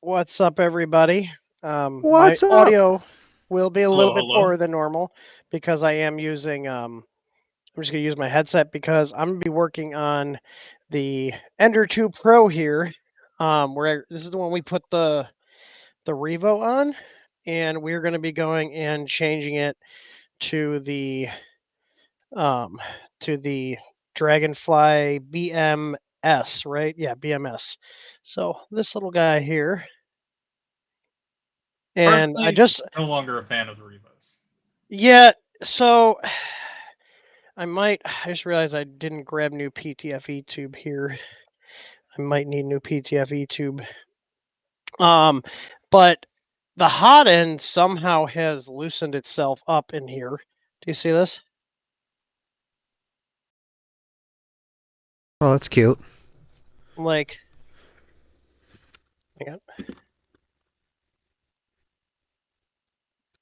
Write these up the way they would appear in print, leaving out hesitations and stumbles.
What's up, everybody? My What's up? audio will be a little bit Hello. poorer than normal because I am using. I'm just gonna use my headset because I'm gonna be working on the Ender 2 Pro here. This is the one we put the Revo on, and we're gonna be going and changing it to the um to the Dragonfly BMS, right? Yeah, BMS. So this little guy here. And I Personally, just no longer a fan of the Revos. yeah, so I just realized I didn't grab new PTFE tube here. I might need new PTFE tube. But the hot end somehow has loosened itself up in here. Do you see this? Oh, that's cute. Like, hang on.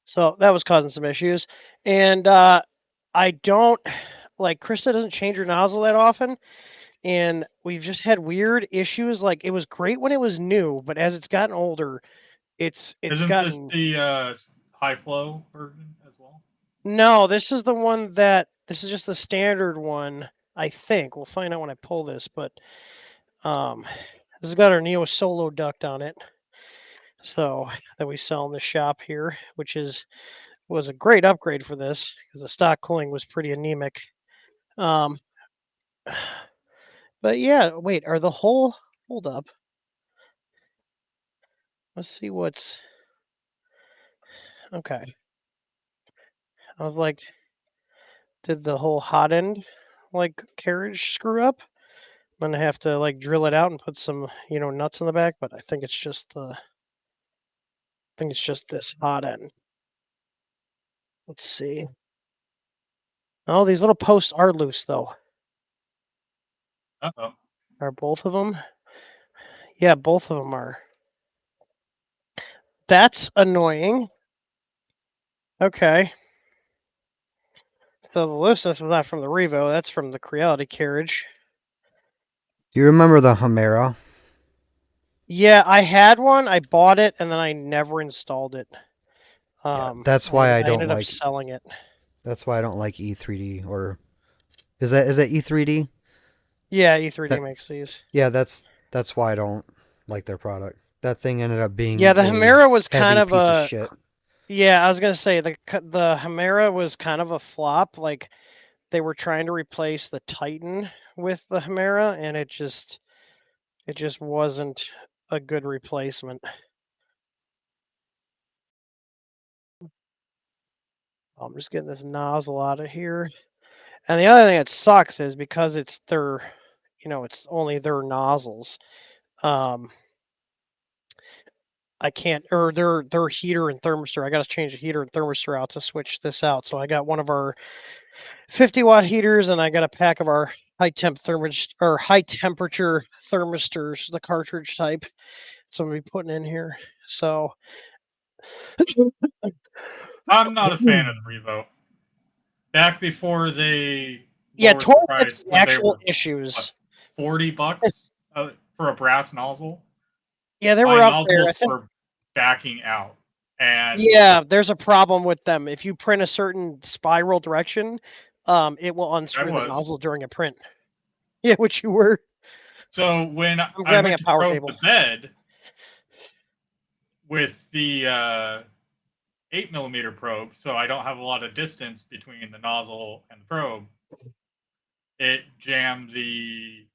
So that was causing some issues. And I don't like Krista doesn't change her nozzle that often. And we've just had weird issues. Like it was great when it was new, but as it's gotten older, it's Isn't this gotten the high flow version as well? no. This is just the standard one. I think we'll find out when I pull this, but um, this has got our Neo Solo duct on it, so that we sell in the shop here, which was a great upgrade for this because the stock cooling was pretty anemic. Um, but yeah, wait, are the whole hold up? Let's see what's okay. I was like, did the whole hot end like carriage screw up? I'm gonna have to like drill it out and put some, nuts in the back, but I think it's just this hot end. Let's see. Oh, these little posts are loose though. Uh-oh. Are both of them? Yeah, both of them are. That's annoying. Okay. So the looseness is not from the Revo, that's from the Creality carriage. Do you remember the Hamera? Yeah, I had one. I bought it and then I never installed it. That's why I I don't ended up like. selling it. That's why I don't like E3D. Or is that E3D? Yeah, E3D That makes these. yeah, that's why I don't like their product. That thing ended up being Yeah, the a Hamera was kind heavy of piece of a. shit. Yeah, I was gonna say the Hamera was kind of a flop. Like they were trying to replace the Titan with the Hamera, and it just wasn't a good replacement. I'm just getting this nozzle out of here. And the other thing that sucks is because it's their, it's only their nozzles. I can't, or their heater and thermistor. I got to change the heater and thermistor out to switch this out. So I got one of our 50-watt heaters, and I got a pack of our high temperature thermistors, the cartridge type. So I'm gonna be putting in here. So I'm not a fan of the Revo. Back before they yeah, lowered the Tor gets price, the when they actual were issues. what, $40 for a brass nozzle, Yeah, they my were up there. I nozzles think. were backing out, and Yeah, there's a problem with them. If you print a certain spiral direction, it will I unscrew the was. nozzle during a print. Yeah, which you were. So when I'm I grabbing went a to power probe cable. the bed with the 8mm probe, so I don't have a lot of distance between the nozzle and the probe, it jammed the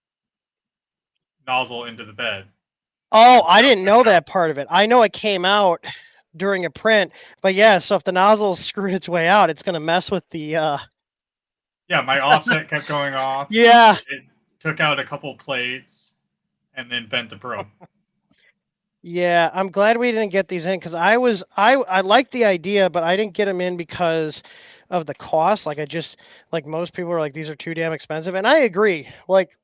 nozzle into the bed. Oh, I didn't know that part of it. I know it came out during a print, but yeah, so if the nozzle screwed its way out, it's gonna mess with the Yeah, my offset kept going off. Yeah. It took out a couple plates and then bent the probe. Yeah, I'm glad we didn't get these in because I liked the idea, but I didn't get them in because of the cost. Like most people are like these are too damn expensive, and I agree. Like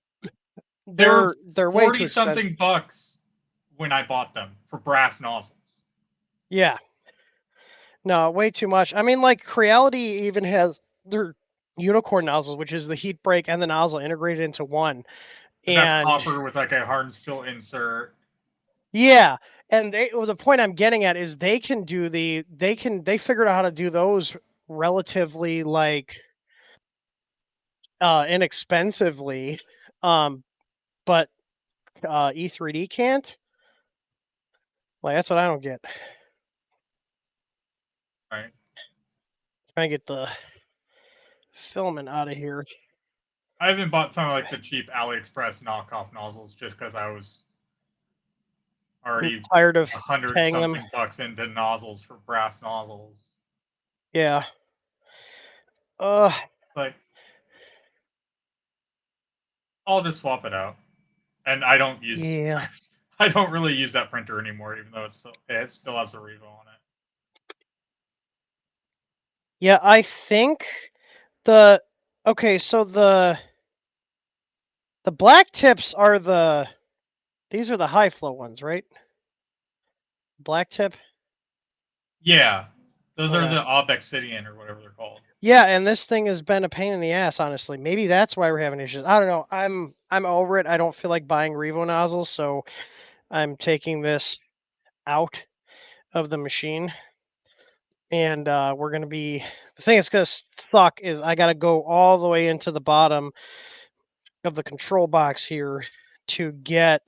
They were they're way too 40 expensive. something bucks when I bought them for brass nozzles. Yeah. No, way too much. I mean, like Creality even has their unicorn nozzles, which is the heat break and the nozzle integrated into one. And that's And copper with like a hardened steel insert. yeah, and the point I'm getting at is they figured out how to do those relatively like inexpensively, but E3D can't. Like that's what I don't get. Right. Trying to get the filament out of here. I even bought some of like the cheap AliExpress knockoff nozzles just because I was already I'm tired of 100 paying them. something bucks into nozzles for brass nozzles. Yeah. Like, I'll just swap it out. And I don't use. Yeah. I don't really use that printer anymore, even though it still has the Revo on it. Yeah, I think okay, so the black tips are these are the high flow ones, right? Black tip? Yeah, those are Okay. the Obsidian or whatever they're called. Yeah, and this thing has been a pain in the ass, honestly. Maybe that's why we're having issues. I don't know. I'm over it. I don't feel like buying Revo nozzles, so I'm taking this out of the machine. And we're gonna be the thing that's gonna suck is I gotta go all the way into the bottom of the control box here to get.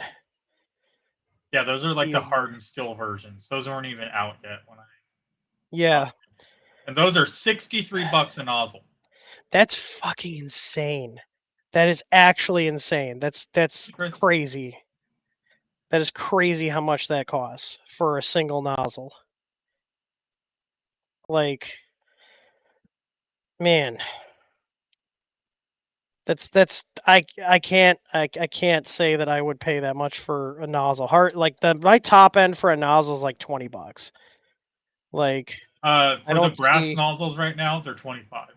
Yeah, those are like the hardened steel versions. Those weren't even out yet when I. Yeah. And those are $63 a nozzle. That's fucking insane. That is actually insane. That's crazy. That is crazy how much that costs for a single nozzle. Like, man, I can't say that I would pay that much for a nozzle. My top end for a nozzle is like $20. Like, for I the don't brass see. nozzles right now, they're 25.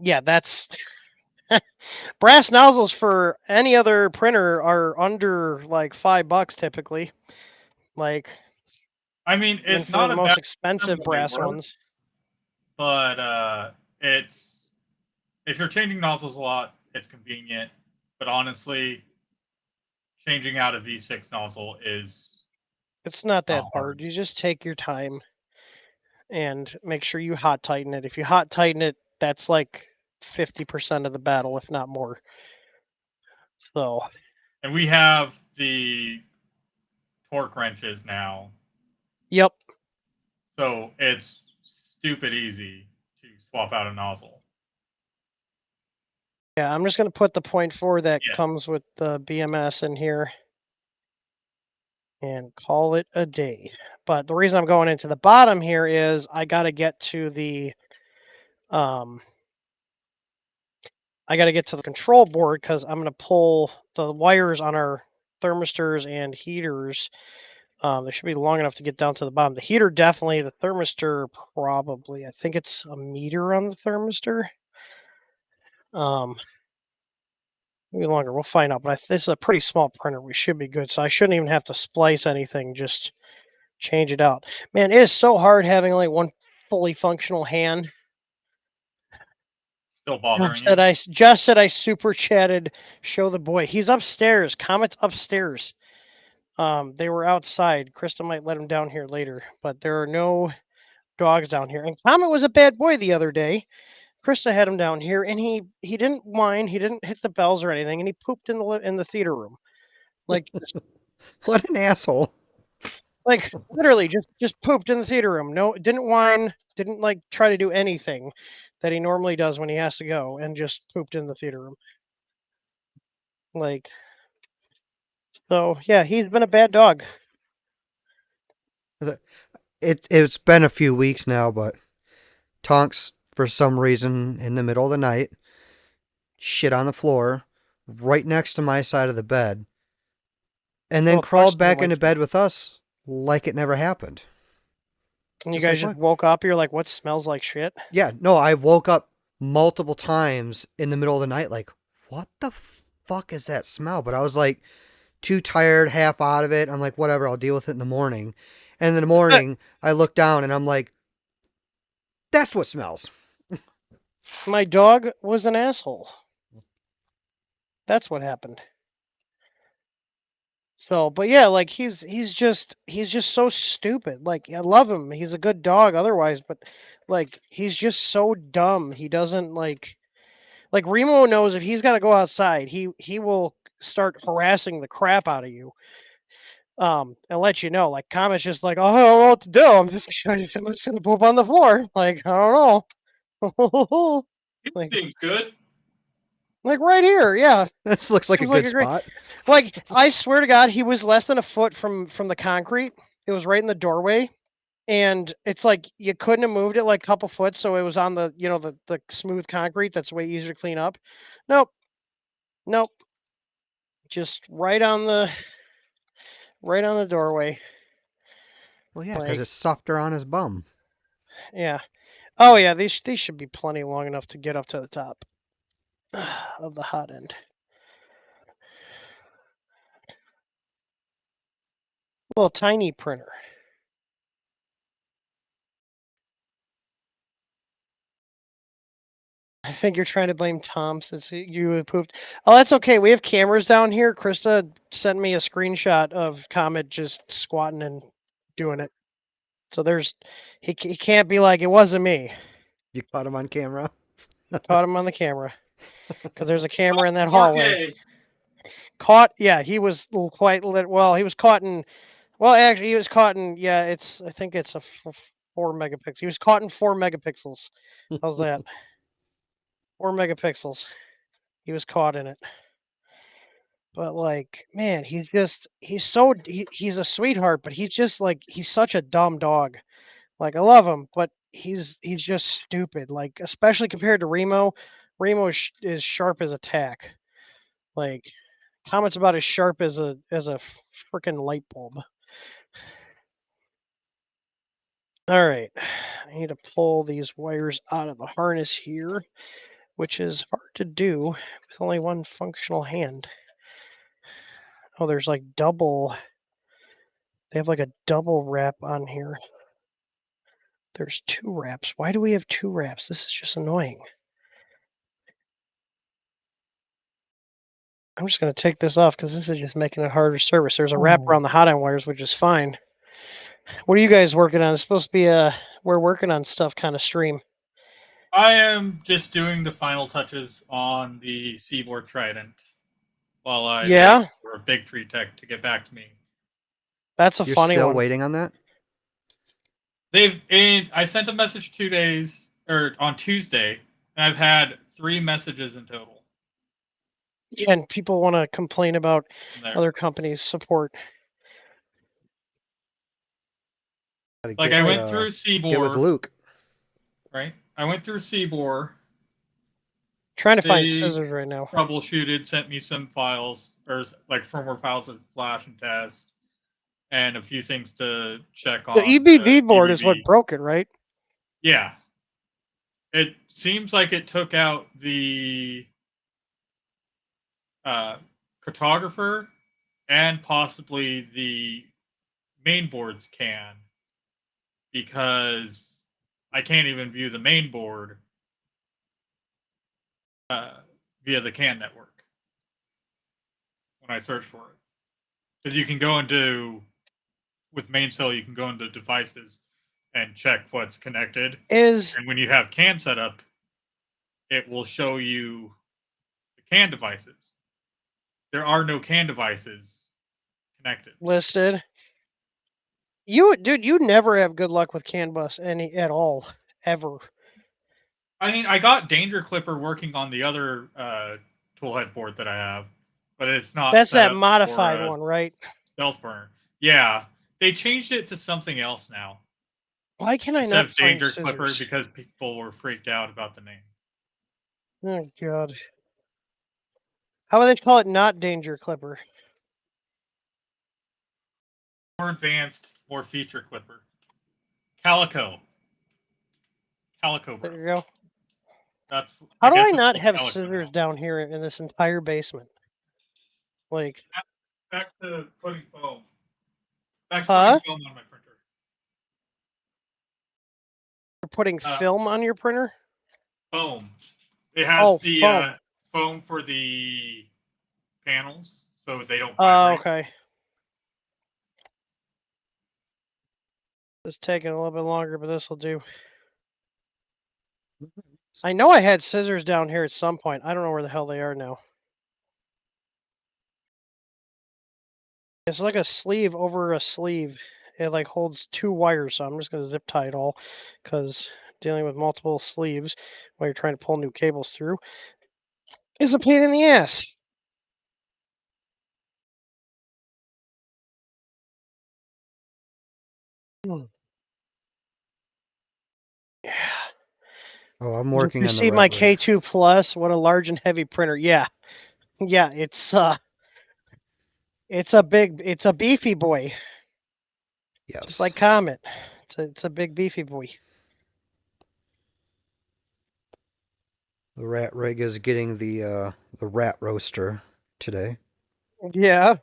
Yeah, that's brass nozzles for any other printer are under like $5 typically. Like, I mean, even it's for not the a bad most system expensive when they brass work, ones. but it's if you're changing nozzles a lot, it's convenient. But honestly, changing out a V6 nozzle is It's not that not hard. hard. You just take your time and make sure you hot tighten it. If you hot tighten it, that's like 50% of the battle, if not more. So, And we have the torque wrenches now, yep. so it's stupid easy to swap out a nozzle. Yeah, I'm just going to put the 0.4 that Yeah. comes with the BMS in here and call it a day. But the reason I'm going into the bottom here is I got to get to the I got to get to the control board because I'm going to pull the wires on our thermistors and heaters. They should be long enough to get down to the bottom. The heater definitely, the thermistor probably. I think it's a meter on the thermistor. Maybe longer. We'll find out. But this is a pretty small printer. We should be good. So I shouldn't even have to splice anything. Just change it out. Man, it is so hard having only one fully functional hand. Still bothering you? Just said I super chatted. Show the boy. He's upstairs. Comet's upstairs. They were outside. Krista might let him down here later, but there are no dogs down here. And Comet was a bad boy the other day. Krista had him down here, and he didn't whine. He didn't hit the bells or anything, and he pooped in the theater room. Like What an asshole. like literally just pooped in the theater room. No, didn't whine. Didn't like try to do anything that he normally does when he has to go, and just pooped in the theater room. Like, so yeah, he's been a bad dog. It's been a few weeks now, but Tonks, for some reason, in the middle of the night, shit on the floor, right next to my side of the bed, and then Well, Tonks crawled doesn't back like into you. bed with us like it never happened. And you Just like, guys just what? woke up. You're like, what smells like shit? Yeah, no, I woke up multiple times in the middle of the night, like, what the fuck is that smell? But I was like, too tired, half out of it. I'm like, whatever, I'll deal with it in the morning. And in the morning, I look down and I'm like, that's what smells. My dog was an asshole. That's what happened. So, but yeah, like he's just so stupid. Like I love him. He's a good dog otherwise, but like he's just so dumb. He doesn't like Remo knows if he's got to go outside, he will start harassing the crap out of you. And let you know. Like Comet's just like, oh, I don't know what to do. I'm just gonna poop on the floor. Like I don't know. It like seems good. like right here, yeah. This looks like a Seems like good a great. spot. Like I swear to God, he was less than a foot from the concrete. It was right in the doorway, and it's like you couldn't have moved it like a couple foot, so it was on the the smooth concrete. That's way easier to clean up. Nope, nope, just right on the doorway. Well, yeah, because Like it's softer on his bum. yeah. Oh yeah, these should be plenty long enough to get up to the top of the hot end. Little tiny printer. I think you're trying to blame Tom since you pooped. Oh, that's okay. We have cameras down here. Krista sent me a screenshot of Comet just squatting and doing it. So there's, he can't be like, it wasn't me. You caught him on camera. Caught him on the camera because there's a camera in that hallway. 4K. Caught, yeah, he was quite lit. Well, he was caught in, well, actually, he was caught in, yeah, I think it's a 4 megapixels. He was caught in 4 megapixels. How's that? 4 megapixels. He was caught in it. But like, man, he's a sweetheart, but he's just like he's such a dumb dog. Like I love him, but he's just stupid. Like especially compared to Remo. Remo is sharp as a tack. Like Comet's about as sharp as a freaking light bulb. All right, I need to pull these wires out of the harness here, which is hard to do with only one functional hand. Oh, there's like double. They have like a double wrap on here. There's 2 wraps. Why do we have 2 wraps? This is just annoying. I'm just going to take this off because this is just making it harder to service. There's a wrap around the hot end wires, which is fine. What are you guys working on? It's supposed to be we're working on stuff kind of stream. I am just doing the final touches on the Seaboard Trident while I Yeah, wait for a Big Tree Tech to get back to me. that's a You're funny still one. waiting on that? I sent a message 2 days or on Tuesday, and I've had 3 messages in total. Yeah, and people want to complain about other companies' support. Like I went through Get with Seaboard, Luke. right? I went through Seaboard, Trying to find They scissors right now. troubleshooted, sent me some files, or like firmware files of flash and test, and a few things to check The on EBV the board is what EBV. broke it, right? Yeah. It seems like it took out the cartographer and possibly the mainboard's CAN, because I can't even view the mainboard via the CAN network when I search for it. Because you can go into, with mainsail, you can go into devices and check what's connected. Is And when you have CAN set up, it will show you the CAN devices. There are no CAN devices connected. listed. Dude, you never have good luck with CAN bus at all, ever. I mean, I got Danger Clipper working on the other toolhead port that I have, but it's not That's set that up modified for one, right? stealth burner. Yeah, they changed it to something else now Why can I instead not of find Danger Clipper scissors? because people were freaked out about the name. Oh god. How would they call it not Danger Clipper? More advanced, more feature Clipper. Calico. Calico, bro. There you go. That's, How I do I guess it's not called have Calico scissors now. down here in this entire basement? Like, Back to putting foam. Back to huh? putting foam on my printer. You're putting film on your printer? Foam. It has Oh, the foam. foam for the panels so they don't Oh, vibrate. okay. It's taking a little bit longer, but this will do. I know I had scissors down here at some point. I don't know where the hell they are now. It's like a sleeve over a sleeve. It like holds two wires, so I'm just gonna zip tie it all, because dealing with multiple sleeves while you're trying to pull new cables through is a pain in the ass. Yeah. Oh, I'm Did working you on the see rat my rig. K2 Plus? What a large and heavy printer. Yeah. Yeah, it's a beefy boy. Just Yes. like Comet. It's a big beefy boy. The rat rig is getting the rat roaster today. Yeah.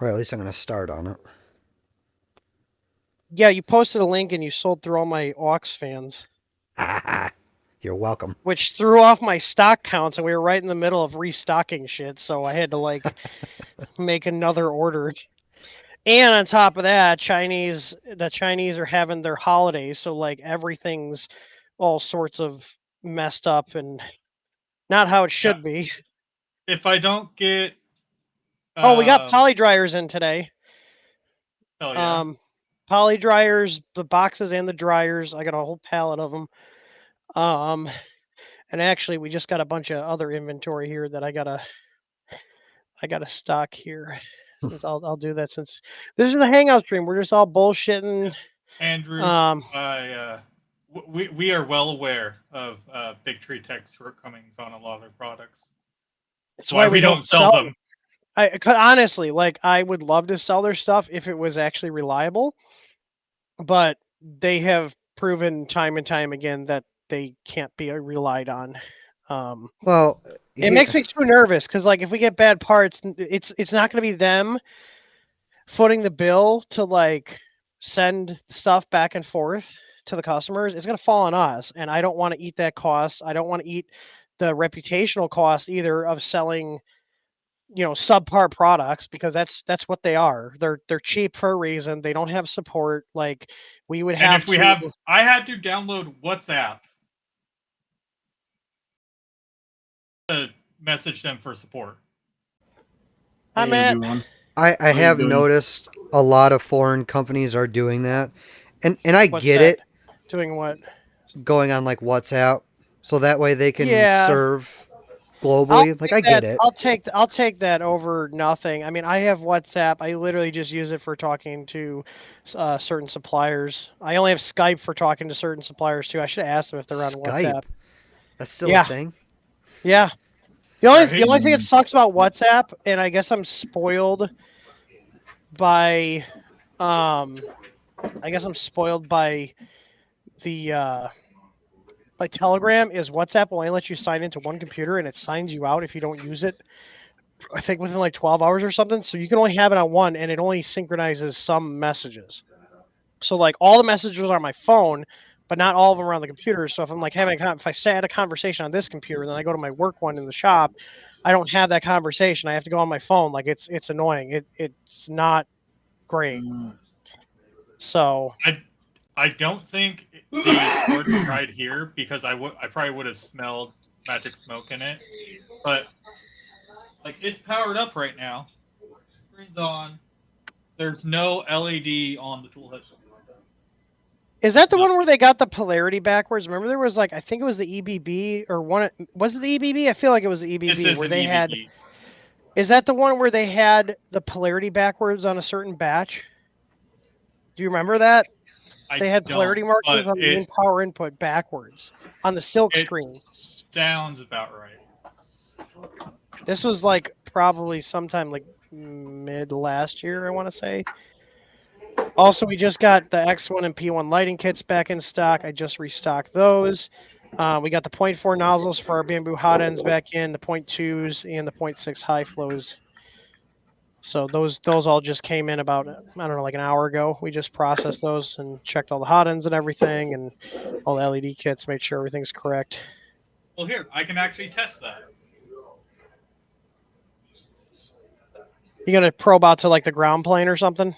Or at least I'm gonna start on it. Yeah, you posted a link and you sold through all my aux fans, You're welcome. which threw off my stock counts, and we were right in the middle of restocking shit, so I had to like make another order. And on top of that, the Chinese are having their holidays, so like everything's all sorts of messed up and not how it Yeah. should be. If I don't get Oh, we got poly dryers in today. hell yeah. Poly dryers, the boxes and the dryers. I got a whole pallet of them. And actually, we just got a bunch of other inventory here that I gotta stock here. Since I'll do that, since this is the Hangout stream. We're just all bullshitting. Andrew, we are well aware of Big Tree Tech's shortcomings on a lot of their products. That's Why we don't sell them. Honestly, like I would love to sell their stuff if it was actually reliable, but they have proven time and time again that they can't be relied on. Well, It makes me too nervous because, like, if we get bad parts, it's not going to be them footing the bill to like send stuff back and forth to the customers. It's going to fall on us, and I don't want to eat that cost. I don't want to eat the reputational cost either of selling, subpar products, because that's what they are. They're cheap for a reason. They don't have support. Like we would And have if we to. have, I had to download WhatsApp to message them for support. Hi, Hey Matt. everyone. I How you have doing? noticed a lot of foreign companies are doing that, and I What's get that? it, Doing what? going on like WhatsApp, so that way they can Yeah, serve I'll globally. Like take I that. get it. I'll take that over nothing. I mean, I have WhatsApp. I literally just use it for talking to certain suppliers. I only have Skype for talking to certain suppliers too. I should have asked them if they're on Skype, WhatsApp. that's still a Yeah, thing. Yeah. The only thing that sucks about WhatsApp, and I guess I'm spoiled by the like Telegram, is WhatsApp only lets you sign into one computer and it signs you out if you don't use it. I think within like 12 hours or something. So you can only have it on one, and it only synchronizes some messages. So like all the messages are on my phone, but not all of them are on the computer. So if I'm like if I stay at a conversation on this computer, then I go to my work one in the shop, I don't have that conversation. I have to go on my phone. Like it's annoying. It's not great. So I don't think the cord is right here because I probably would have smelled magic smoke in it, but like it's powered up right now. Screen's on. There's no LED on the tool head. is that the one where they got the polarity backwards? Remember there was like, I think it was the EBB or one. Was it the EBB? I feel like it was the EBB This is where an they EBB. had. Is that the one where they had the polarity backwards on a certain batch? Do you remember that? They had polarity markings on the main power input backwards on the silk screen. Sounds about right. This was like probably sometime like mid last year, I want to say. Also, we just got the X1 and P1 lighting kits back in stock. I just restocked those. We got the 0.4 nozzles for our bamboo hot ends back in, the 0.2s and the 0.6 high flows. So those all just came in about, I don't know, like an hour ago. We just processed those and checked all the hot ends and everything, and all the LED kits, made sure everything's correct. Well, here, I can actually test that. You gonna probe out to like the ground plane or something?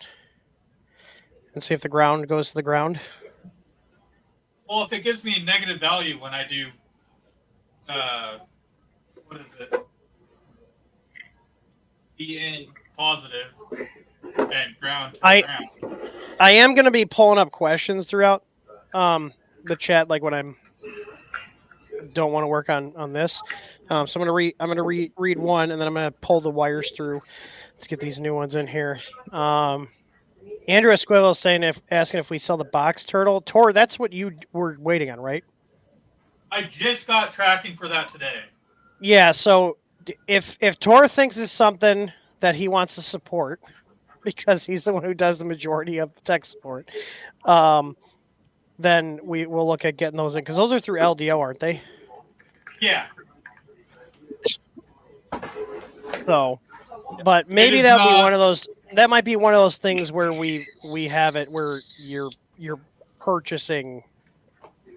And see if the ground goes to the ground? Well, if it gives me a negative value when I do, what is it? EN positive and ground to ground. I am going to be pulling up questions throughout the chat, like when I'm don't want to work on this. So I'm going to read one, and then I'm going to pull the wires through. Let's get these new ones in here. Andrew Esquivel is asking if we sell the box turtle. Tor, that's what you were waiting on, right? I just got tracking for that today. Yeah, so if Tor thinks it's something that he wants to support, because he's the one who does the majority of the tech support, then we will look at getting those in, because those are through LDO, aren't they? Yeah. So, but maybe that'll be one of those. That might be one of those things where we have it where you're purchasing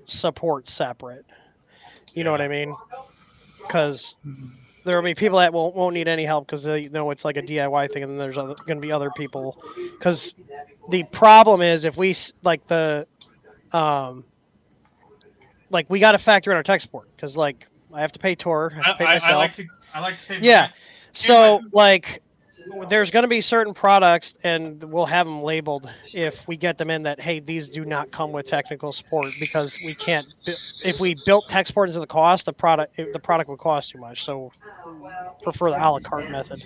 support separate. You know what I mean? Because there will be people that won't need any help because they know it's like a DIY thing, and then there's going to be other people. Because the problem is if we like the like we got to factor in our tech support, because like I have to pay Tor, I have to pay myself. I like to pay. Yeah. So like there's going to be certain products, and we'll have them labeled if we get them in, that hey, these do not come with technical support, because we can't. If we built tech support into the cost, the product would cost too much. So prefer the a la carte method.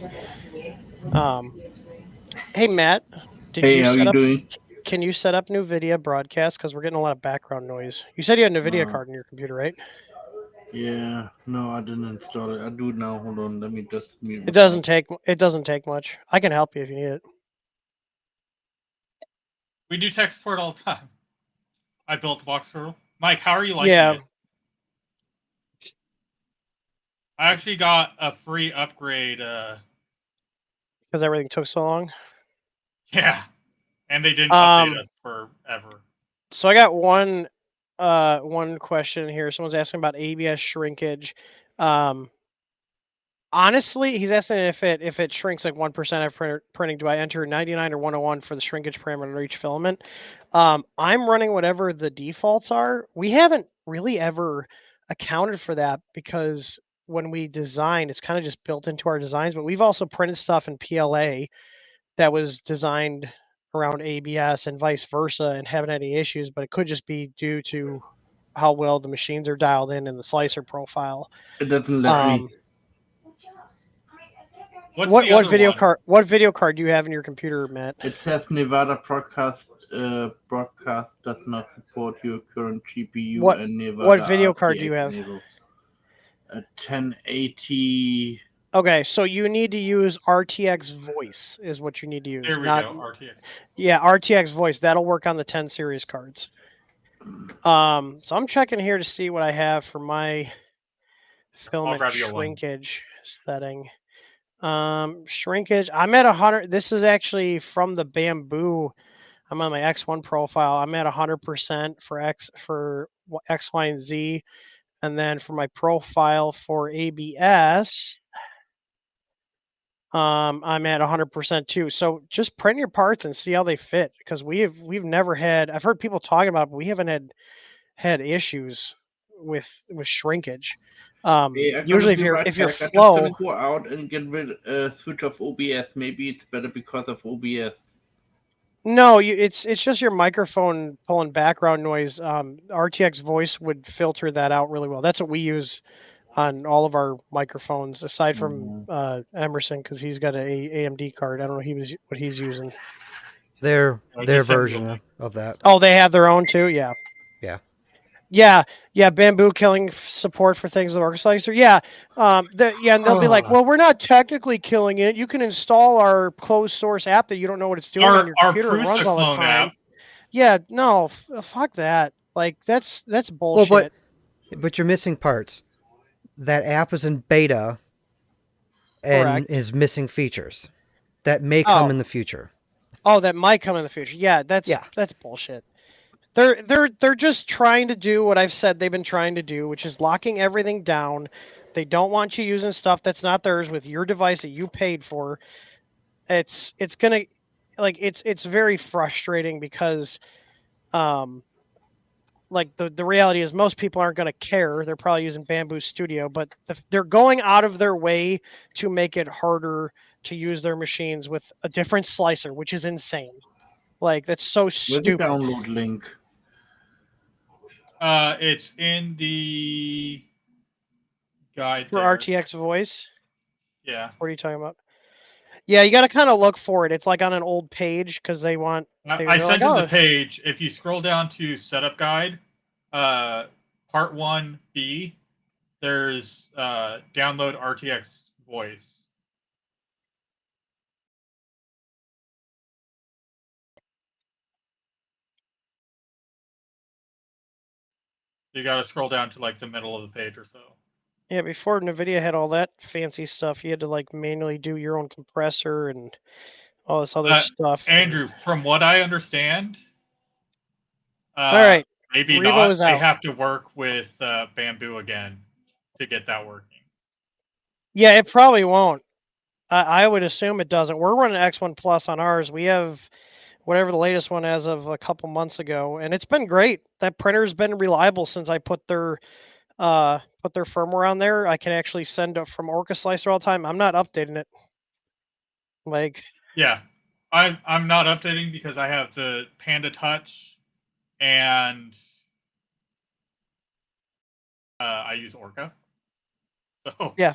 Hey Matt, how you doing? Can you set up NVIDIA broadcast? Because we're getting a lot of background noise. You said you had an NVIDIA card in your computer, right? Yeah, no, I didn't install it. I do it now. Hold on, let me just mute myself. It doesn't take much. I can help you if you need it. We do tech support all the time. I built the box turtle. Mike, how are you liking it? I actually got a free upgrade. Because everything took so long? Yeah. And they didn't update us forever. So I got one question here. Someone's asking about ABS shrinkage. Honestly, he's asking if it shrinks like 1% after printing, do I enter 99 or 101 for the shrinkage parameter for each filament? I'm running whatever the defaults are. We haven't really ever accounted for that, because when we design, it's kind of just built into our designs, but we've also printed stuff in PLA that was designed around ABS and vice versa and haven't had any issues, but it could just be due to how well the machines are dialed in the slicer profile. It doesn't let me. What video card do you have in your computer, Matt? It says Nevada broadcast does not support your current GPU and Nevada. What video card do you have? a 1080. Okay, so you need to use RTX voice is what you need to use. There we not, go. RTX. Yeah, RTX voice. That'll work on the 10 series cards. So I'm checking here to see what I have for my filament grab you one. shrinkage setting. Shrinkage. I'm at 100. This is actually from the Bamboo. I'm on my X1 profile. I'm at 100% for X, Y, and Z, and then for my profile for ABS, I'm at 100% too. So just print your parts and see how they fit, because we've never had. I've heard people talking about it, but we haven't had issues with shrinkage. Hey, I'm Usually gonna be right if you're back. I'm just flow, gonna go out and get rid switch off OBS. Maybe it's better because of OBS. no, it's just your microphone pulling background noise. RTX voice would filter that out really well. That's what we use on all of our microphones, aside from Emerson, because he's got an AMD card. I don't know what he's using. Their just sent me a version link. of that. Oh, they have their own too. Yeah. Yeah. Yeah. Bamboo killing support for things with Orcheslicer. Yeah. And they'll be like, well, we're not technically killing it. You can install our closed source app that you don't know what it's doing on your Our computer. It runs Prusa all the clone time. app. Yeah. No. Fuck that. Like that's Well, bullshit. but you're missing parts. That app is in beta and Correct. is missing features that may come Oh. in the future. Oh, that might come in the future. Yeah, that's bullshit. They're just trying to do what I've said they've been trying to do, which is locking everything down. They don't want you using stuff that's not theirs with your device that you paid for. It's gonna, like, it's very frustrating because like the reality is most people aren't going to care. They're probably using Bamboo Studio, but they're going out of their way to make it harder to use their machines with a different slicer, which is insane. Like that's so Where's the stupid. download link? It's in the guide For there. RTX voice. Yeah. What are you talking about? Yeah, you got to kind of look for it. It's like on an old page because they want. I sent him the page. If you scroll down to setup guide, part 1B, there's download RTX voice. You got to scroll down to like the middle of the page or so. Yeah, before NVIDIA had all that fancy stuff, you had to like manually do your own compressor and all this other stuff. Andrew, from what I understand, all right, maybe Revo not. is They out. have to work with Bamboo again to get that working. Yeah, it probably won't. I would assume it doesn't. We're running X1 Plus on ours. We have whatever the latest one as of a couple months ago, and it's been great. That printer's been reliable since I put their firmware on there. I can actually send it from Orcheslicer all the time. I'm not updating it. Like, yeah, I'm not updating because I have the Panda Touch, and I use Orca. So yeah.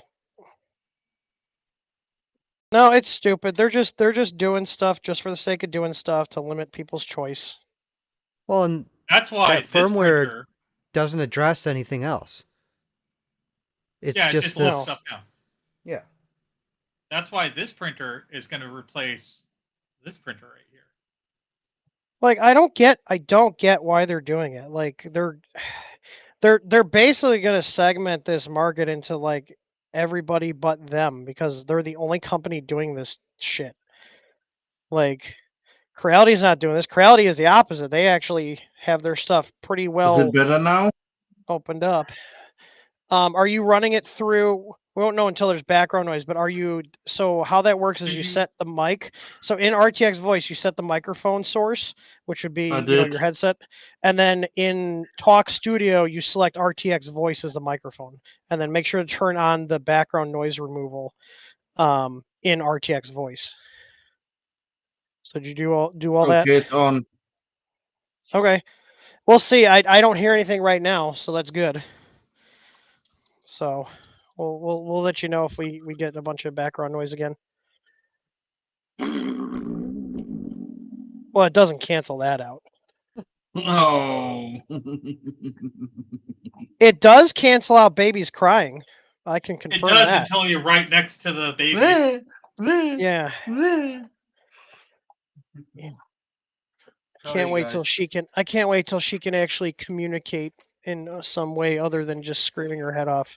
No, it's stupid. They're just doing stuff just for the sake of doing stuff to limit people's choice. Well, and that's why that firmware printer doesn't address anything else. It's just slows this. stuff down. Yeah. That's why this printer is going to replace this printer right here. Like, I don't get why they're doing it. Like, they're basically going to segment this market into like everybody but them because they're the only company doing this shit. Like, Creality's not doing this. Creality is the opposite. They actually have their stuff pretty well. Is it better now? Opened up. Are you running it through? We won't know until there's background noise, but are you? So how that works is you set the mic. So in RTX voice, you set the microphone source, which would be your headset, and then in Talk Studio, you select RTX voice as the microphone, and then make sure to turn on the background noise removal in RTX voice. So did you do all that? Okay, it's on. Okay, we'll see. I don't hear anything right now, so that's good. So we'll let you know if we get a bunch of background noise again. Well, it doesn't cancel that out. Oh. It does cancel out babies crying. I can It confirm does that. until you're right next to the baby. Yeah. Sorry, Can't wait till guys. she can. I can't wait till she can actually communicate in some way other than just screaming her head off.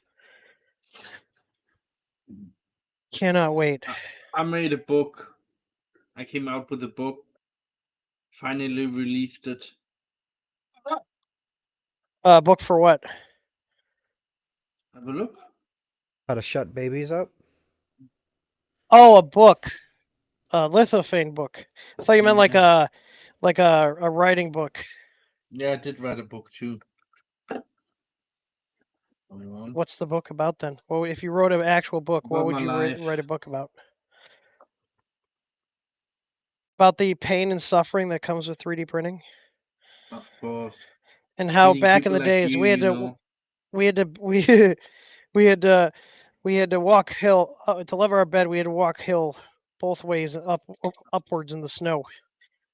Cannot wait. I made a book. I came out with a book. Finally released it. Book for what? Have a look. How to shut babies up? Oh, a book. A Lithophane book. I thought you meant like Yeah. a writing book. Yeah, I did write a book too. Hold on. What's the book about then? Well, if you wrote an actual book, what About would my you life. write a book about? About the pain and suffering that comes with 3D printing, Of course. and how Meeting back in people the like days you, we had you to know. we had to we had to we had to walk hill to level our bed. We had to walk hill both ways upwards in the snow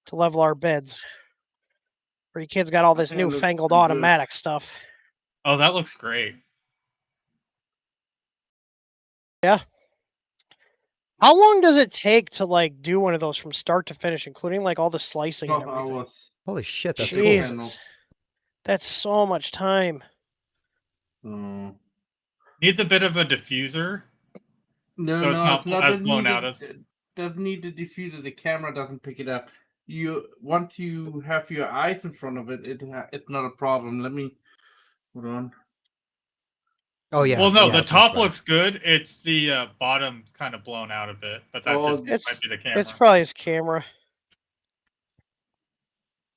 to level our beds. Where you kids got all I this think it looks newfangled pretty good. automatic stuff. Oh, that looks great. Yeah. How long does it take to like do one of those from start to finish, including like all the slicing and 12 everything? hours. Holy shit, that's Big cool. Jesus, panels. that's so much time. Oh. Needs a bit of a diffuser, No, so it's no, it's not not as that blown needed. out as. Doesn't need the diffuser. The camera doesn't pick it up. You once you have your eyes in front of it, it's not a problem. Let me hold on. Oh yeah. Well, no, yeah, the it's much top better. looks good. It's the bottom's kind of blown out a bit, but that just It's might be the camera. it's probably his camera.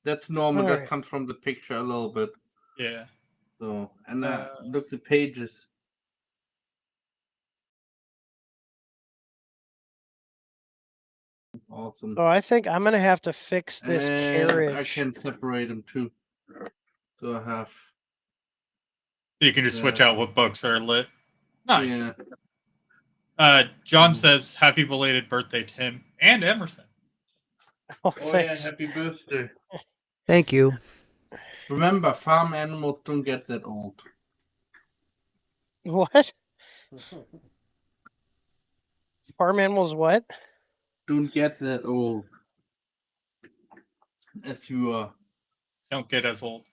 That's normal. All That right. comes from the picture a little bit. Yeah. So and Uh, look the pages. Awesome. So I think I'm gonna have to fix this And carriage. I can separate them too. So I have. you can just switch out what books are lit. Nice. Yeah. John says, "Happy belated birthday, Tim and Emerson." Oh, Oh thanks. yeah, happy birthday. Thank you. Remember, farm animals don't get that old. What? Farm animals? What? Don't get that old. As you are. Don't get as old.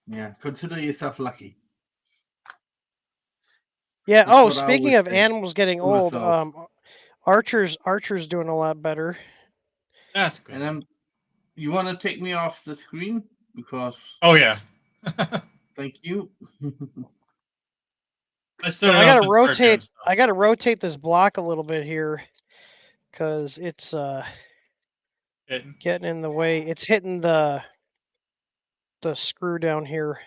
Yeah, consider yourself lucky. Yeah. That's Oh, what I speaking always of say animals getting to old, myself. Archer's doing a lot better. That's good. And you want to take me off the screen? Because Oh yeah. thank you. I So started I up gotta and started doing rotate. stuff. I gotta rotate this block a little bit here, cause it's getting in the way. It's hitting the screw down here.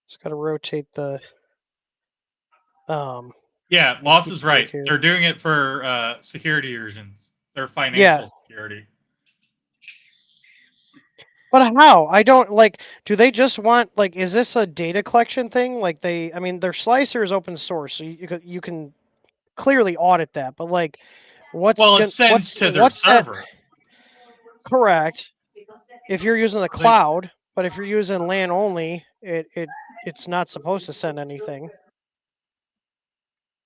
Just gotta rotate the Yeah, the Loss key is plate right. here. They're doing it for security reasons. They're financial Yeah. security. But how? I don't like. Do they just want like? Is this a data collection thing? Like they? I mean, their slicer is open source, so you can clearly audit that. But like, what's Well, it sends to their what's that? server. Correct. If you're using the cloud, but if you're using LAN only, it's not supposed to send anything.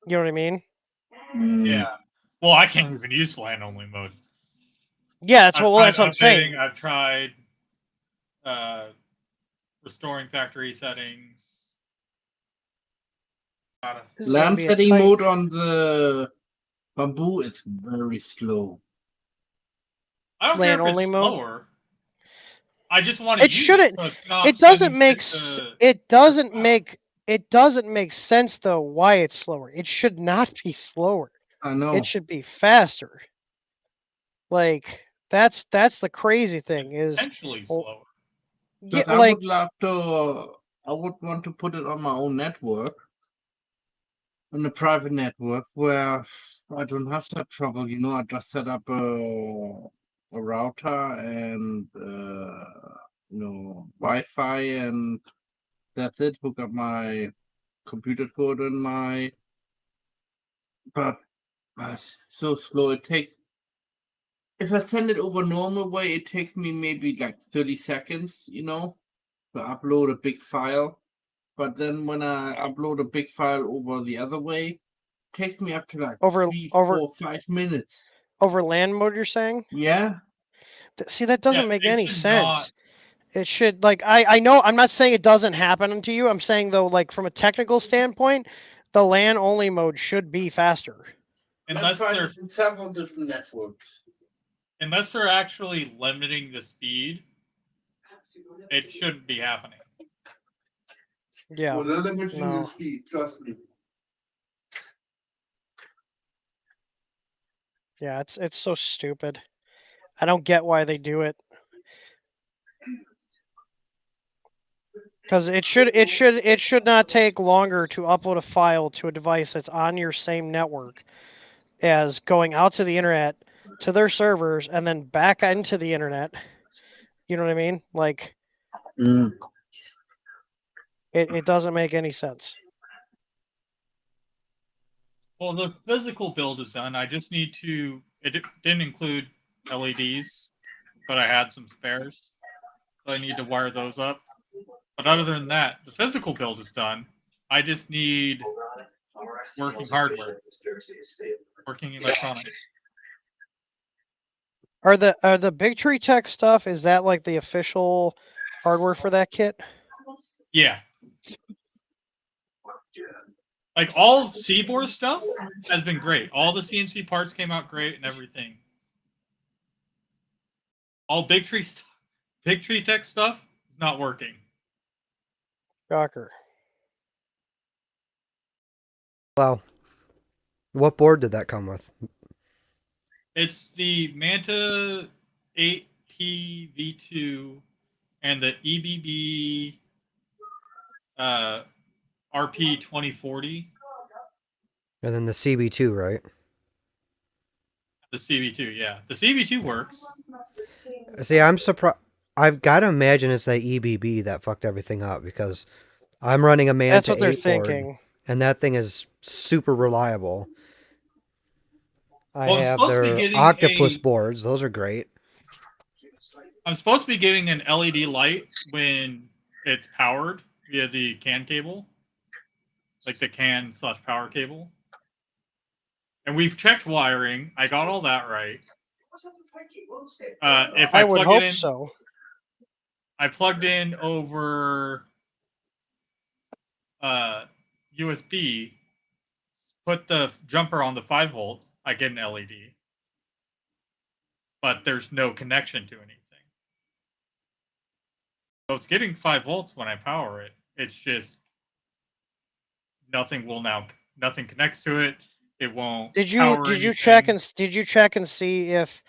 You know what I mean? Yeah. Well, I can't even use LAN only mode. Yeah, that's I've what. Well, tried that's what I'm saying. updating. I've tried restoring factory settings. This is gonna LAN be a setting tight. mode on the bamboo is very slow. I don't care LAN if only it's mode. slower. I just want to It use shouldn't. it, so it's not It doesn't sending make. it to It doesn't make. It doesn't make sense though why it's slower. It should not be slower. I know. It should be faster. Like that's the crazy thing is potentially slower. yeah, Because I like would love to. I would want to put it on my own network, on a private network where I don't have that trouble. You know, I just set up a router and Wi-Fi, and that's it. Hook up my computer code and my. But it's so slow. It takes. If I send it over normal way, it takes me maybe like 30 seconds. You know, to upload a big file. but then when I upload a big file over the other way, takes me up to like Over 3, 4, 5 minutes. over LAN mode, you're saying? Yeah. See, that doesn't Yeah, make it any should sense. not- It should, like, I know, I'm not saying it doesn't happen to you. I'm saying, though, like, from a technical standpoint, the LAN only mode should be faster. Unless I tried they're it in several different networks. unless they're actually limiting the speed, it shouldn't be happening. Yeah. Well, they're limiting no. the speed, trust me. Yeah, it's so stupid. I don't get why they do it. Because it should not take longer to upload a file to a device that's on your same network as going out to the internet to their servers and then back into the internet. You know what I mean? Like it doesn't make any sense. Well, the physical build is done. I just need to. It didn't include LEDs, but I had some spares, so I need to wire those up. But other than that, the physical build is done. I just need working hardware, working electronics. Are the Big Tree Tech stuff, is that like the official hardware for that kit? Yeah. Like all of Seaboard stuff has been great. All the CNC parts came out great and everything. All Big Tree Tech stuff is not working. Shocker. Wow. What board did that come with? It's the Manta 8P V2 and the EBB RP 2040. And then the CB2, right? The CB2, yeah. The CB2 works. See, I'm surprised. I've got to imagine it's that EBB that fucked everything up because I'm running a Manta That's what they're 8 board, thinking. and that thing is super reliable. I Well, I'm have supposed to be their getting Octopus a- boards. Those are great. I'm supposed to be getting an LED light when it's powered via the CAN cable, like the CAN/power cable. And we've checked wiring. I got all that right. If I would plug hope it in, so. I plugged in over USB, put the jumper on the 5-volt, I get an LED. But there's no connection to anything. So it's getting 5 volts when I power it. It's just nothing connects to it. It won't. Did you anything. check and see if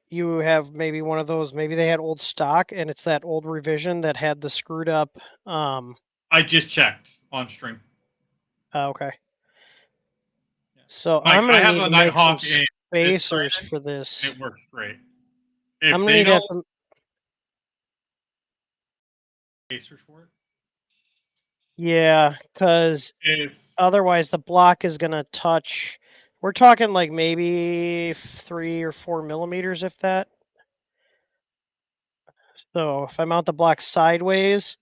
you have maybe one of those? Maybe they had old stock and it's that old revision that had the screwed up. I just checked on stream. Okay. Yeah. So Mike, I'm gonna I have need a to make some Nighthawk in this spacers Trident, for this. and it works great. If I'm gonna they need to have don't to, spacers for it, yeah, because if otherwise the block is gonna touch. We're talking like maybe 3 or 4 millimeters, if that. So if I mount the block sideways,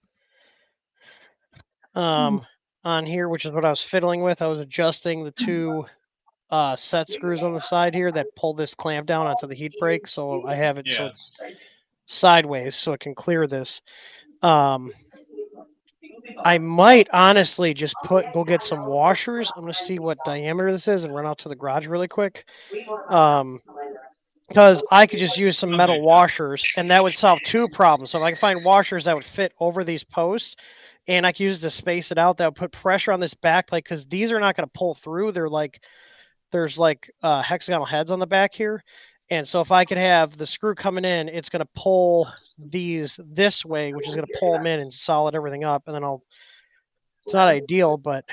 on here, which is what I was fiddling with, I was adjusting the two set screws on the side here that pull this clamp down onto the heat brake. So I have it so yeah, it's sideways so it can clear this. I might honestly just go get some washers. I'm gonna see what diameter this is and run out to the garage really quick. Because I could just use some metal washers and that would solve two problems. So if I can find washers that would fit over these posts and I could use it to space it out, that would put pressure on this back plate because these are not going to pull through. There's like hexagonal heads on the back here. And so if I could have the screw coming in, it's going to pull these this way, which is going to pull them in and solid everything up. And then it's not ideal, but.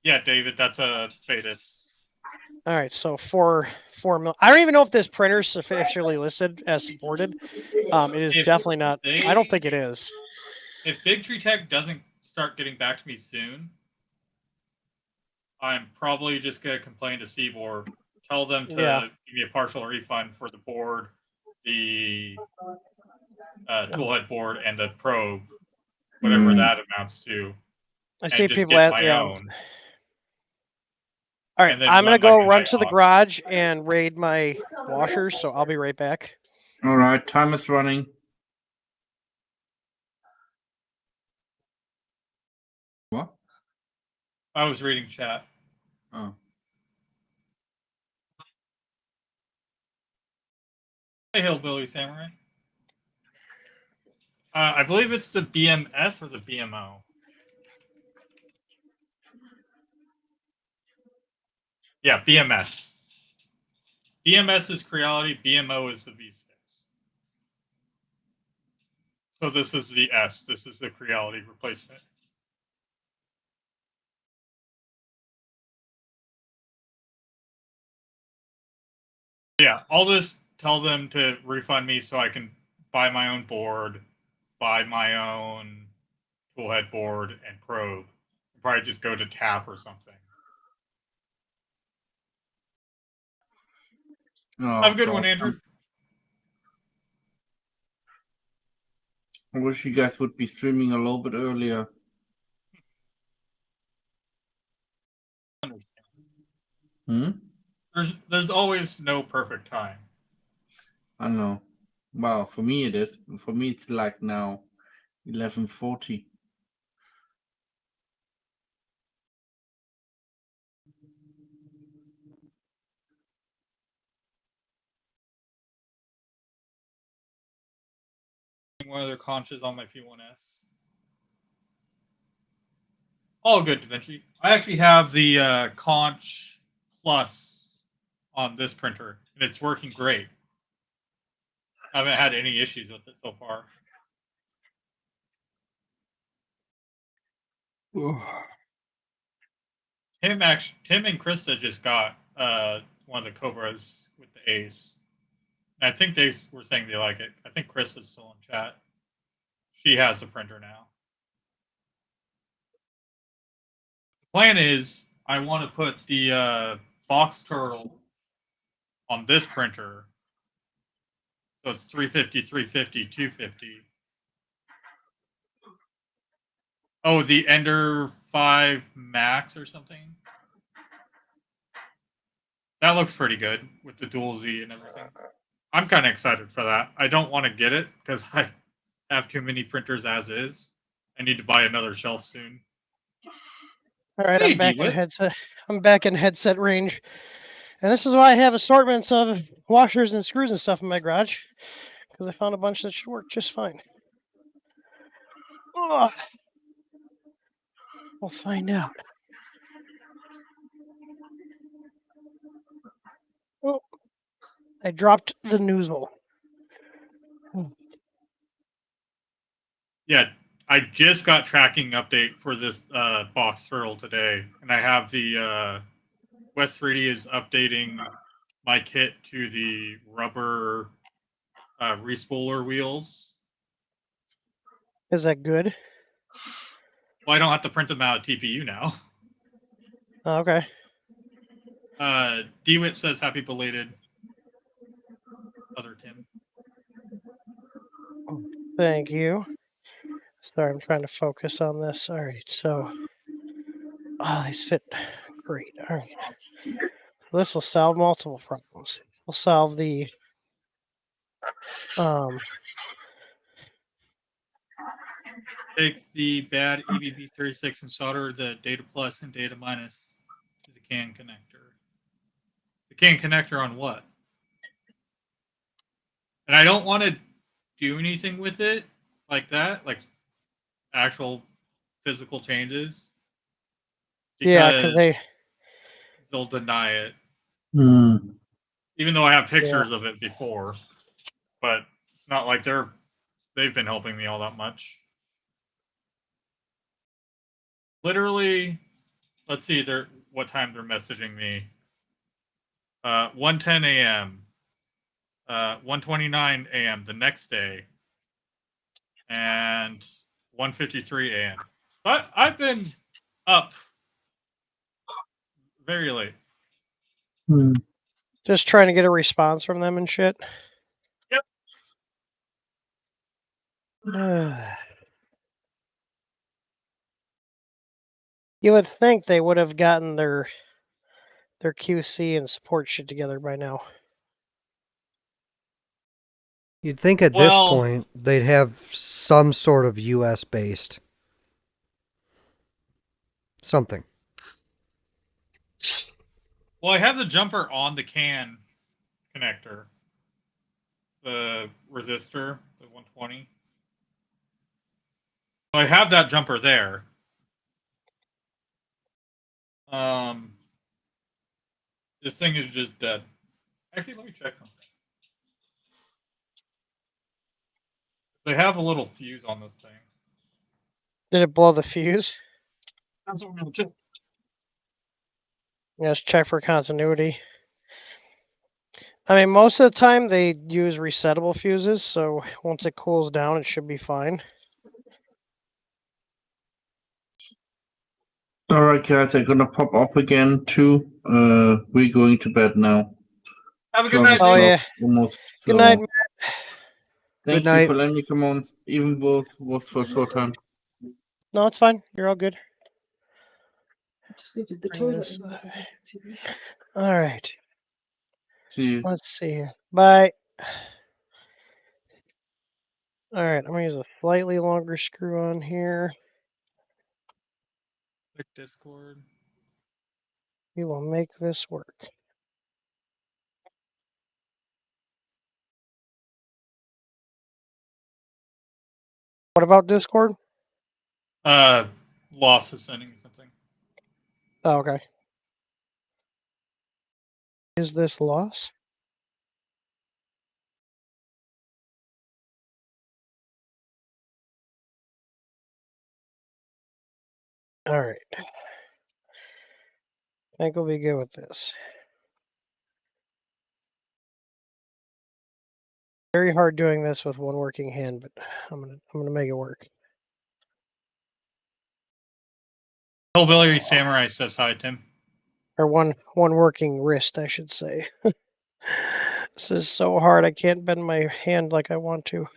yeah, David, that's a Fetus. All right, so 4 mil. I don't even know if this printer's officially listed as supported. It is definitely not. I don't think it is. If Big Tree Tech doesn't start getting back to me soon, I'm probably just gonna complain to Seaboard, tell them to give me a partial refund for the board, the toolhead board, and the probe, whatever that amounts to. I and see just people get at my yeah. own. All right, And then I'm gonna run my go run combine to the off. garage and raid my washers. So I'll be right back. All right, time is running. What? I was reading chat. Oh. Hey, Hillbilly Samurai. I believe it's the BMS or the BMO. Yeah, BMS. BMS is Creality, BMO is the V6. So this is the S. This is the Creality replacement. Yeah, I'll just tell them to refund me so I can buy my own board, buy my own toolhead board, and probe. Probably just go to TAP or something. Oh, Have a good God. one, Andrew. I wish you guys would be streaming a little bit earlier. Hmm? There's always no perfect time. I know. Well, for me it is. For me it's like now 11:40. One of their conches on my P1S. All good, Da Vinci. I actually have the Conch Plus on this printer, and it's working great. I haven't had any issues with it so far. Tim and Krista just got one of the Cobras with the Ace. And I think they were saying they like it. I think Krista's still in chat. She has a printer now. The plan is I want to put the box turtle on this printer. So it's 350, 350, 250. Oh, the Ender 5 Max or something? That looks pretty good with the dual Z and everything. I'm kind of excited for that. I don't want to get it because I have too many printers as is. I need to buy another shelf soon. All right, Hey, I'm back in D-Wit. headset. I'm back in headset range, and this is why I have assortments of washers and screws and stuff in my garage, because I found a bunch that should work just fine. Ugh. We'll find out. Oh, I dropped the nozzle. Yeah, I just got tracking update for this box turtle today, and I have the West 3D is updating my kit to the rubber respooler wheels. Is that good? Well, I don't have to print them out of TPU now. Oh, okay. DeWitt says happy belated. Other Tim. Thank you. Sorry, I'm trying to focus on this. All right, so these fit great. All right, this will solve multiple problems. We'll solve the Take the bad EBB36 and solder the data plus and data minus to the CAN connector. The CAN connector on what? And I don't want to do anything with it like that, like actual physical changes, yeah, because because they'll deny it. Hmm. Even though I have pictures of it before, but it's not like they've been helping me all that much. Literally, let's see what time they're messaging me. 1:10 a.m. 1:29 a.m. the next day, and 1:53 a.m. I've been up very late. just trying to get a response from them and shit. Yep. You would think they would have gotten their QC and support shit together by now. You'd think at this point they'd have some sort of US based something. Well, I have the jumper on the CAN connector, the resistor, the 120. So I have that jumper there. This thing is just dead. Actually, let me check something. They have a little fuse on this thing. Did it blow the fuse? That's what we're gonna check. Let's check for continuity. I mean, most of the time they use resettable fuses, so once it cools down, it should be fine. All right, guys, I'm gonna pop up again too. We're going to bed now. Have a good night. Oh yeah. Almost. Good night. So, Good thank you night. for letting me come on, even though it was for a short time. No, it's fine. You're all good. Just needed the Bring toilet. this All right. See you. Let's see here. Bye. All right. I'm gonna use a slightly longer screw on here. Click Discord. We will make this work. What about Discord? Loss is sending me something. Oh, okay. Is this loss? All right. I think we'll be good with this. Very hard doing this with one working hand, but I'm gonna make it work. Hillbilly Samurai says hi, Tim. Or one working wrist, I should say. This is so hard. I can't bend my hand like I want to.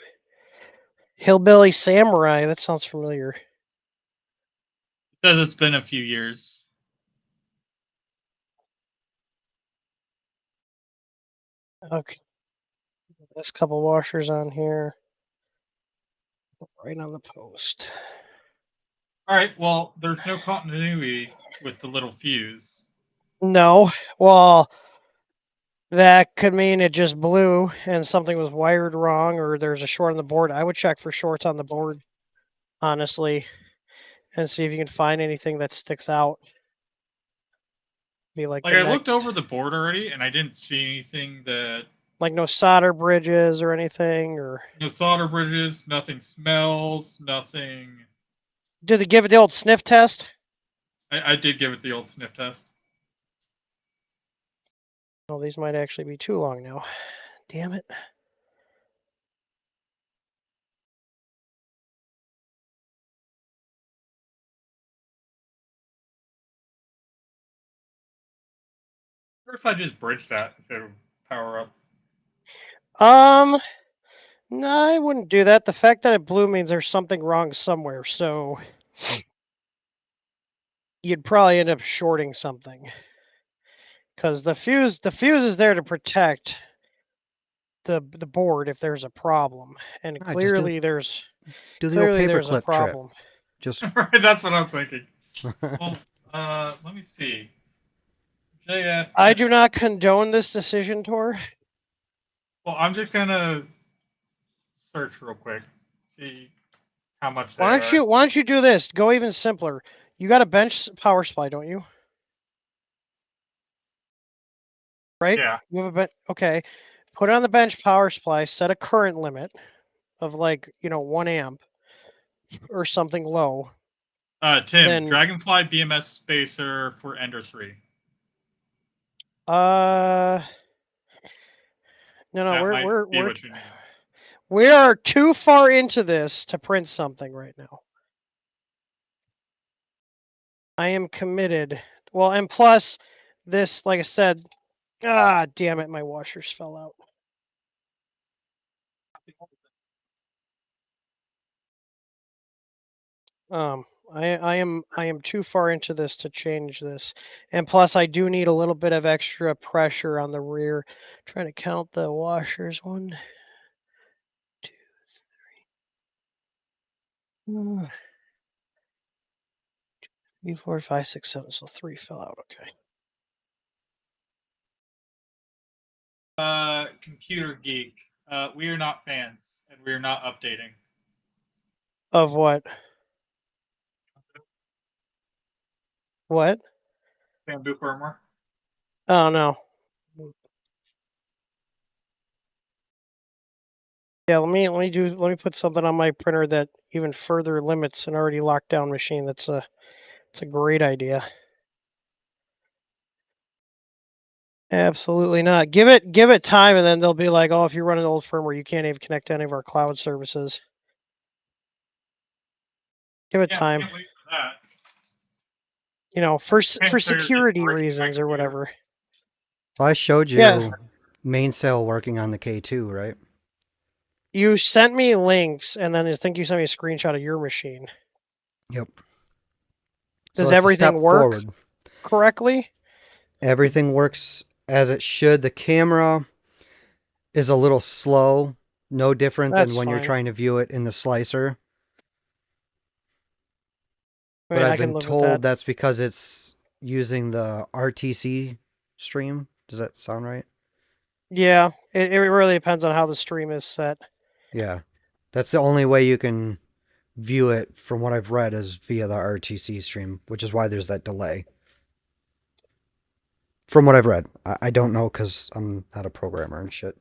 Hillbilly Samurai. That sounds familiar. It says it's been a few years. Okay. There's a couple washers on here. Right on the post. All right. Well, there's no continuity with the little fuse. No. Well, that could mean it just blew and something was wired wrong, or there's a short on the board. I would check for shorts on the board, honestly, and see if you can find anything that sticks out. Be like I looked over the board already, and I didn't see anything that. Like no solder bridges or anything, or no solder bridges. Nothing smells. Nothing. Did they give it the old sniff test? I did give it the old sniff test. Oh, these might actually be too long now. Damn it. Or if I just bridge that, if it would power up. No, I wouldn't do that. The fact that it blew means there's something wrong somewhere, so you'd probably end up shorting something. Because the fuse is there to protect the board if there's a problem, and Ah, just clearly there's Do the old there's a paperclip trick. problem. Just Right, that's what I'm thinking. Well, let me see. JF. I do not condone this decision, Tor. Well, I'm just gonna search real quick, see how much. Why don't you do this? Go even simpler. You got a bench power supply, don't you? Right? Yeah. You have a bench. Okay. Put it on the bench power supply. Set a current limit of 1 amp or something low. Tim, Then- Dragonfly BMS spacer for Ender 3. No, That we're might be what you need. we are too far into this to print something right now. I am committed. Well, and plus this, like I said, damn it, my washers fell out. I am too far into this to change this. And plus I do need a little bit of extra pressure on the rear. Trying to count the washers. 1, 2, 3, 4, 5, 6, 7. So 3 fell out. Okay. Computer geek. We are not fans, and we are not updating. Of what? What? Bamboo firmware. Oh no. Yeah, let me put something on my printer that even further limits an already locked down machine. It's a great idea. Absolutely not. Give it time, and then they'll be like, oh, if you're running old firmware, you can't even connect to any of our cloud services. Give it Yeah, time. can't wait for that. You know, for Consider this security breaking my reasons or computer. whatever. I showed you Yeah. mainsail working on the K2, right? You sent me links, and then I think you sent me a screenshot of your machine. Yep. Does So it's a everything step work forward. correctly? Everything works as it should. The camera is a little slow, no different than That's when you're fine. trying to view it in the slicer. I But mean, I've I can been live with that. told that's because it's using the RTC stream. Does that sound right? Yeah, it really depends on how the stream is set. Yeah. That's the only way you can view it from what I've read is via the RTC stream, which is why there's that delay. From what I've read. I don't know because I'm not a programmer and shit.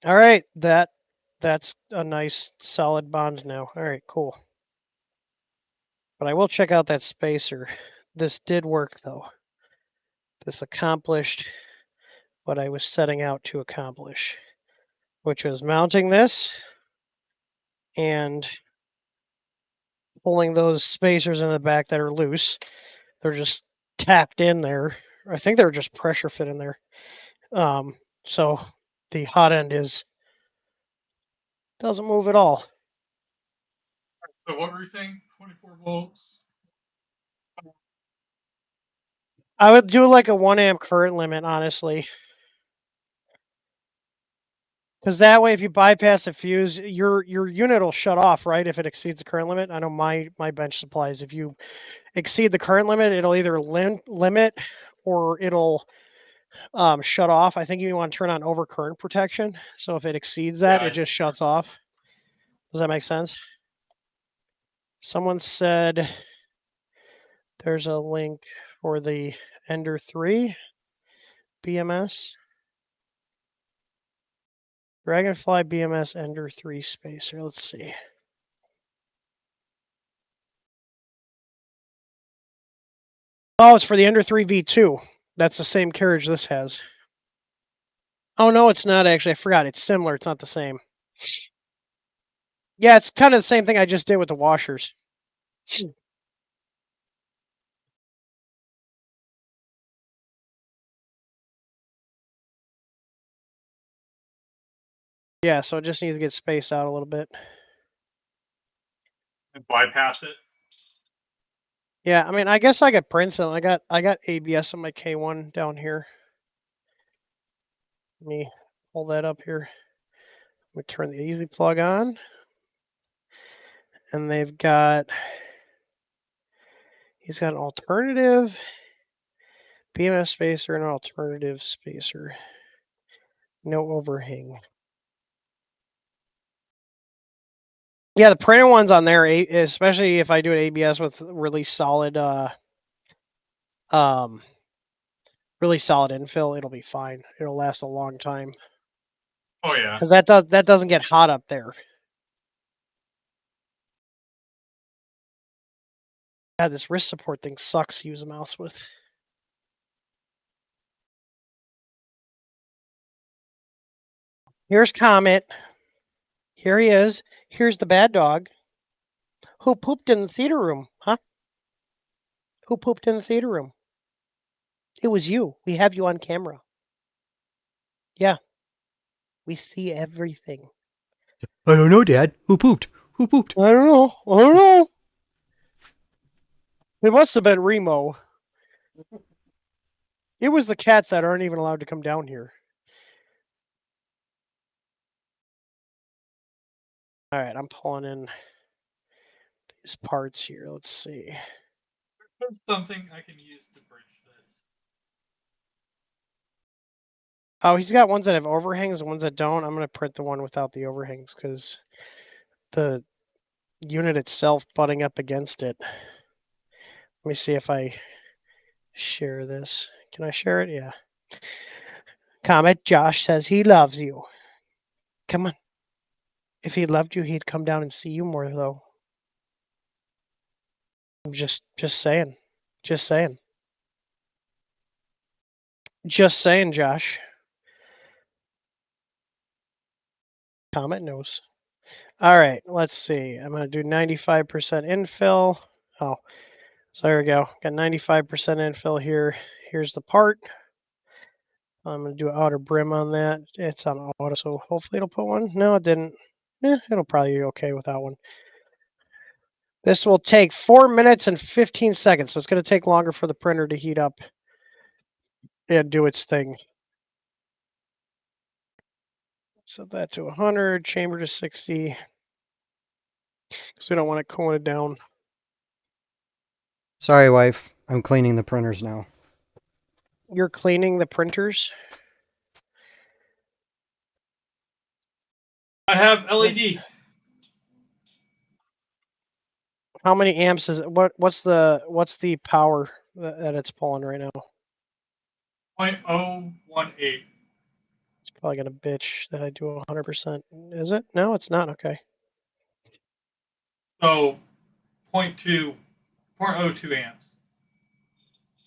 All right, that's a nice solid bond now. All right, cool. But I will check out that spacer. This did work though. This accomplished what I was setting out to accomplish, which was mounting this and pulling those spacers in the back that are loose. They're just tapped in there. I think they're just pressure fit in there. So the hot end doesn't move at all. So what were you saying? 24 volts. I would do like a 1 amp current limit, honestly. Because that way, if you bypass a fuse, your unit will shut off, right? If it exceeds the current limit. I know my bench supplies. If you exceed the current limit, it'll either limit or it'll shut off. I think you want to turn on overcurrent protection. So if it exceeds that, Yeah, it just shuts off. Does that make sense? Someone said there's a link for the Ender 3 BMS. Dragonfly BMS Ender 3 spacer. Let's see. Oh, it's for the Ender 3 V2. That's the same carriage this has. Oh, no, it's not actually. I forgot. It's similar. It's not the same. Yeah, it's kind of the same thing I just did with the washers. Yeah, so it just needs to get spaced out a little bit. and bypass it. Yeah, I mean, I guess I could print some. I got ABS on my K1 down here. Let me pull that up here. Let me turn the easy plug on. And he's got an alternative BMS spacer and an alternative spacer. No overhang. Yeah, the printed ones on there, especially if I do an ABS with really solid infill, it'll be fine. It'll last a long time. Oh yeah. Because that doesn't get hot up there. God, this wrist support thing sucks to use a mouse with. Here's Comet. Here he is. Here's the bad dog. Who pooped in the theater room, huh? Who pooped in the theater room? It was you. We have you on camera. Yeah. We see everything. I don't know, Dad. Who pooped? Who pooped? I don't know. I don't know. It must have been Remo. It was the cats that aren't even allowed to come down here. All right, I'm pulling in these parts here. Let's see. There's something I can use to bridge this. Oh, he's got ones that have overhangs and ones that don't. I'm going to print the one without the overhangs because the unit itself butting up against it. Let me see if I share this. Can I share it? Yeah. Comment. Josh says he loves you. Come on. If he loved you, he'd come down and see you more, though. I'm just saying. Just saying. Just saying, Josh. Comment knows. All right, let's see. I'm going to do 95% infill. Oh, so there we go. Got 95% infill here. Here's the part. I'm going to do an outer brim on that. It's on auto, so hopefully it'll put one. No, it didn't. It'll probably be okay with that one. This will take 4 minutes and 15 seconds, so it's going to take longer for the printer to heat up and do its thing. Set that to 100, chamber to 60, because we don't want it cooling down. Sorry, wife. I'm cleaning the printers now. You're cleaning the printers? I have LED. How many amps is it? What's the power that it's pulling right now? 0.018. It's probably gonna bitch that I do 100%. Is it? No, it's not. Okay. So 0.02 amps.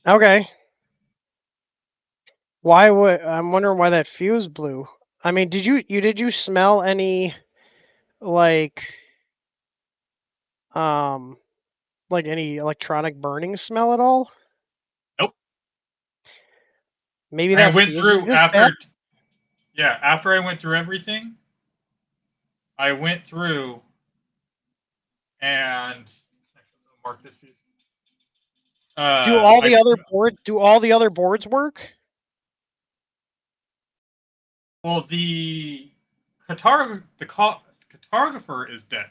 Okay. Why would I'm wondering why that fuse blew? I mean, did you smell any like um like any electronic burning smell at all? Nope. Maybe I that went fuse is through just bad. after I went through everything, I went through and mark this piece. Do all I the other boards work? well the cartographer is dead.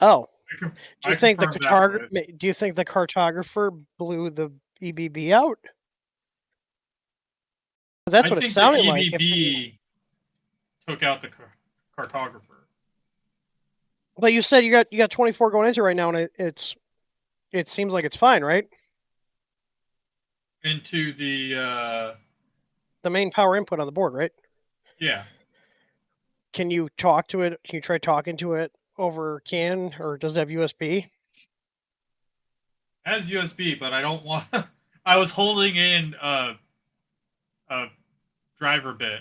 Oh, I, do I you think the confirmed that with do you think the cartographer blew the EBB out? 'Cause that's I what it think the sounded like. EBB took out the cartographer. But you said you got 24 going into right now, and it seems like it's fine, right? Into the The main power input on the board, right? yeah. Can you talk to it? Can you try talking to it over CAN, or does it have USB? It has USB, but I don't want. I was holding in a driver bit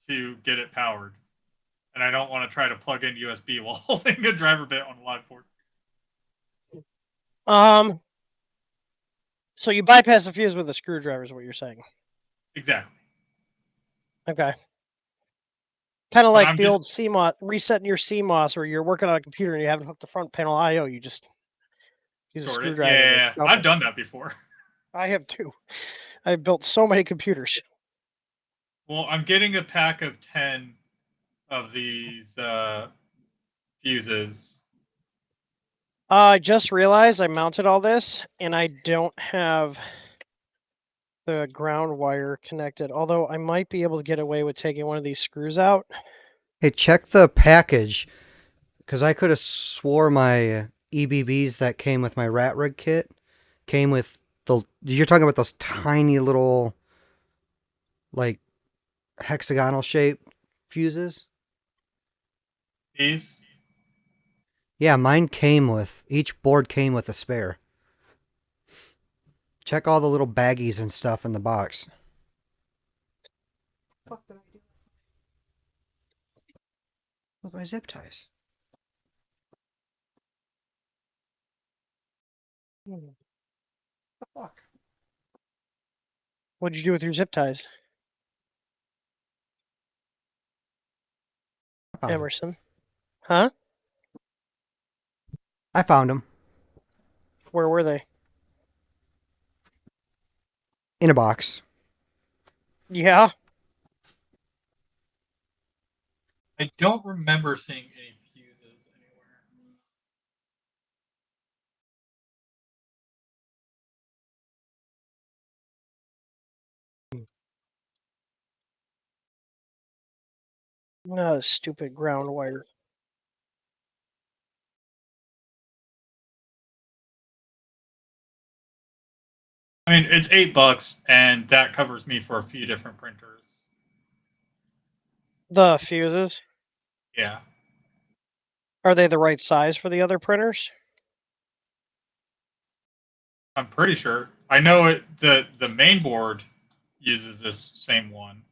to get it powered, and I don't want to try to plug in USB while holding a driver bit on a live port. So you bypass the fuse with a screwdriver, is what you're saying? Exactly. Okay. Kind of But like I'm the just old CMOS, resetting your CMOS, where you're working on a computer and you haven't hooked the front panel I/O. You just use a sort it. screwdriver to Yeah, jump I've it. done that before. I have too. I've built so many computers. Well, I'm getting a pack of 10 of these fuses. I just realized I mounted all this, and I don't have the ground wire connected. Although I might be able to get away with taking one of these screws out. Hey, check the package, because I could have swore my EBBs that came with my rat rig kit came with you're talking about those tiny little, like, hexagonal shaped fuses? These. Yeah, each board came with a spare. Check all the little baggies and stuff in the box. What the fuck did I do with my zip ties? What the fuck? What'd you do with your zip ties? Found 'em. Emerson. Huh? I found them Where were they? in a box. Yeah. I don't remember seeing any fuses anywhere. No, stupid ground wire. I mean, it's $8, and that covers me for a few different printers. The fuses. Yeah. Are they the right size for the other printers? I'm pretty sure. I know it. The main board uses this same one.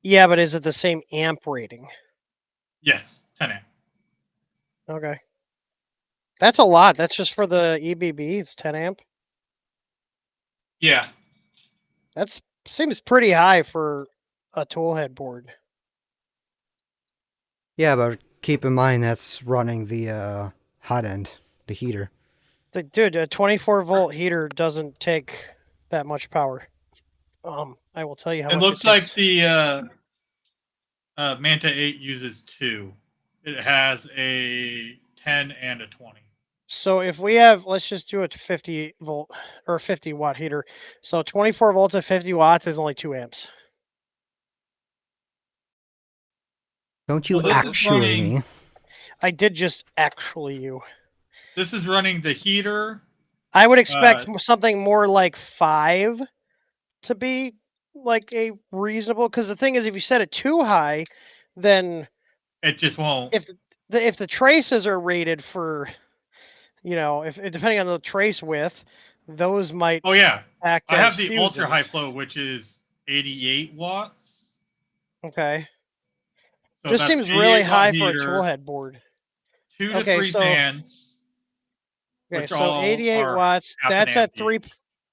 Yeah, but is it the same amp rating? Yes, 10 amp. Okay. That's a lot. That's just for the EBB. It's 10 amp. Yeah. That seems pretty high for a toolhead board. Yeah, but keep in mind that's running the hot end, the heater. Dude, a 24-volt heater doesn't take that much power. I will tell you how It much looks it like takes. the Manta 8 uses 2. It has a 10 and a 20. So if we have, let's just do a 50 volt or 50 watt heater. So 24 volts at 50 watts is only 2 amps. Don't you Well, this is actually running- me? I did just actually you. This is running the heater. I would expect something more like 5 to be like a reasonable, because the thing is, if you set it too high, then It just won't. if the traces are rated for, if depending on the trace width, those might Oh yeah, act I as have the fuses. ultra high flow, which is 88 watts. Okay. So This that's seems really 88 watt high for a heater, toolhead board. 2 to Okay, 3 so- fans, Okay, which so all 88 are watts. half an That's amp at 3. each.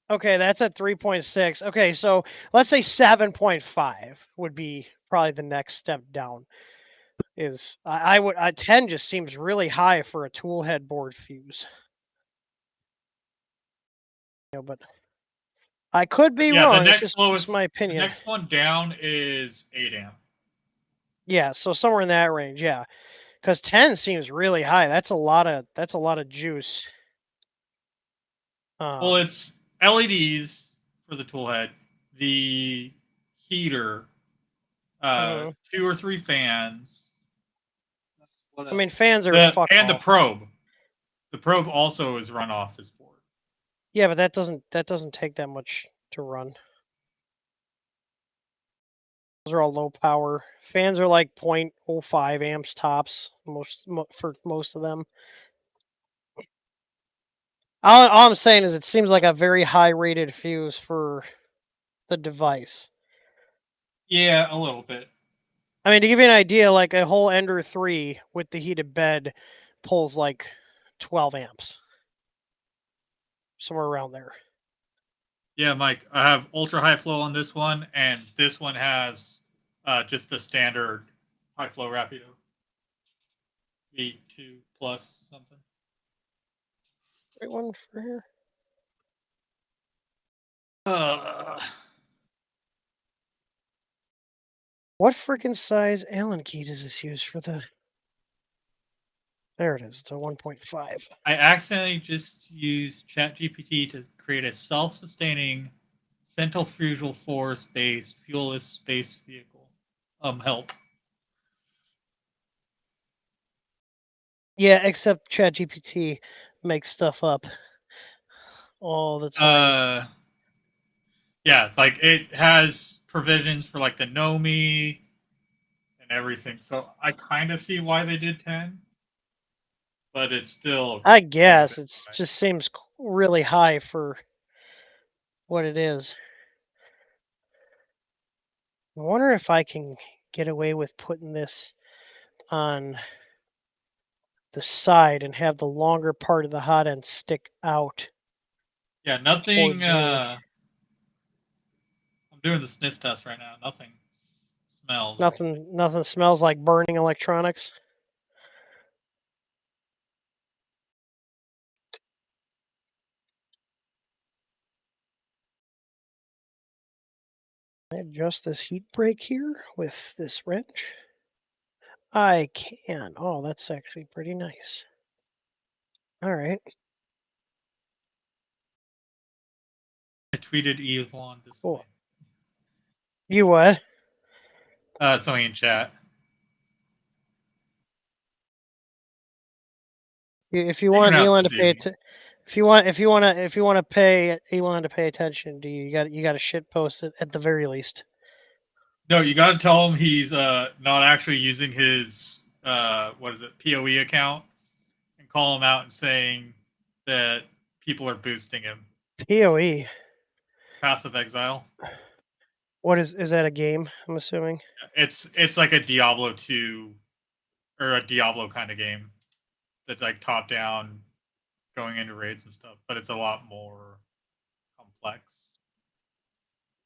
Okay, that's at 3.6. Okay, so let's say 7.5 would be probably the next step down. Is I would 10 just seems really high for a toolhead board fuse. But I could be Yeah, the wrong. It's next just lowest, my the opinion. next one down is 8 amp. Yeah, so somewhere in that range, yeah. Because 10 seems really high. That's a lot of juice. Well, it's LEDs for the tool head, the heater, Mhm. 2 or 3 fans. What I mean, else? fans are fuck and the all. probe. The probe also is run off this board. Yeah, but that doesn't take that much to run. Those are all low power. Fans are like 0.05 amps tops for most of them. All I'm saying is it seems like a very high rated fuse for the device. Yeah, a little bit. I mean, to give you an idea, like a whole Ender 3 with the heated bed pulls like 12 amps. Somewhere around there. Yeah, Mike, I have ultra high flow on this one, and this one has just the standard high flow rapido. V2 plus something. Right one for here. What freaking size Allen key does this use for the? There it is. It's a 1.5. I accidentally just used ChatGPT to create a self-sustaining centrifugal force-based fuelless space vehicle. Help. Yeah, except ChatGPT makes stuff up all the time. Yeah, like it has provisions for like the NOMI and everything. So I kind of see why they did 10, but it's still. I guess it just seems really high for what it is. I wonder if I can get away with putting this on the side and have the longer part of the hot end stick out. Yeah, nothing. Towards me. I'm doing the sniff test right now. Nothing smells. Nothing smells like burning electronics. I adjust this heat break here with this wrench. I can. Oh, that's actually pretty nice. All right. I tweeted Elon this Cool. way. You what? Something in chat. If you You're want gonna have Elon to to see pay me. if you want to pay Elon to pay attention, you got to shit post it at the very least. No, you got to tell him he's not actually using his what is it, PoE account, and call him out and saying that people are boosting him. PoE. Path of Exile. What is that a game? I'm assuming. It's like a Diablo 2 or a Diablo kind of game that's like top down, going into raids and stuff, but it's a lot more complex.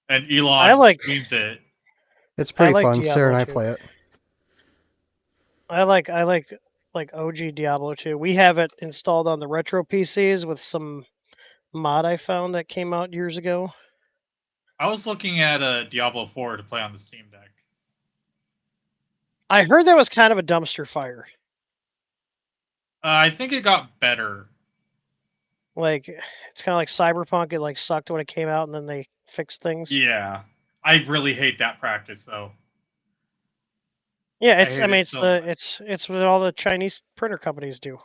And I Elon like streams it. It's pretty like fun. Sarah and I Diablo 2. play it. I like OG Diablo 2. We have it installed on the retro PCs with some mod I found that came out years ago. I was looking at a Diablo 4 to play on the Steam Deck. I heard that was kind of a dumpster fire. I think it got better. Like it's kind of like Cyberpunk. It like sucked when it came out, and then they fixed things. Yeah, I really hate that practice though. Yeah, I it's. hate I mean, it it's so the much. it's what all the Chinese printer companies do.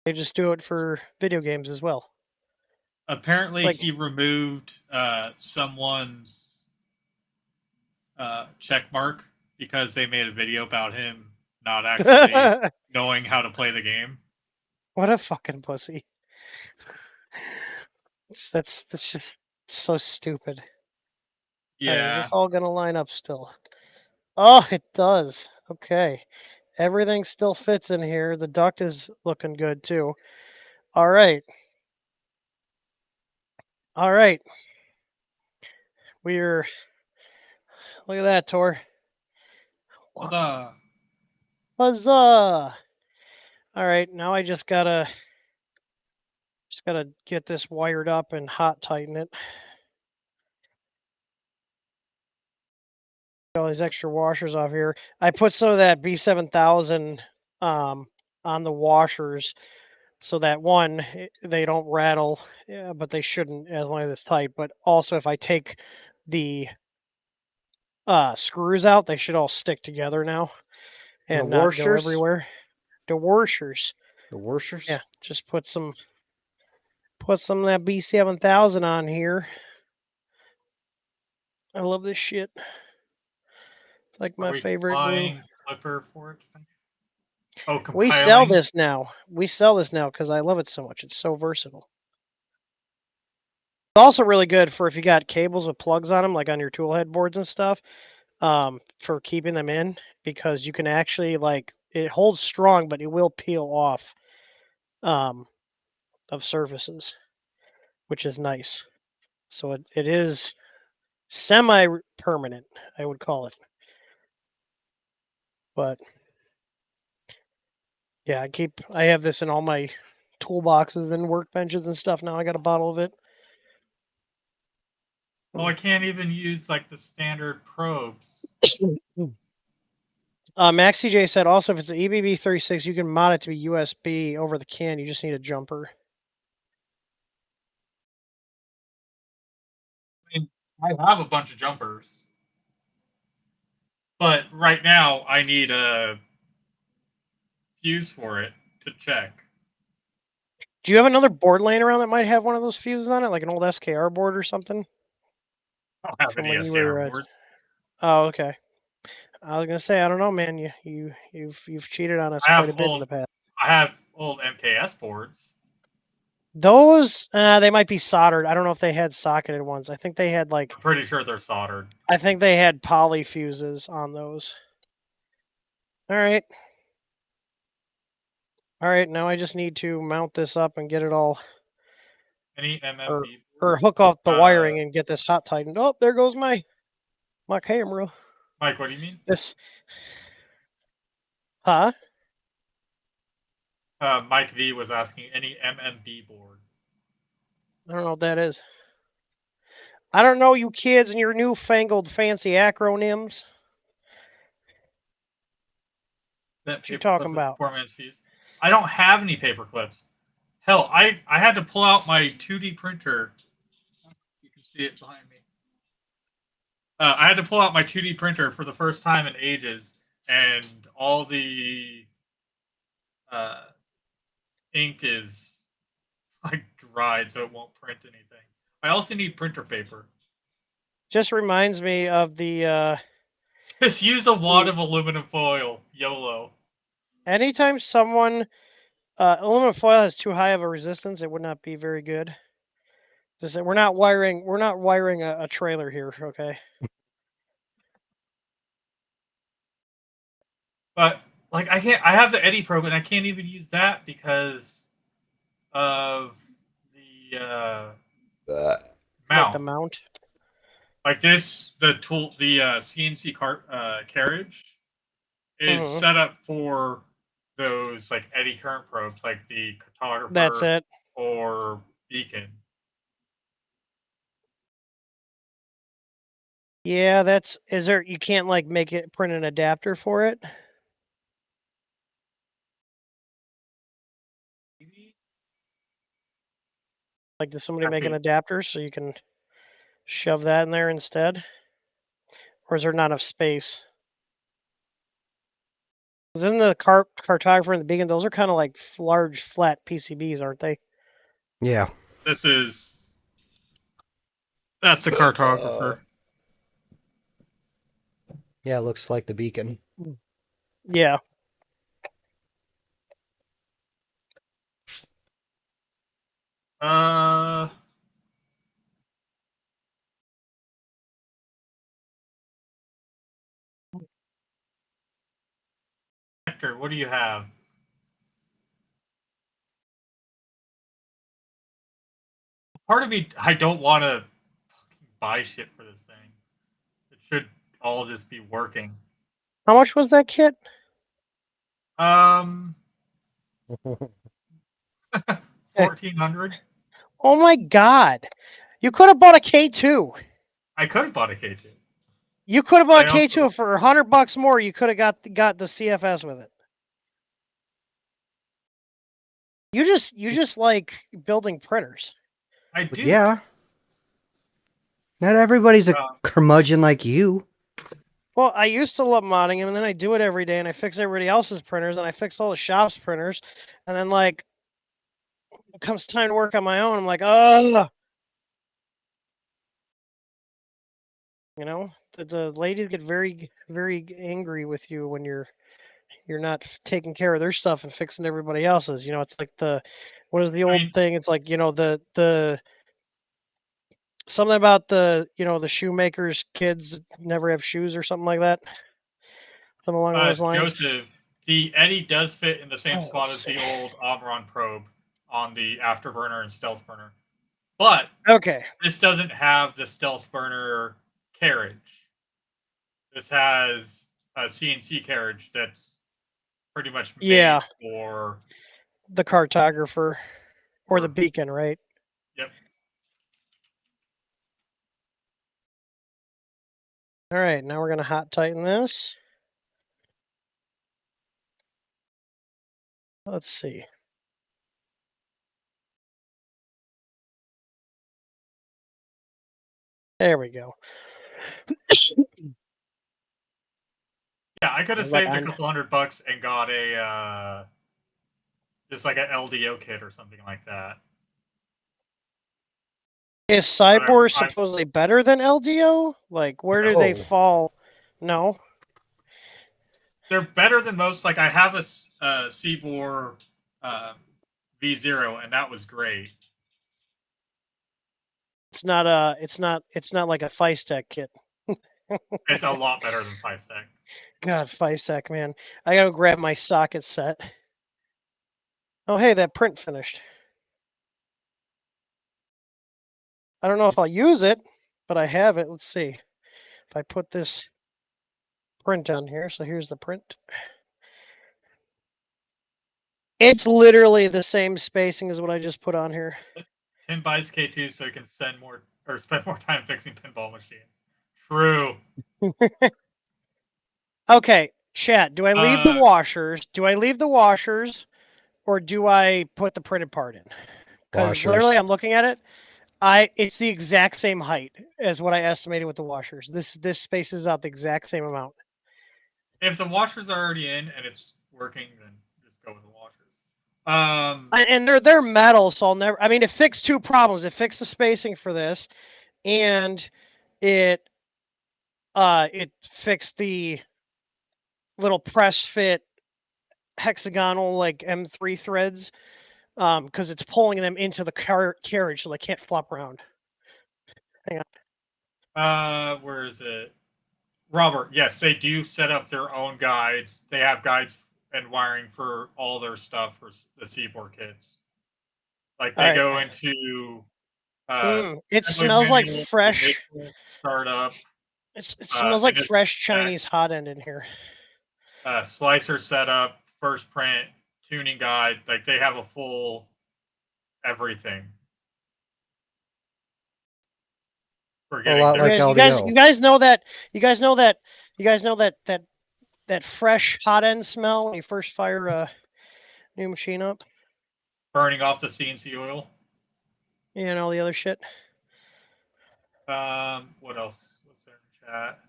They just do it for video games as well. Apparently, Like he removed someone's check mark because they made a video about him not actually knowing how to play the game. what a fucking pussy. That's just so stupid. All right, is Yeah. this all gonna line up still? Oh, it does. Okay. Everything still fits in here. The duct is looking good too. All right. All right. We're look at that, Tor. Huzzah. Huzzah! All right, now I just gotta get this wired up and hot tighten it. All these extra washers off here. I put some of that B7000 on the washers so that one they don't rattle, yeah, but they shouldn't as long as it's tight. But also if I take the screws out, they should all stick together now and not go washers? everywhere. The washers. The washers? Yeah, just put some of that B7000 on here. I love this shit. It's like Are my we favorite glue. buying Clipper for it? Oh, We sell compiling? this now. We sell this now because I love it so much. It's so versatile. It's also really good for if you got cables with plugs on them, like on your tool headboards and stuff, for keeping them in because you can actually like it holds strong, but it will peel off of surfaces, which is nice. So it is semi-permanent, I would call it. But yeah, I have this in all my toolboxes and workbenches and stuff now. I got a bottle of it. Oh, I can't even use like the standard probes. Max CJ said also if it's an EBB 36, you can mod it to be USB over the can. You just need a jumper. I mean, I have a bunch of jumpers, but right now I need a fuse for it to check. Do you have another board laying around that might have one of those fuses on it, like an old SKR board or something? I don't have From any when you SKR were. boards. Oh, okay. I was gonna say I don't know, man. You've cheated on us I quite have a bit in the past. old MKS boards. Those they might be soldered. I don't know if they had socketed ones. I think they had like I'm pretty sure they're soldered. I think they had poly fuses on those. All right. All right. Now I just need to mount this up and get it all Any or MMB or board? hook up the wiring and get this hot tightened. Oh, there goes my My camera. Mike, what do you mean? This. Huh? Mike V was asking any MMB board. I don't know what that is. I don't know you kids and your newfangled fancy acronyms. That you paper talking clip is about? poor man's fees. I don't have any paper clips. Hell, I had to pull out my 2D printer. You can see it behind me. I had to pull out my 2D printer for the first time in ages, and all the ink is like dried, so it won't print anything. I also need printer paper. Just reminds me of the Just use a wad of aluminum foil. YOLO. anytime someone aluminum foil has too high of a resistance, it would not be very good. Just we're not wiring a trailer here, okay? But like I have the Eddy probe and I can't even use that because of the Like the mount. mount. Like this, the tool, the CNC carriage is set up for those like eddy current probes, like the cartographer. That's it. Or beacon. Yeah, that's is there you can't like make it print an adapter for it? Like does somebody make an adapter so you can shove that in there instead? Or is there not enough space? Isn't the cartographer and the beacon, those are kind of like large flat PCBs, aren't they? Yeah. That's the cartographer. Yeah, it looks like the beacon. Yeah. Hector, what do you have? Part of me, I don't want to buy shit for this thing. It should all just be working. How much was that kit? 1,400. Oh my god. You could have bought a K2. I could have bought a K2. You could have bought a I K2 also- for $100 more. You could have got the CFS with it. You just like building printers. I do. Yeah. Not everybody's a curmudgeon like you. Well, I used to love modding them, and then I do it every day, and I fix everybody else's printers, and I fix all the shop's printers, and then like it comes time to work on my own, I'm like, oh, you know, the ladies get very very angry with you when you're not taking care of their stuff and fixing everybody else's. You know, it's like what is the old thing? It's like, you know, the something about the the shoemakers kids never have shoes or something like that. Something along those lines. Joseph, the Eddy does fit in the same spot as the old Omron probe on the afterburner and stealth burner. But okay, this doesn't have the stealth burner carriage. This has a CNC carriage that's pretty much made for the cartographer or the beacon, right? Yep. All right, now we're gonna hot tighten this. Let's see. There we go. Yeah, I could have saved a couple $100 and got a just like an LDO kit or something like that. Is Cyborg supposedly better than LDO? Like, where do they fall? No. They're better than most. Like, I have a Seabor V0, and that was great. It's not like a Feistech kit. It's a lot better than Feistech. God, Feistech, man. I gotta grab my socket set. Oh, hey, that print finished. I don't know if I'll use it, but I have it. Let's see. if I put this print on here, so here's the print. It's literally the same spacing as what I just put on here. Tim buys K2 so he can spend more time fixing pinball machines. True. Okay, chat. Do I leave the Uh, washers? Do I leave the washers, or do I put the printed part in? Because literally, Washers. I'm looking at it. It's the exact same height as what I estimated with the washers. This spaces out the exact same amount. If the washers are already in and it's working, then just go with the washers. And they're metal, so I'll never. I mean, it fixed two problems. It fixed the spacing for this, and it fixed the little press fit hexagonal like M3 threads, because it's pulling them into the carriage so they can't flop around. Hang on. Where is it? Robert, yes, they do set up their own guides. They have guides and wiring for all their stuff for the Seaboard kits. Like they go into It smells like manual, fresh. Startup. It smells like fresh Chinese hot end in here. Slicer setup, first print, tuning guide. Like they have a full everything. A lot like LDO. You guys know that. You guys know that fresh hot end smell when you first fire a new machine up. Burning off the CNC oil. Yeah, and all the other shit. What else was there in chat?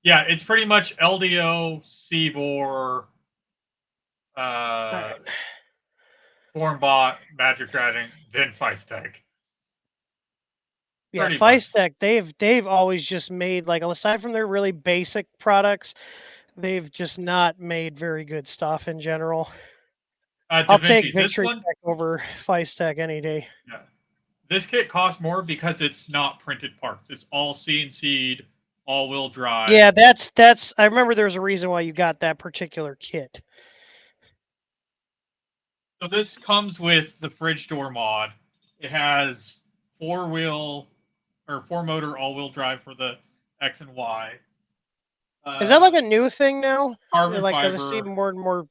Yeah, it's pretty much LDO, Seabor, Formbot, Magic Routing, then Feistek. Yeah, Feistek, they've always just made, like, aside from their really basic products, they've just not made very good stuff in general. I'll take Victory Tech over Feistek any day. Yeah. This kit costs more because it's not printed parts. It's all CNC'd, all-wheel drive. Yeah, that's. I remember there was a reason why you got that particular kit. So this comes with the fridge door mod. It has four-motor all-wheel drive for the X and Y. Is that like a new thing now? Carbon like, fiber. because I see more and more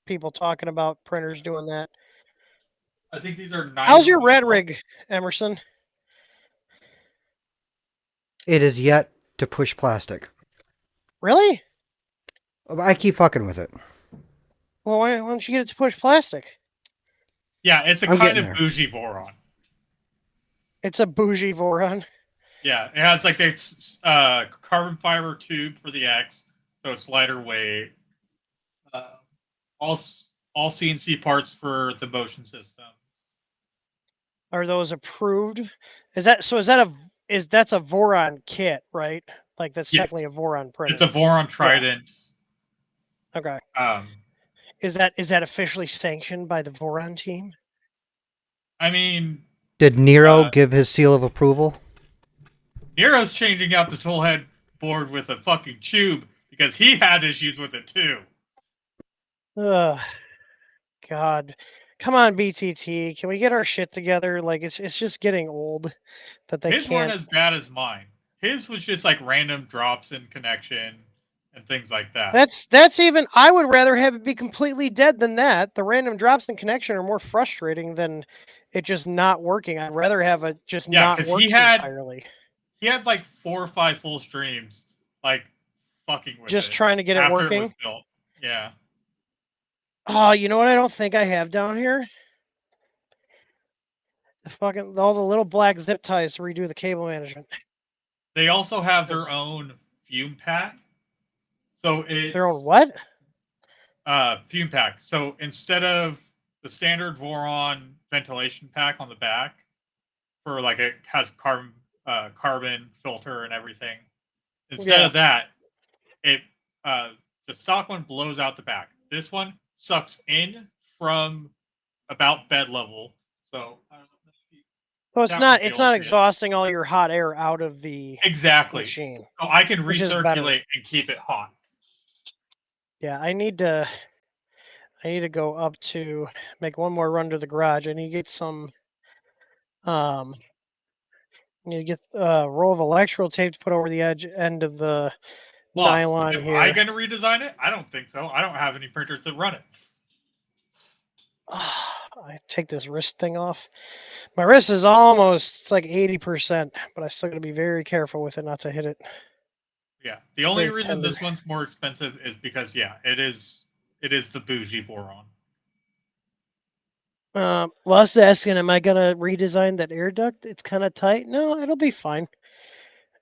people talking about printers doing that. I think these are. How's your red rig, Emerson? It is yet to push plastic. Really? I keep fucking with it. Well, why don't you get it to push plastic? Yeah, it's a kind of bougie Voron. It's a bougie Voron. Yeah, it has like its carbon fiber tube for the X, so it's lighter weight. All CNC parts for the motion systems. Are those approved? That's a Voron kit, right? Like that's technically a Voron printer. It's a Voron Trident. Yeah. Okay. Is that officially sanctioned by the Voron team? I mean, did Nero give his seal of approval? Nero's changing out the toolhead board with a fucking tube because he had issues with it too. Ugh. God. Come on, BTT. Can we get our shit together? Like it's just getting old that they His can't. weren't as bad as mine. His was just like random drops in connection and things like that. That's even. I would rather have it be completely dead than that. The random drops in connection are more frustrating than it just not working. I'd rather have it just not work entirely. He had like 4 or 5 full streams, like fucking with just trying to get it working. It was built. Yeah. Oh, you know what I don't think I have down here? All the little black zip ties to redo the cable management. They also have their own fume pack. So it's their own what? Fume pack. So instead of the standard Voron ventilation pack on the back, for like it has carbon filter and everything. Instead of that, it the stock one blows out the back. This one sucks in from about bed level. So it's not exhausting all your hot air out of the machine. So I can recirculate and keep it hot. Yeah, I need to go up to make one more run to the garage. I need to get some You get a roll of electrical tape to put over the end of the Boss, nylon am here. I going to redesign it? I don't think so. I don't have any printers that run it. I take this wrist thing off. My wrist is almost, it's like 80%, but I still got to be very careful with it not to hit it. Yeah. The only very reason tender. this one's more expensive is because, yeah, it is the bougie Voron. Lus asking, am I going to redesign that air duct? It's kind of tight. No, it'll be fine.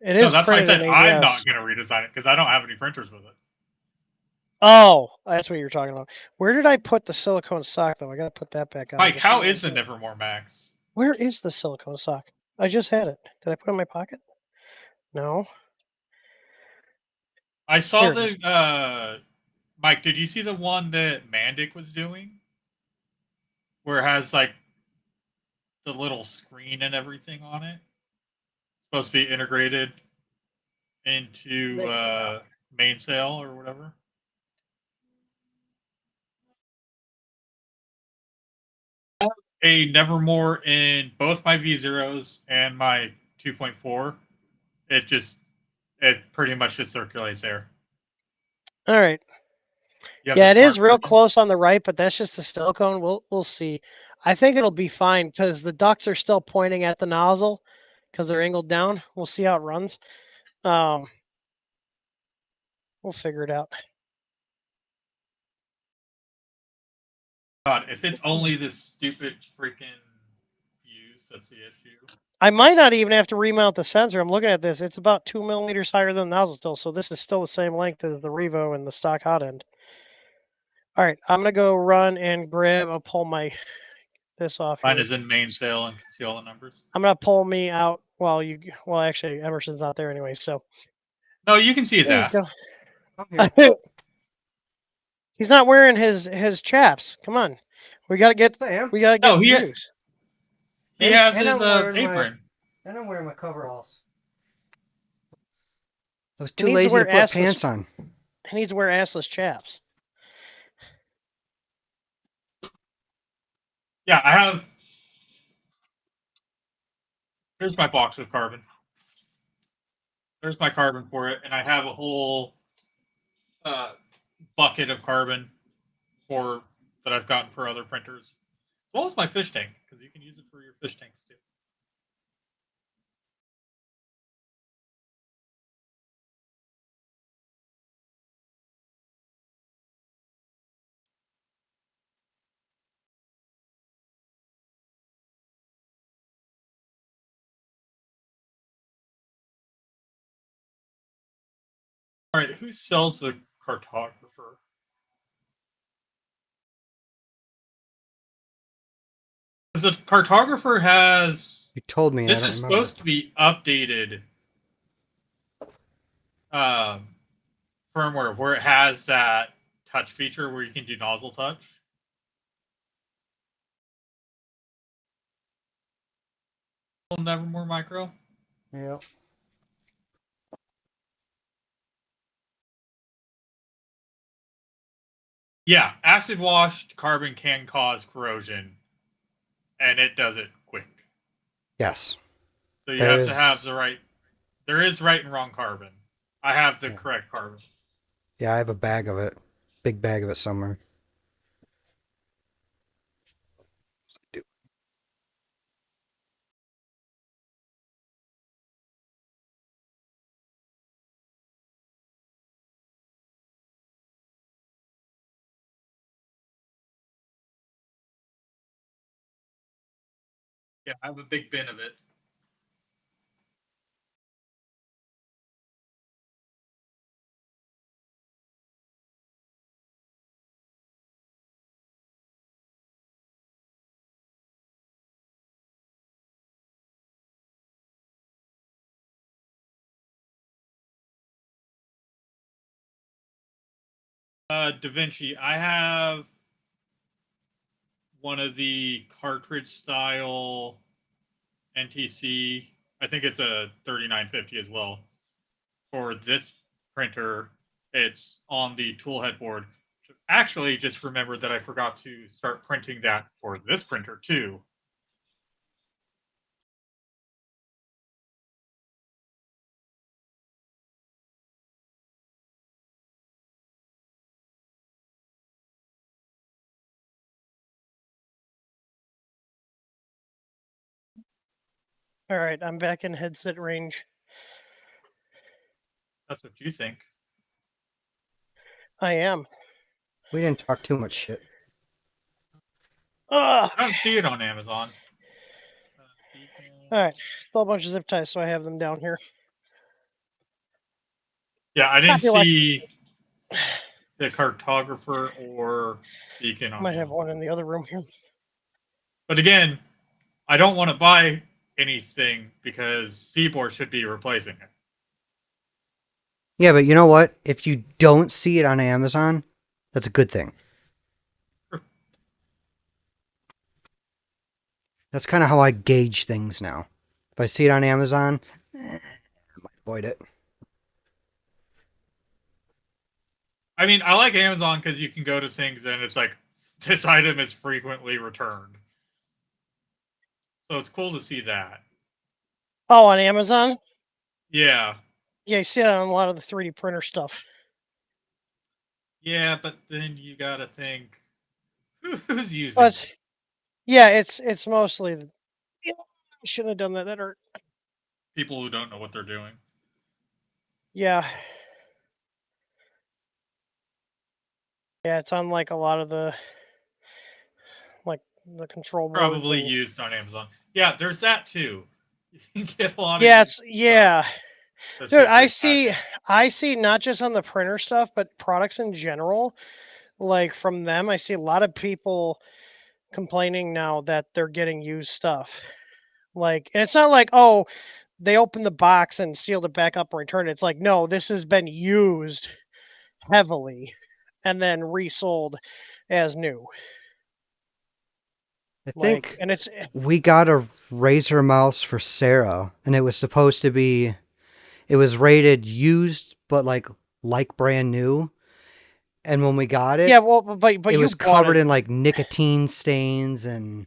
It No, is that's why I printed said in I'm ABS. not going to redesign it because I don't have any printers with it. Oh, that's what you're talking about. Where did I put the silicone sock, though? I got to put that back on. Mike, how is the Nevermore Max? Where is the silicone sock? I just had it. Did I put it in my pocket? No. I saw Here it is. the Mike, did you see the one that Mandic was doing? Where it has like the little screen and everything on it? It's supposed to be integrated into mainsail or whatever. A Nevermore in both my V0s and my 2.4. It pretty much just circulates air. All right. Yeah, it is real close on the right, but that's just the silicone. We'll see. I think it'll be fine because the ducts are still pointing at the nozzle because they're angled down. We'll see how it runs. We'll figure it out. God, if it's only this stupid freaking fuse, that's the issue. I might not even have to remount the sensor. I'm looking at this. It's about 2 millimeters higher than the nozzle still, so this is still the same length as the Revo and the stock hot end. All right, I'm gonna go run and grab. I'll pull this off Mine here. is in mainsail and can see all the numbers. I'm gonna pull me out while you. Well, actually, Emerson's not there anyway, so. No, you can see his There ass. you I'm go. here. He's not wearing his chaps. Come on, we gotta get I am. No, views. He has And his I'm wearing apron. And I'm wearing my coveralls. I was He too needs to lazy wear to put pants on. He needs to wear assless chaps. Yeah, I have. Here's my box of carbon. There's my carbon for it, and I have a whole bucket of carbon that I've gotten for other printers, as well as my fish tank, because you can use it for your fish tanks too. All right, who sells the cartographer? Because the cartographer has. You told me. This I is don't remember. supposed to be updated firmware where it has that touch feature where you can do nozzle touch. Nevermore Micro. Yeah. Yeah, acid washed carbon can cause corrosion, and it does it quick. Yes. So you have to have the right. There is right and wrong carbon. I have the correct carbon. Yeah, I have a bag of it. Big bag of it somewhere. Yeah, I have a big bin of it. Da Vinci, I have one of the cartridge style NTC. I think it's a 3950 as well. For this printer, it's on the tool headboard. Actually, just remembered that I forgot to start printing that for this printer too. All right, I'm back in headset range. That's what you think. I am. We didn't talk too much shit. Ugh. I don't see it on Amazon. Beacon. All right, still a bunch of zip ties, so I have them down here. Yeah, I didn't Copyright. see the cartographer or beacon on Might have Amazon. one in the other room here. But again, I don't want to buy anything because Seaboard should be replacing it. Yeah, but you know what? If you don't see it on Amazon, that's a good thing. Sure. That's kind of how I gauge things now. If I see it on Amazon, I might avoid it. I mean, I like Amazon because you can go to things and it's like, this item is frequently returned. So it's cool to see that. Oh, on Amazon? Yeah. Yeah, you see that on a lot of the 3D printer stuff. Yeah, but then you gotta think, who's using Well, it? yeah, it's mostly. Yeah, I shouldn't have done that. That hurt. People who don't know what they're doing. Yeah. Yeah, it's on like a lot of the control boards. Probably And, used on Amazon. Yeah, there's that too. You can get a lot yeah, of it's yeah. that's Dude, just repackaged. I see not just on the printer stuff, but products in general. Like from them, I see a lot of people complaining now that they're getting used stuff. Like, and it's not like, oh, they opened the box and sealed it back up and returned it. It's like, no, this has been used heavily and then resold as new. I Like, think and it's we got a Razer mouse for Sarah, and it was supposed to be, it was rated used, but like brand new. And when we got yeah, it, well, but it you was bought covered it. in like nicotine stains, and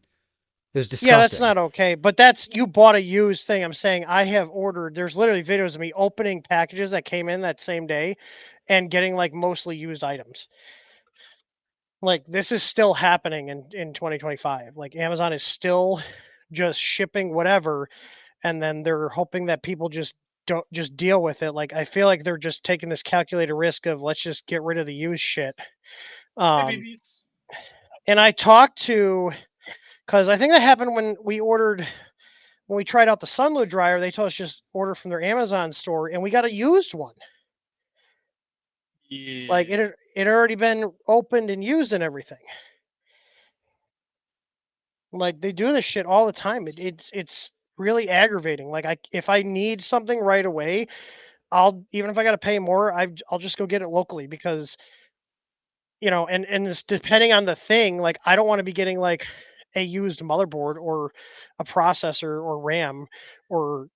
it was Yeah, that's disgusting. not okay. But that's you bought a used thing. I'm saying I have ordered. There's literally videos of me opening packages that came in that same day, and getting like mostly used items. Like this is still happening in 2025. Like Amazon is still just shipping whatever, and then they're hoping that people just don't just deal with it. Like I feel like they're just taking this calculated risk of let's just get rid of the used shit. Hey, Um, BBs. and I talked to because I think that happened when we tried out the Sunload dryer. They told us just order from their Amazon store, and we got a used one. Yeah. Like it had already been opened and used and everything. Like they do this shit all the time. It's really aggravating. Like if I need something right away, I'll even if I got to pay more, I'll just go get it locally because and it's depending on the thing. Like I don't want to be getting like a used motherboard or a processor or RAM or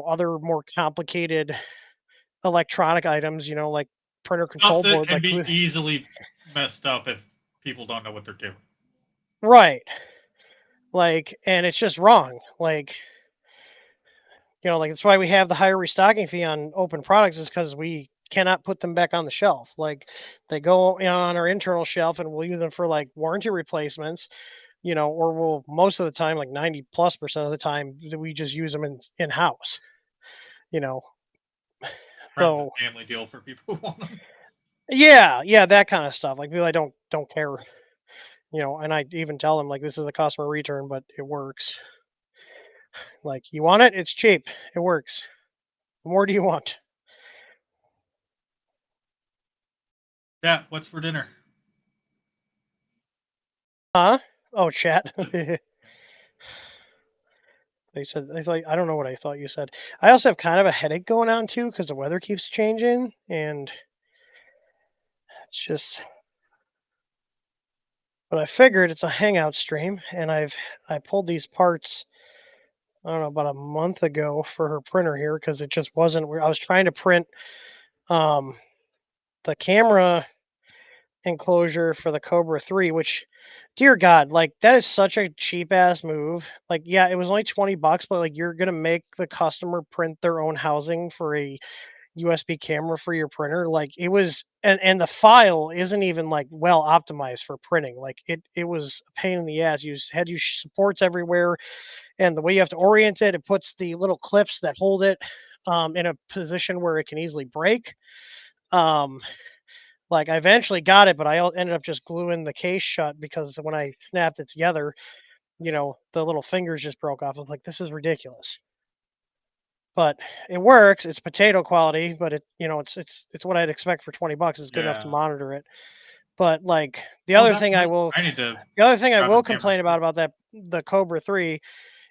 other more complicated electronic items. Like printer Stuff control that boards. can Like be easily messed up if people don't know what they're doing. right. Like and it's just wrong. Like like that's why we have the higher restocking fee on open products is because we cannot put them back on the shelf. Like they go on our internal shelf and we'll use them for like warranty replacements, or we'll most of the time, like 90+% of the time, we just use them in house. You know, Friends and so family deal for people who want them. yeah, that kind of stuff. Like people I don't care. And I even tell them like this is a customer return, but it works. Like you want it, it's cheap, it works. What more do you want? Yeah, what's for dinner? Huh? Oh, chat. Just a- They said they thought I don't know what I thought you said. I also have kind of a headache going on too because the weather keeps changing and it's just. But I figured it's a Hangout stream and I pulled these parts. I don't know about a month ago for her printer here because it just wasn't. I was trying to print um, the camera enclosure for the Cobra 3, which, dear God, like that is such a cheap ass move. Like, yeah, it was only $20, but like you're gonna make the customer print their own housing for a USB camera for your printer. Like it was, and the file isn't even like well optimized for printing. Like it was a pain in the ass. You had use supports everywhere, and the way you have to orient it, it puts the little clips that hold it in a position where it can easily break. Um, like I eventually got it, but I ended up just gluing the case shut because when I snapped it together, the little fingers just broke off. I was like, this is ridiculous. But it works. It's potato quality, but it's what I'd expect for $20. It's good enough to Yeah. monitor it. But like the How's other that thing I work? will I need to the other thing I grab a will camera complain too. about that the Cobra 3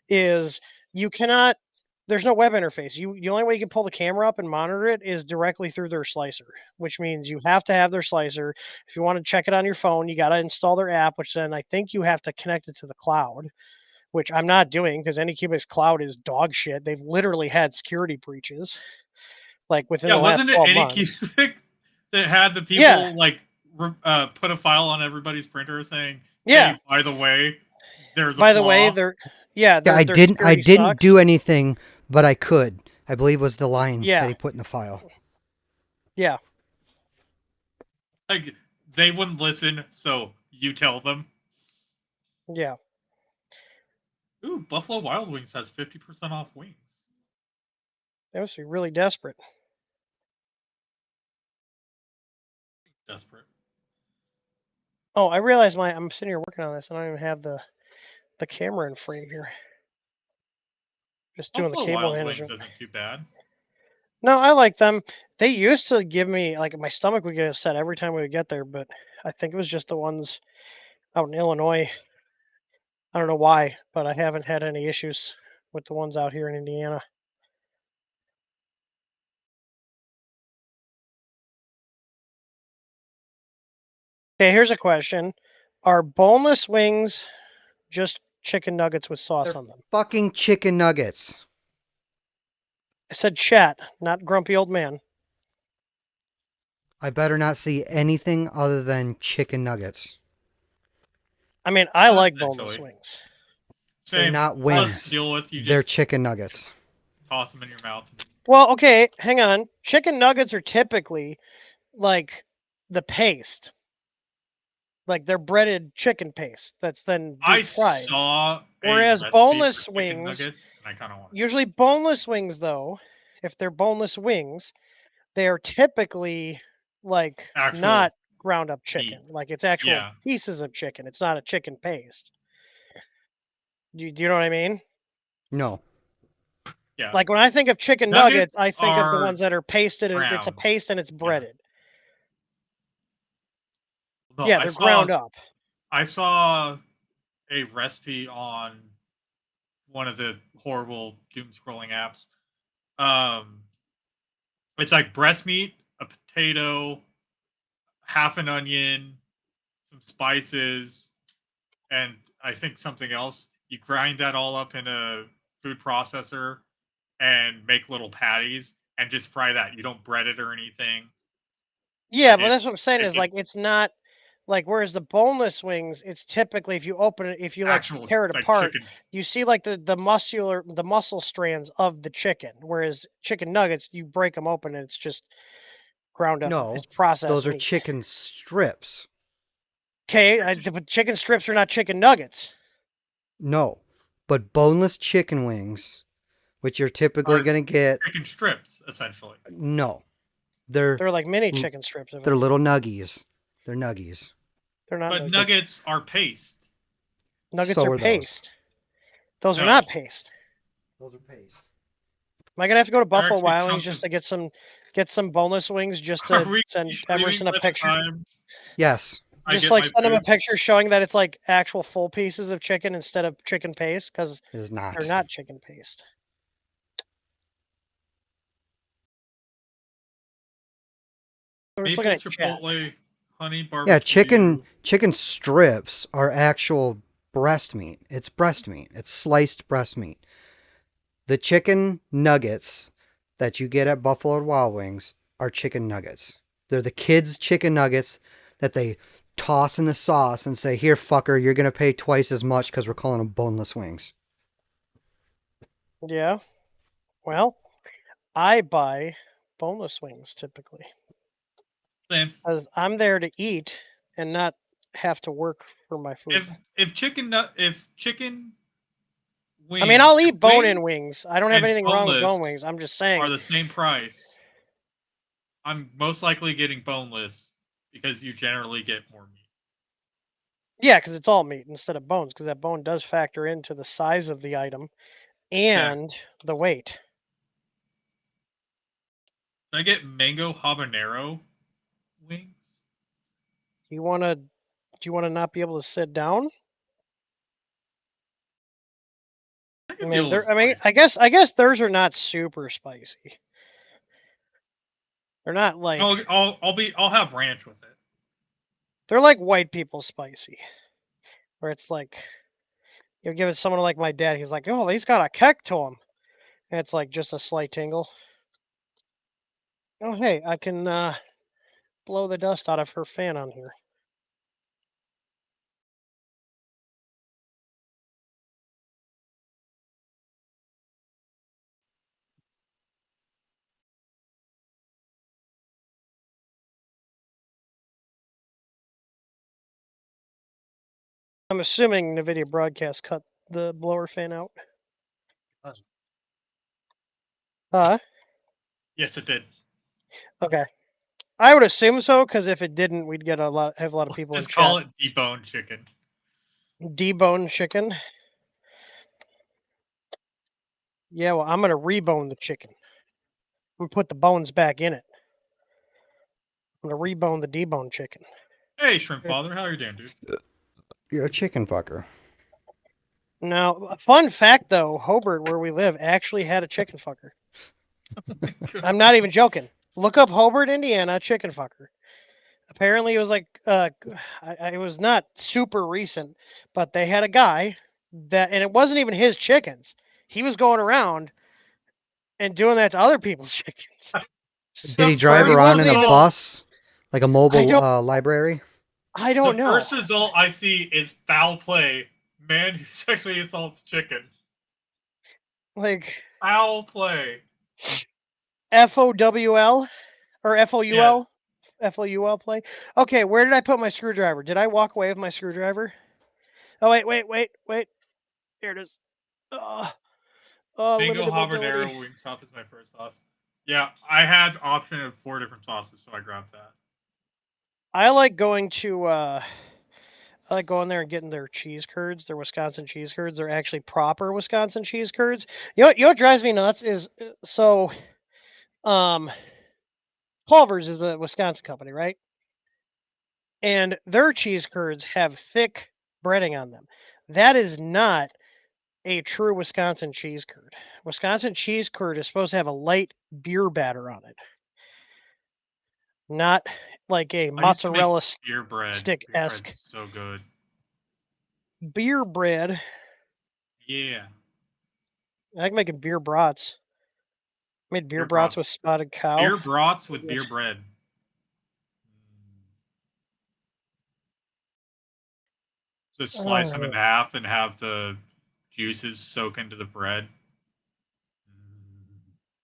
is you cannot there's no web interface. The only way you can pull the camera up and monitor it is directly through their slicer, which means you have to have their slicer. If you want to check it on your phone, you got to install their app, which then I think you have to connect it to the cloud, which I'm not doing because Anycubic's cloud is dog shit. They've literally had security breaches like within Yeah, the last wasn't it 12 months. Anycubic that had the Yeah. people like put a file on everybody's printer saying, Yeah. "Hey, by the way, there's a By the flaw." way, Yeah, I their didn't security sucks. do anything, but I could. I believe was the line Yeah. that he put in the file. Yeah. Like they wouldn't listen, so you tell them. Yeah. Ooh, Buffalo Wild Wings has 50% off wings. They must be really desperate. Desperate. Oh, I realize I'm sitting here working on this and I don't even have the camera in frame here. Just doing the Buffalo cable Wild management. Wings isn't too bad. No, I like them. They used to give me like my stomach would get upset every time we would get there, but I think it was just the ones out in Illinois. I don't know why, but I haven't had any issues with the ones out here in Indiana. Okay, here's a question. Are boneless wings just chicken nuggets with sauce They're on them? fucking chicken nuggets. I said chat, not grumpy old man. I better not see anything other than chicken nuggets. I mean, I like Essentially. boneless wings. They're Same. not Less wings. to deal with. You They're just chicken nuggets. toss them in your mouth. Well, okay, hang on. Chicken nuggets are typically like the paste. Like they're breaded chicken paste that's then I deep fried. saw Whereas a recipe boneless for chicken wings, nuggets, and I kind of want. usually boneless wings though, if they're boneless wings, they are typically like Actual not ground up meat. chicken. Like it's actual Yeah. pieces of chicken. It's not a chicken paste. Do you know what I mean? No. Yeah. Like when I think of chicken nuggets, I think of the ones that are pasted and it's a ground. paste and it's breaded. No, Yeah, they're ground up. I saw a recipe on one of the horrible doom scrolling apps. It's like breast meat, a potato, half an onion, some spices, and I think something else. You grind that all up in a food processor and make little patties and just fry that. You don't bread it or anything. Yeah, Like but that's what I'm saying is like it's not like whereas the boneless wings, it's typically if you open it, if you like actual tear it like apart, chicken. you see like the muscle strands of the chicken. Whereas chicken nuggets, you break them open and it's just ground up. No. It's processed Those are meat. chicken strips. Okay, but chicken strips are not chicken nuggets. No. But boneless chicken wings, which you're typically Are going to get. chicken strips, essentially. No. They're like mini chicken strips. They're little nuggies. They're nuggies. They're not. But nuggets are paste. Nuggets So are are those. paste. Those are No. not paste. Those are paste. Am I gonna have to go to They're Buffalo actually Wild Wings chunks just to get some boneless wings just to Are we send streaming Emerson a by the picture? time Yes. I Just get like my send him a food? picture showing that it's like actual full pieces of chicken instead of chicken paste because It is not. they're not chicken paste. We're just looking Maple at chat. chipotle, honey barbecue. Yeah, chicken strips are actual breast meat. It's breast meat. It's sliced breast meat. The chicken nuggets that you get at Buffalo Wild Wings are chicken nuggets. They're the kids' chicken nuggets that they toss in the sauce and say, "Here, fucker, you're gonna pay twice as much because we're calling them boneless wings." Yeah. Well, I buy boneless wings typically. Same. I'm there to eat and not have to work for my food. If chicken wings, I mean, I'll eat wings bone-in wings. I don't have and anything wrong with bone boneless wings. I'm just are saying. the same price, I'm most likely getting boneless because you generally get more meat. Yeah, because it's all meat instead of bones, because that bone does factor into the size of the item and the weight. Can I get mango habanero wings? Do you want to not be able to sit down? I I can mean, deal with I mean, spicy. I guess theirs are not super spicy. They're not like I'll have ranch with it. they're like white people spicy, where it's like you give it someone like my dad. He's like, oh, he's got a kick to him, and it's like just a slight tingle. Oh, hey, I can blow the dust out of her fan on here. I'm assuming NVIDIA broadcast cut the blower fan out. Yes, it did. Okay. I would assume so, because if it didn't, we'd get have a lot of people in Just call chat. it deboned chicken. Debone chicken. Yeah, well, I'm gonna rebone the chicken. I'm gonna put the bones back in it. I'm gonna rebone the debone chicken. Hey, Shrimp Father, how are you doing, dude? You're a chicken fucker. Now, a fun fact though, Hobart, where we live, actually had a chicken fucker. I'm not even joking. Look up Hobart, Indiana, chicken fucker. Apparently, it was like it was not super recent, but they had a guy and it wasn't even his chickens. He was going around and doing that to other people's chickens. Did he drive He around in wasn't a even- bus? Like a mobile don't- library? I don't The know. first result I see is foul play. Man who sexually assaults chicken. Like Foul play. FOWL or FOUL? Yes. FOUL play. Okay, where did I put my screwdriver? Did I walk away with my screwdriver? Oh wait. Here it is. Mango Limited mobility. habanero wingstop is my first sauce. Yeah, I had option of 4 different sauces, so I grabbed that. I like going there and getting their cheese curds, their Wisconsin cheese curds. They're actually proper Wisconsin cheese curds. You know what drives me nuts is Culver's is a Wisconsin company, right? And their cheese curds have thick breading on them. That is not a true Wisconsin cheese curd. Wisconsin cheese curd is supposed to have a light beer batter on it, not like a I used to make mozzarella beer bread. stick Beer bread's esque. so good. Beer bread. Yeah. I like making beer brats. Made beer brats with spotted cow. Beer brats with beer bread. Just slice them in half and have the juices soak into the bread.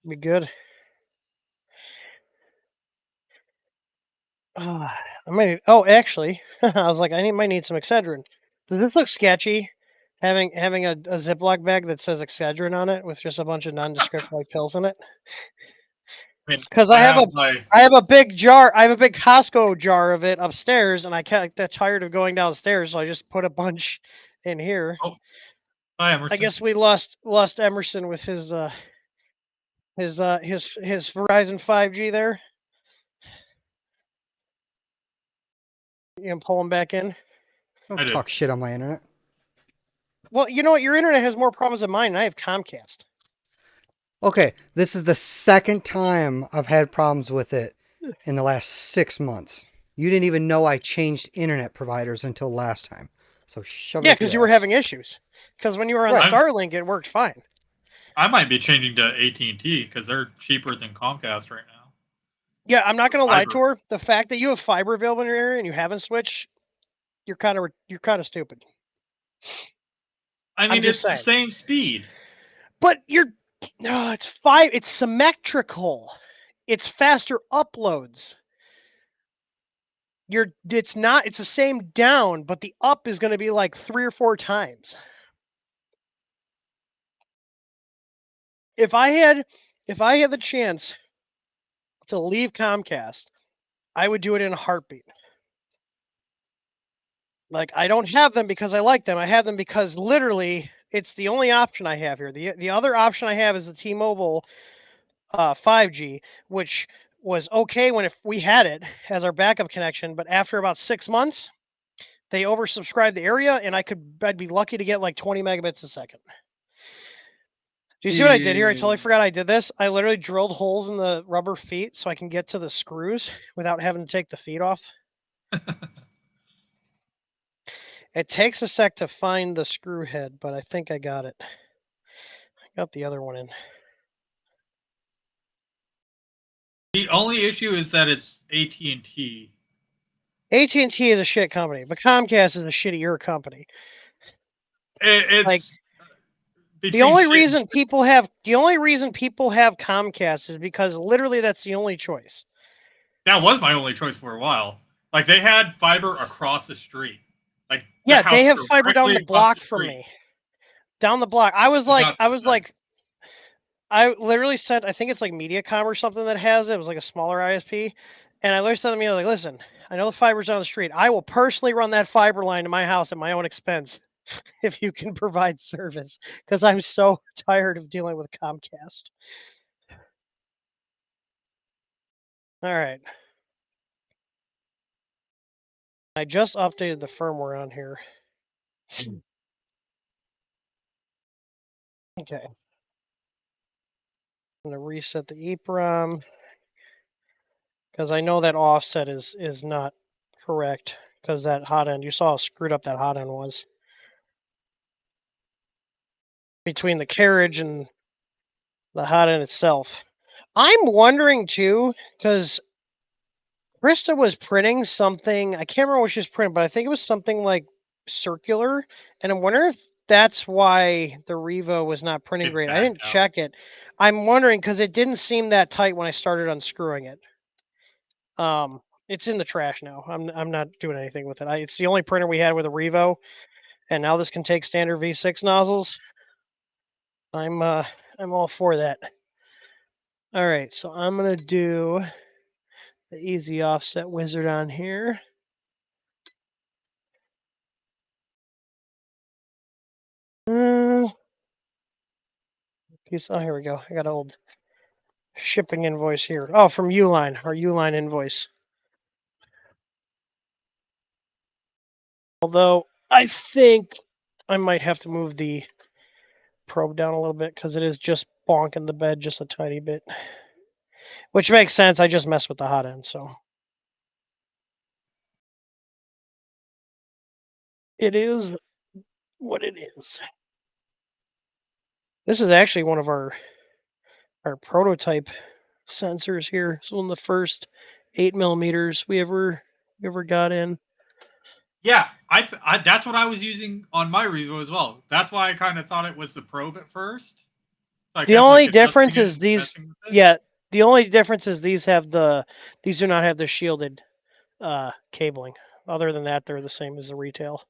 Be good. I might. Oh, actually, I was like, might need some Excedrin. Does this look sketchy? Having a Ziploc bag that says Excedrin on it with just a bunch of nondescript like pills in it. Because I have a big jar. I have a big Costco jar of it upstairs, and I can't get tired of going downstairs, so I just put a bunch in here. Oh, hi Emerson. I guess we lost Emerson with his Verizon 5G there. You can pull him back in. Don't talk shit on my internet. Well, you know what? Your internet has more problems than mine, and I have Comcast. Okay, this is the second time I've had problems with it in the last 6 months. You didn't even know I changed internet providers until last time. So shove it. Yeah, because you were having issues. Because when you were on Starlink, it worked fine. I might be changing to AT&T because they're cheaper than Comcast right now. Yeah, I'm not gonna lie to her. The fact that you have fiber available in your area and you haven't switched, you're kind of stupid. I mean, it's the same speed. But it's symmetrical. it's faster uploads. It's the same down, but the up is going to be like 3 or 4 times. If I had the chance to leave Comcast, I would do it in a heartbeat. Like, I don't have them because I like them. I have them because literally it's the only option I have here. The other option I have is the T-Mobile 5G, which was okay if we had it as our backup connection, but after about 6 months, they oversubscribed the area, and I'd be lucky to get like 20 megabits a second. Do you see what I did here? I totally forgot I did this. I literally drilled holes in the rubber feet so I can get to the screws without having to take the feet off. It takes a sec to find the screw head, but I think I got it. I got the other one in. The only issue is that it's AT&T. AT&T is a shit company, but Comcast is a shittier company. It's like between the only shit reason and people have Comcast is because literally that's the only choice. that was my only choice for a while. Like, they had fiber across the street. Like, the Yeah, house they have fiber down the directly across block the from street. me. Down the block. I was like, Not this guy. I literally sent, I think it's like MediaCom or something that has it. It was like a smaller ISP. And I literally sent them, like, listen, I know the fiber's down the street. I will personally run that fiber line to my house at my own expense if you can provide service. Because I'm so tired of dealing with Comcast. All right. I just updated the firmware on here. Okay. I'm going to reset the EEPROM because I know that offset is not correct because that hot end, you saw how screwed up that hot end was. Between the carriage and the hot end itself. I'm wondering too, because Krista was printing something, I can't remember what she was printing, but I think it was something like circular, and I'm wondering if that's why the Revo was not printing It great. I backed didn't out. check it. I'm wondering because it didn't seem that tight when I started unscrewing it. It's in the trash now. I'm not doing anything with it. It's the only printer we had with a Revo, and now this can take standard V6 nozzles. I'm all for that. All right, so I'm gonna do the easy offset wizard on here. Oh, here we go. I got an old shipping invoice here. Oh, from Uline, our Uline invoice. Although I think I might have to move the probe down a little bit because it is just bonking the bed just a tiny bit. Which makes sense. I just messed with the hot end, so. It is what it is. This is actually one of our prototype sensors here. It's one of the first 8mm we ever got in. Yeah, I that's what I was using on my Revo as well. That's why I kind of thought it was the probe at first. So The only difference is these. Yeah, the only difference is these do not have the shielded cabling. Other than that, they're the same as the retail.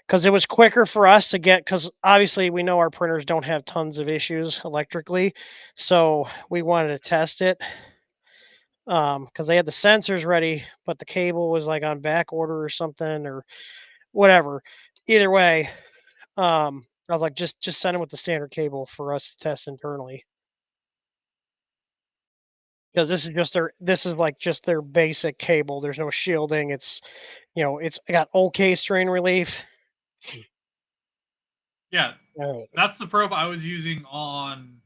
Because it was quicker for us to get, because obviously we know our printers don't have tons of issues electrically, so we wanted to test it. Because they had the sensors ready, but the cable was like on back order or something or whatever. Either way, I was like, just send them with the standard cable for us to test internally. Because this is like just their basic cable. There's no shielding. It's it's got okay strain relief. Yeah, Right. that's the probe I was using on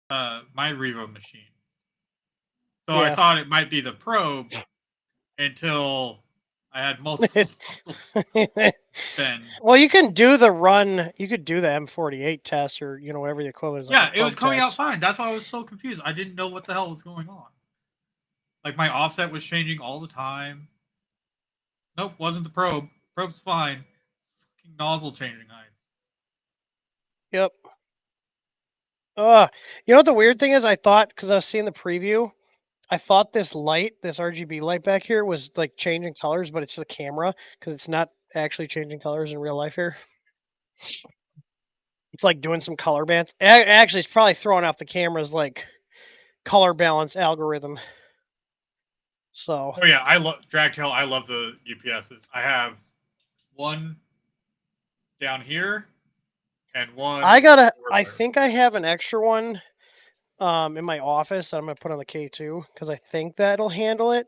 my Revo machine. So I thought it might be the probe until I had multiple nozzles. Then well, you can do the run. You could do the M48 test or whatever the equivalent is. yeah, it was coming out fine. That's why I was so confused. I didn't know what the hell was going on. Like, my offset was changing all the time. Nope, wasn't the probe. Probe's fine. Fucking nozzle changing heights. Yep. You know what the weird thing is? I thought, because I was seeing the preview, I thought this light, this RGB light back here, was like changing colors, but it's the camera because it's not actually changing colors in real life here. It's like doing some color bands. Actually, it's probably throwing off the camera's like color balance algorithm. So Oh yeah, I love Dragtail. I love the UPSs. I have one down here and one. I think I have an extra one in my office. I'm gonna put on the K2 because I think that'll handle it.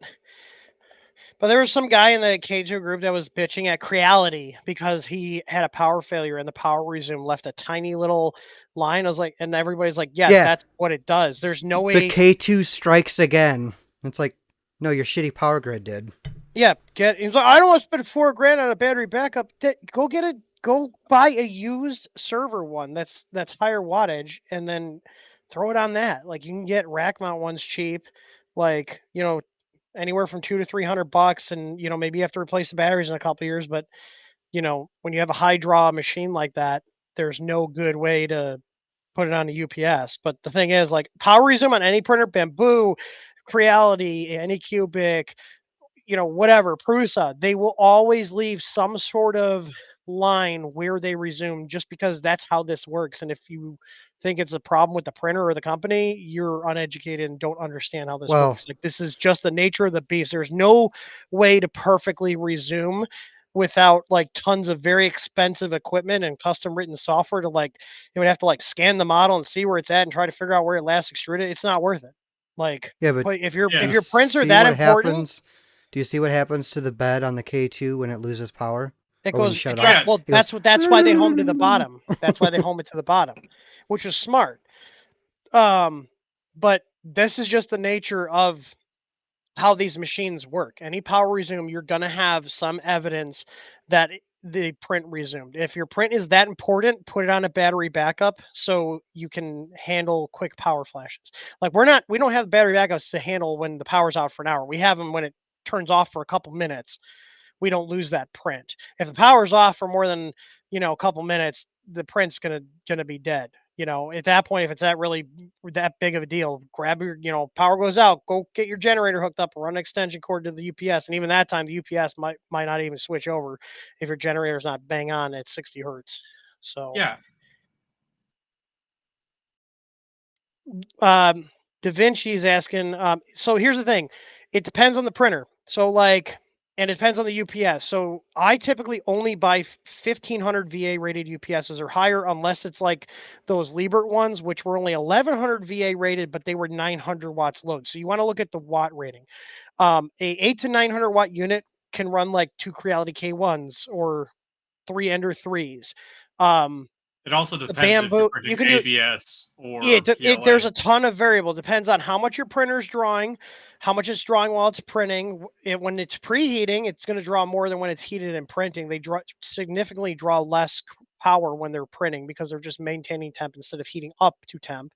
But there was some guy in the K2 group that was bitching at Creality because he had a power failure and the power resume left a tiny little line. I was like, and everybody's like, yeah, Yeah. that's what it does. There's no The way. K2 strikes again. It's like, no, your shitty power grid did. Yeah, he's like, I don't want to spend $4,000 on a battery backup. Go get it. Go buy a used server one that's higher wattage, and then throw it on that. Like you can get rack mount ones cheap, like anywhere from $200 to $300, and maybe you have to replace the batteries in a couple years. But when you have a high draw machine like that, there's no good way to put it on a UPS. But the thing is, like power resume on any printer, Bamboo, Creality, Anycubic, whatever, Prusa, they will always leave some sort of line where they resume just because that's how this works. And if you think it's a problem with the printer or the company, you're uneducated and don't understand how this Well, works. Like this is just the nature of the beast. There's no way to perfectly resume without like tons of very expensive equipment and custom written software to like it would have to like scan the model and see where it's at and try to figure out where it last extruded. It's not worth it. Like yeah, but if your Yeah. if you your prints are see that what important, happens? Do you see what happens to the bed on the K2 when it loses power? it Or when you goes. shut It it Oh off? yeah, drops. Well, It goes. that's why they home to the bottom. That's why they home it to the bottom, which is smart. But this is just the nature of how these machines work. Any power resume, you're gonna have some evidence that the print resumed. If your print is that important, put it on a battery backup so you can handle quick power flashes. Like we don't have battery backups to handle when the power's out for an hour. We have them when it turns off for a couple minutes. We don't lose that print. If the power's off for more than a couple minutes, the print's gonna be dead. At that point, if it's that big of a deal, grab your power goes out, go get your generator hooked up, run an extension cord to the UPS, and even that time the UPS might not even switch over if your generator's not bang on at 60 hertz. So yeah. Da Vinci is asking. So here's the thing, it depends on the printer. So and it depends on the UPS. So I typically only buy 1500 VA rated UPSs or higher, unless it's like those Liebert ones, which were only 1100 VA rated, but they were 900 watts load. So you want to look at the watt rating. A 8 to 900 watt unit can run like 2 Creality K1s or 3 Ender 3s. It also The depends if you're Bamboo, you printing can do AVS yeah, or PLA. there's a ton of variable. Depends on how much your printer's drawing, how much it's drawing while it's printing. When it's preheating, it's going to draw more than when it's heated and printing. They significantly draw less power when they're printing because they're just maintaining temp instead of heating up to temp.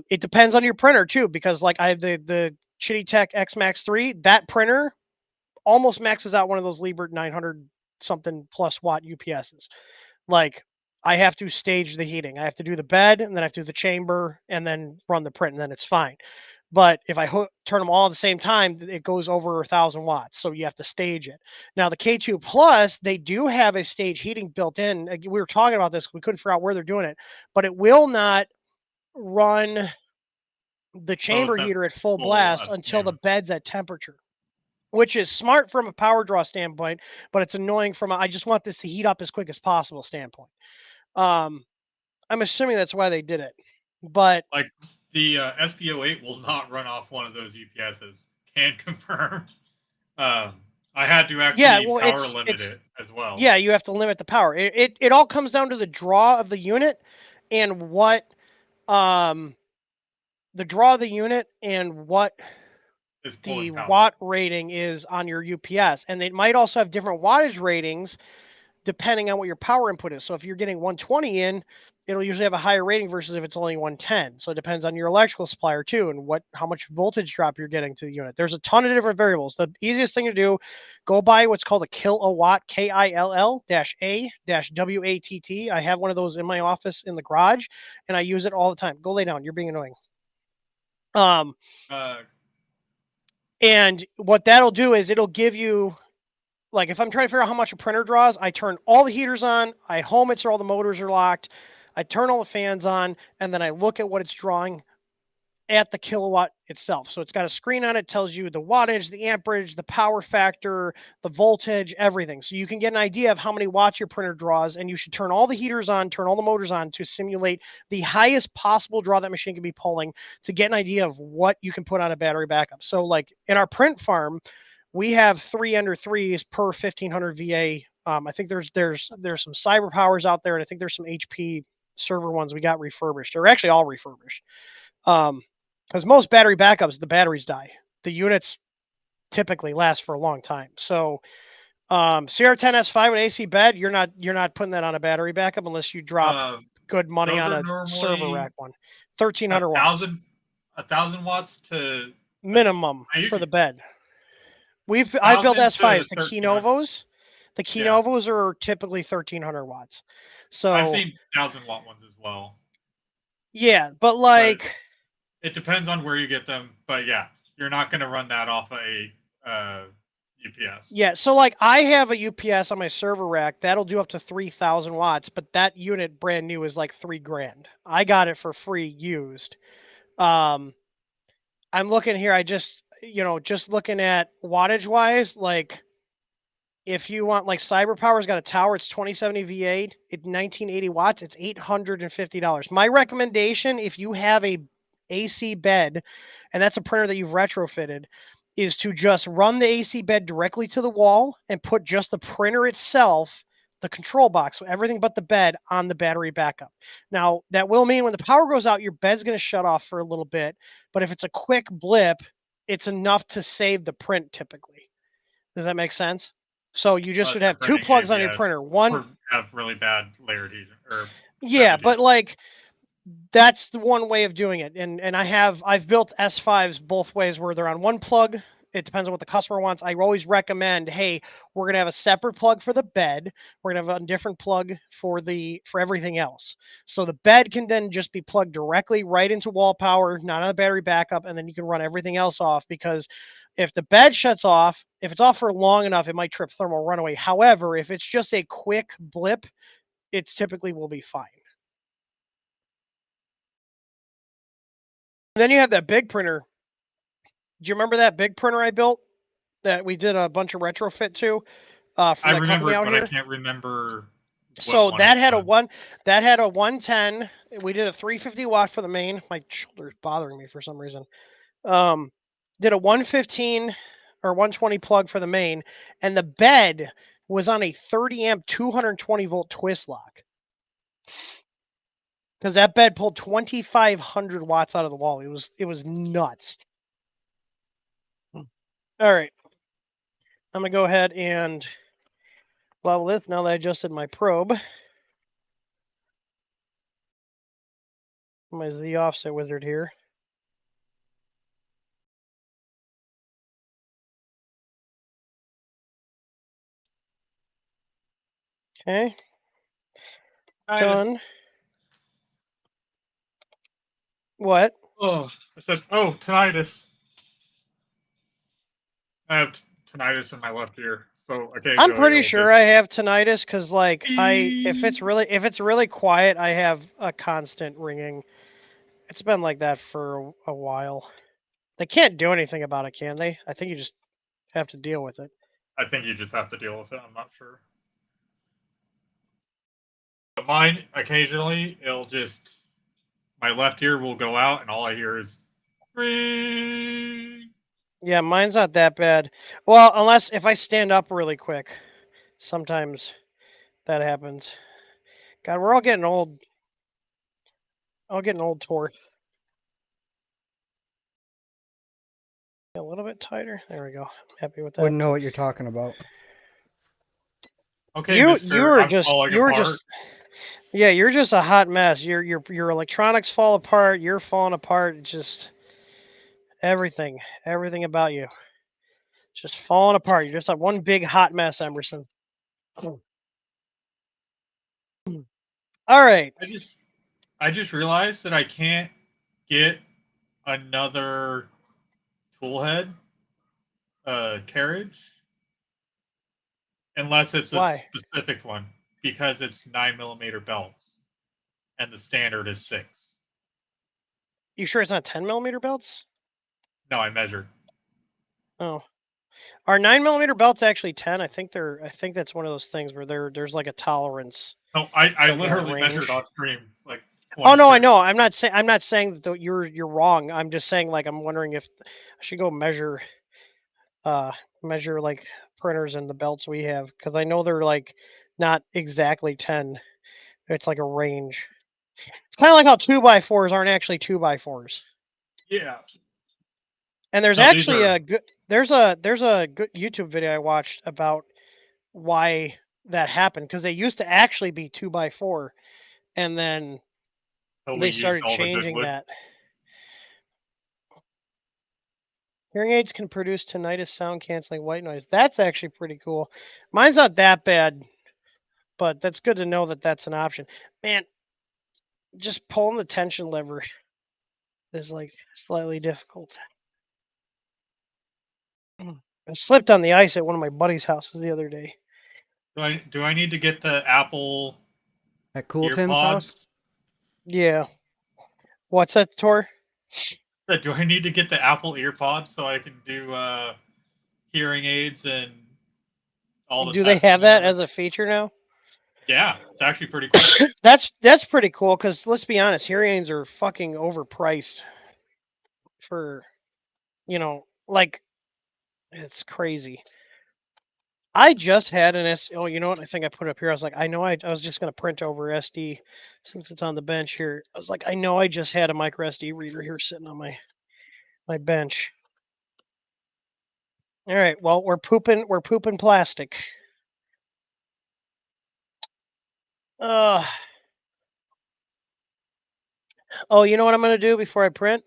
It depends on your printer too, because like I have the Shitty Tech X Max 3. That printer almost maxes out one of those Liebert 900 something plus watt UPSs. Like I have to stage the heating. I have to do the bed, and then I have to do the chamber, and then run the print, and then it's fine. But if I turn them all at the same time, it goes over 1,000 watts. So you have to stage it. Now the K2 Plus, they do have a stage heating built in. We were talking about this. We couldn't figure out where they're doing it, but it will not run the chamber Both at heater at full full blast at until the chamber. bed's at temperature, which is smart from a power draw standpoint, but it's annoying from I just want this to heat up as quick as possible standpoint. I'm assuming that's why they did it, but Like the SP08 will not run off one of those UPSs. Can confirm. I had to yeah, actually well, power limit it as well. yeah, you have to limit the power. It all comes down to the draw of the unit and what the draw of the unit and what It's the pulling power. watt rating is on your UPS, and they might also have different wattage ratings depending on what your power input is. So if you're getting 120 in, it'll usually have a higher rating versus if it's only 110. So it depends on your electrical supplier too, and how much voltage drop you're getting to the unit. There's a ton of different variables. The easiest thing to do, go buy what's called a kilowatt, KILL-A-WATT. I have one of those in my office in the garage, and I use it all the time. Go lay down. You're being annoying. And what that'll do is it'll give you, like, if I'm trying to figure out how much a printer draws, I turn all the heaters on, I home it so all the motors are locked, I turn all the fans on, and then I look at what it's drawing at the kilowatt itself. So it's got a screen on it, tells you the wattage, the amperage, the power factor, the voltage, everything. So you can get an idea of how many watts your printer draws, and you should turn all the heaters on, turn all the motors on to simulate the highest possible draw that machine can be pulling to get an idea of what you can put on a battery backup. So like in our print farm, we have 3 Ender 3s per 1500 VA. I think there's some Cyber Powers out there, and I think there's some HP server ones we got refurbished. They're actually all refurbished. Because most battery backups, the batteries die. The units typically last for a long time. So CR10S5 with AC bed, you're not putting that on a battery backup unless you drop good money on a server rack one. 1300 watts. 1,000 watts to minimum for the bed. I've built S5s. The Kenovos. The Kenovos are typically 1300 watts. So I've seen 1,000-watt ones as well. Yeah, but like it depends on where you get them. But yeah, you're not going to run that off a UPS. Yeah, so like I have a UPS on my server rack that'll do up to 3,000 watts, but that unit brand new is like $3,000. I got it for free used. I'm looking here. I just looking at wattage wise, like if you want, like Cyber Power's got a tower, it's 2070 V8, it's 1980 watts, it's $850. My recommendation, if you have a AC bed, and that's a printer that you've retrofitted, is to just run the AC bed directly to the wall and put just the printer itself, the control box, so everything but the bed, on the battery backup. Now, that will mean when the power goes out, your bed's going to shut off for a little bit, but if it's a quick blip, it's enough to save the print typically. Does that make sense? So you just should have 2 plugs on your printer. One have really bad layer adhesion but like that's the one way of doing it. And I've built S5s both ways where they're on one plug. It depends on what the customer wants. I always recommend, hey, we're gonna have a separate plug for the bed. We're gonna have a different plug for everything else. So the bed can then just be plugged directly right into wall power, not on a battery backup, and then you can run everything else off, because if the bed shuts off, if it's off for long enough, it might trip thermal runaway. However, if it's just a quick blip, it typically will be fine. Then you have that big printer. Do you remember that big printer I built that we did a bunch of retrofit to? I remember it, but I can't remember. So that had a 110. We did a 350 watt for the main. My shoulder's bothering me for some reason. Did a 115 or 120 plug for the main, and the bed was on a 30 amp 220 volt twist lock. Because that bed pulled 2,500 watts out of the wall. It was nuts. All right. I'm going to go ahead and level this now that I adjusted my probe. My Z offset wizard here. Okay. Done. What? Oh, I said, tinnitus. I have tinnitus in my left ear, so occasionally I'm pretty sure I have tinnitus because, like, if it's really quiet, I have a constant ringing. It's been like that for a while. They can't do anything about it, can they? I think you just have to deal with it. I think you just have to deal with it. I'm not sure. But mine, occasionally, my left ear will go out, and all I hear is ring. Yeah, mine's not that bad. Well, unless if I stand up really quick, sometimes that happens. God, we're all getting old. All getting old, Tor. A little bit tighter. There we go. I'm happy with that. Wouldn't know what you're talking about. Okay, you Mister, were I'm just falling you were apart. just yeah, you're just a hot mess. Your electronics fall apart. You're falling apart. It's just everything about you just falling apart. You're just like one big hot mess, Emerson. All right. I just realized that I can't get another tool head carriage unless it's a Why? specific one because it's 9mm belts and the standard is 6. You sure it's not 10mm belts? No, I measured. Oh, are 9mm belts actually 10? I think that's one of those things where there's like a tolerance. No, I Like a literally range. measured on stream like 20. Oh no, I know. I'm not saying that you're wrong. I'm just saying like I'm wondering if I should go measure like printers and the belts we have because I know they're like not exactly 10. It's like a range. It's kind of like how 2x4s aren't actually 2x4s. Yeah. And there's No, these actually are a good there's a good YouTube video I watched about why that happened because they used to actually be 2x4 and then oh, we they used started all the good changing wood. that. Hearing aids can produce tinnitus, sound canceling, white noise. That's actually pretty cool. Mine's not that bad, but that's good to know that that's an option. Man, just pulling the tension lever is like slightly difficult. I slipped on the ice at one of my buddy's houses the other day. Do I need to get the Apple At Cool Tim's house? earpods? Yeah. What's that, Tor? Do I need to get the Apple earpods so I can do hearing aids and all the Do they testing have and that everything? as a feature now? Yeah, it's actually pretty cool. That's pretty cool because let's be honest, hearing aids are fucking overpriced for like it's crazy. I just had an S. Oh, you know what? I think I put it up here. I was like, I know I was just gonna print over SD since it's on the bench here. I was like, I know I just had a micro SD reader here sitting on my bench. All right. Well, we're pooping plastic. Uh. Oh, you know what I'm gonna do before I print?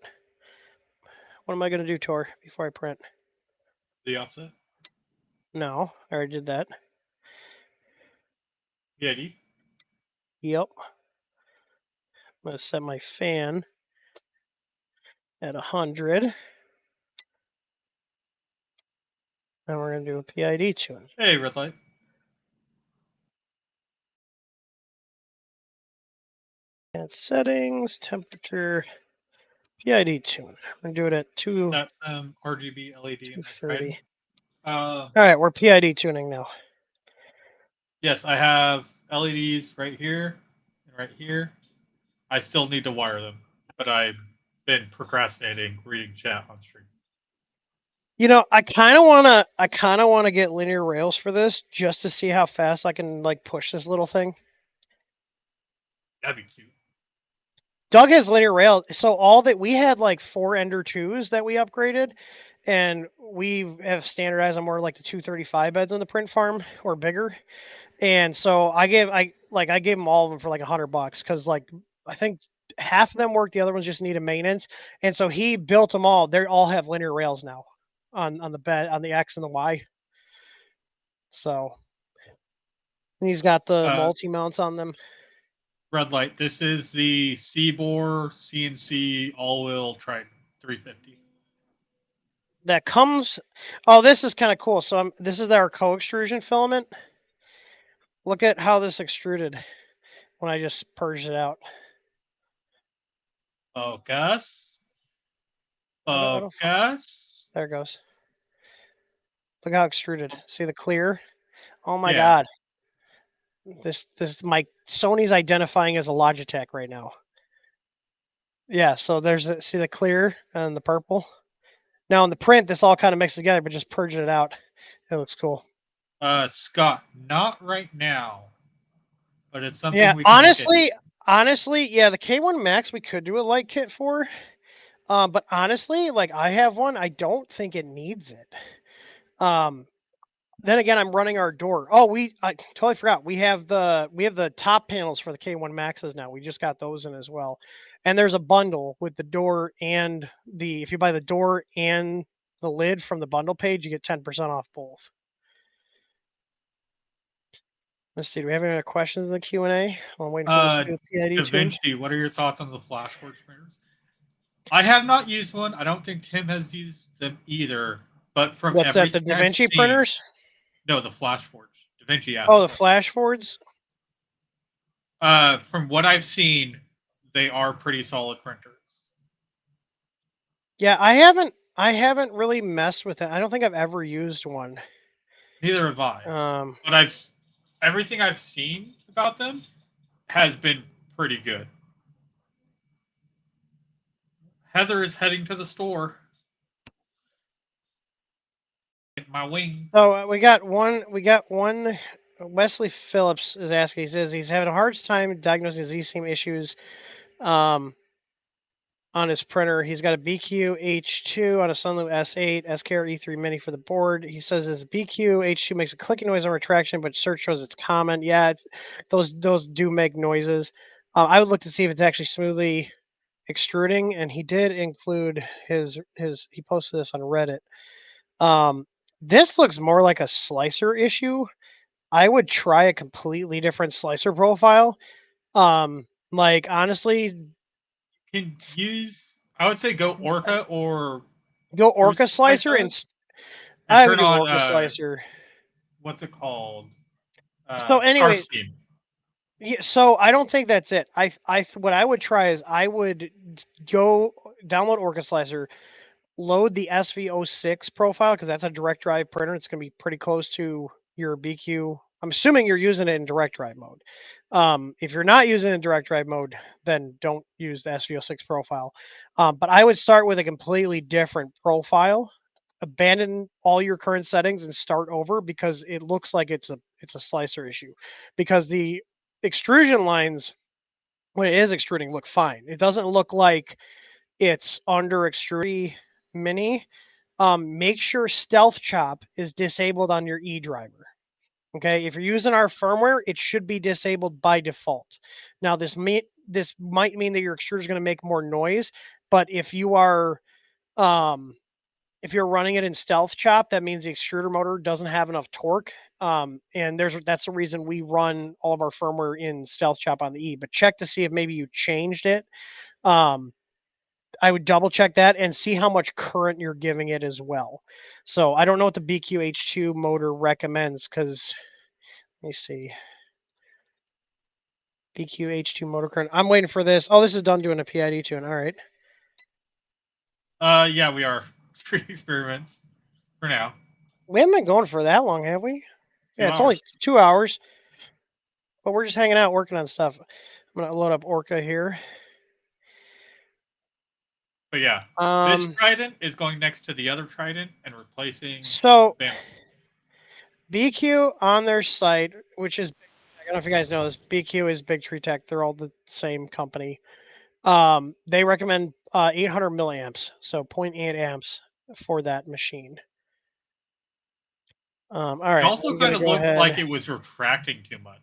What am I gonna do, Tor, before I print? The offset? No, I already did that. PID? Yep. I'm gonna set my fan at 100. And we're gonna do a PID tune. Hey, red light. And settings, temperature, PID tune. I'm gonna do it at That's RGB LED in my 230. Trident. All right, we're PID tuning now. Yes, I have LEDs right here and right here. I still need to wire them, but I've been procrastinating reading chat on stream. You know, I kind of wanna get linear rails for this just to see how fast I can like push this little thing. That'd be cute. Doug has linear rail, so all that we had like 4 Ender 2s that we upgraded, and we have standardized on more like the 235 beds on the print farm or bigger. And so I gave them all of them for like $100 because like I think half of them work, the other ones just needed maintenance. And so he built them all. They all have linear rails now on the bed on the X and the Y. So and he's got the multi mounts on them. Red light. This is the Seabore CNC all-wheel Trident 350. That comes. Oh, this is kind of cool. So this is our co-extrusion filament. Look at how this extruded when I just purged it out. Focus. Focus. There it goes. Look how extruded. See the clear? Oh my god. This my Sony's identifying as a Logitech right now. Yeah, so see the clear and the purple. Now in the print, this all kind of mixed together, but just purging it out, it looks cool. Scott, not right now, but it's something. Yeah, we can honestly, yeah, the K1 Max we could do a light kit for, but honestly, like I have one, I don't think it needs it. then again, I'm running our door. Oh, I totally forgot. We have the top panels for the K1 Maxes now. We just got those in as well. And there's a bundle with the door and if you buy the door and the lid from the bundle page, you get 10% off both. Let's see. Do we have any other questions in the Q&A? I'm waiting for this new PID Da tune. Vinci, what are your thoughts on the Flashforge printers? I have not used one. I don't think Tim has used them either. But from What's that? The everything Da I've Vinci seen, printers? no, the Flashforge. Da Vinci asked. Oh, the Flashfords. From what I've seen, they are pretty solid printers. Yeah, I haven't really messed with it. I don't think I've ever used one. Neither have I. But everything I've seen about them has been pretty good. Heather is heading to the store. Get my wings. So we got one. Wesley Phillips is asking. He says he's having a hard time diagnosing his eSIM issues on his printer. He's got a BQ H2 on a Sunloop S8 SKR E3 Mini for the board. He says his BQ H2 makes a clicking noise on retraction, but search shows it's common. Yeah, those do make noises. I would look to see if it's actually smoothly extruding, and he did include his. He posted this on Reddit. This looks more like a slicer issue. I would try a completely different slicer profile. Like honestly, Can use. I would say go Orca or go Orca slicer and I would turn do on Orca slicer. what's it called? So anyway, Starscream. yeah, so I don't think that's it. What I would try is I would go download Orca slicer, load the SV06 profile because that's a direct drive printer. It's going to be pretty close to your BQ. I'm assuming you're using it in direct drive mode. If you're not using it in direct drive mode, then don't use the SV06 profile. But I would start with a completely different profile, abandon all your current settings and start over because it looks like it's a slicer issue. Because the extrusion lines, when it is extruding, look fine. It doesn't look like it's under extrude mini. Make sure stealth chop is disabled on your E driver. Okay, if you're using our firmware, it should be disabled by default. Now, this might mean that your extruder is going to make more noise, but if you are if you're running it in stealth chop, that means the extruder motor doesn't have enough torque. And that's the reason we run all of our firmware in stealth chop on the E. But check to see if maybe you changed it. I would double check that and see how much current you're giving it as well. So I don't know what the BQH2 motor recommends because let me see. BQH2 motor current. I'm waiting for this. Oh, this is done doing a PID tune. All right. Yeah, we are. 3 experiments for now. We haven't been going for that long, have we? Yeah, it's only 2 hours. But we're just hanging out working on stuff. I'm going to load up Orca here. But yeah, this Trident is going next to the other Trident and replacing. So, BQ on their site, which is, I don't know if you guys know this, BQ is Big Tree Tech. They're all the same company. They recommend 800 milliamps, so 0.8 amps for that machine. All right. It also kind of looked like it was retracting too much.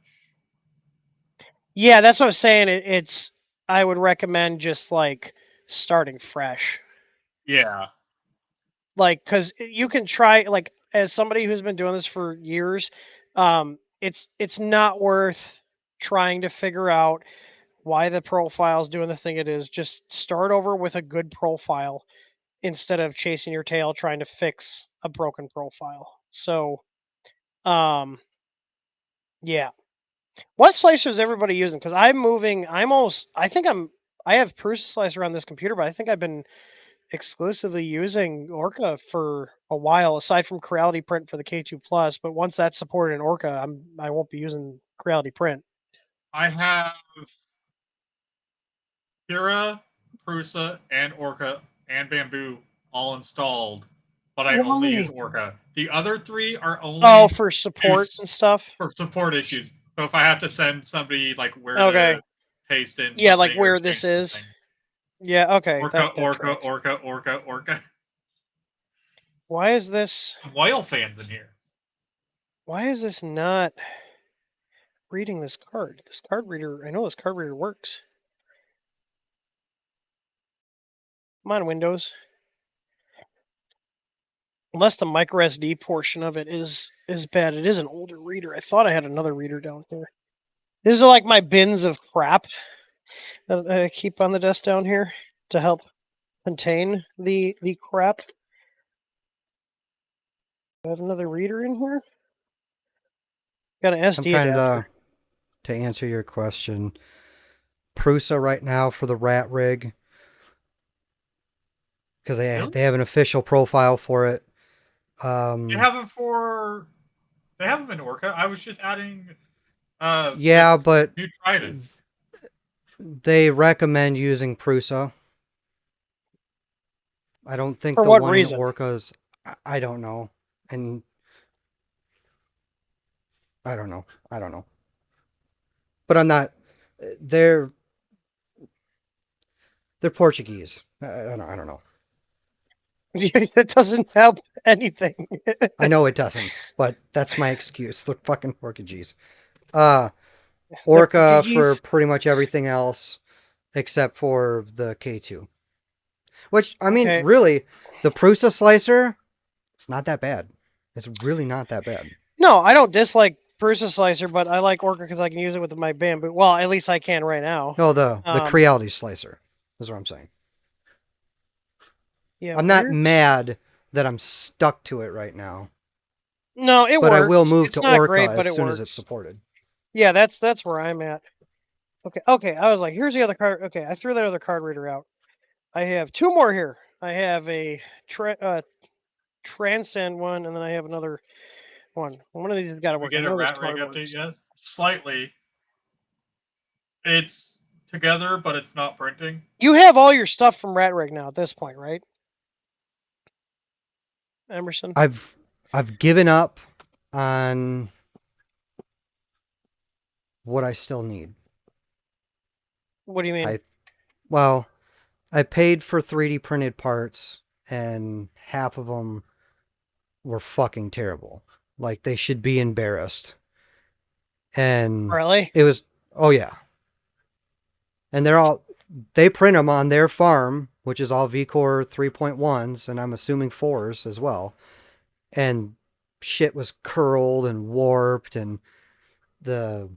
Yeah, that's what I was saying. I would recommend just like starting fresh. Yeah. Like, because you can try, like, as somebody who's been doing this for years, it's not worth trying to figure out why the profile's doing the thing it is. Just start over with a good profile instead of chasing your tail trying to fix a broken profile. So, yeah. What slicer is everybody using? Because I have Prusa slicer on this computer, but I think I've been exclusively using Orca for a while, aside from Creality Print for the K2 Plus. But once that's supported in Orca, I won't be using Creality Print. I have Pura, Prusa, and Orca and Bamboo all installed, but I only use Orca. The other 3 are only for support and stuff. For support issues. So if I have to send somebody like where to paste in, yeah, like where this is. Something. Yeah, okay. Orca. Why is this? Oil fans in here. Why is this not reading this card? This card reader, I know this card reader works. Come on, Windows. Unless the micro SD portion of it is bad. It is an older reader. I thought I had another reader down here. These are like my bins of crap that I keep on the desk down here to help contain the crap. Do I have another reader in here? Got an I'm SD kind adapter. of to answer your question. Prusa right now for the rat rig because Really? they have an official profile for it. They have them for. They have them in Orca. I was just adding. Yeah, but new Trident. they recommend using Prusa. I don't think For the what one reason? in Orca's. I don't know, and I don't know. I don't know. But I'm not. They're Portuguese. I don't know. That doesn't help anything. I know it doesn't, but that's my excuse. They're fucking Portuguese. The Orca for Portuguese. pretty much everything else except for the K2. Which, I mean, Okay. really, the Prusa slicer, it's not that bad. It's really not that bad. No, I don't dislike Prusa Slicer, but I like Orca because I can use it with my bamboo. Well, at least I can right now. No, the Um, Creality slicer is what I'm saying. Yeah, I'm not weird. mad that I'm stuck to it right now, No, it but I works. will move It's to not Orca great, as but it soon as works. it's supported. Yeah, that's where I'm at. Okay. I was like, here's the other card. Okay, I threw that other card reader out. I have two more here. I have a Transcend one, and then I have another one. One of these has got to We work. I get a know this rat rig card update works. yet? Slightly. It's together, but it's not printing. You have all your stuff from Rat Rig now at this point, right? Emerson? I've given up on what I still need. What do you mean? Well, I paid for 3D printed parts, and half of them were fucking terrible. Like, they should be embarrassed. And Really? it was, oh yeah. And they print them on their farm, which is all VCore 3.1s, and I'm assuming 4s as well. And shit was curled and warped, and the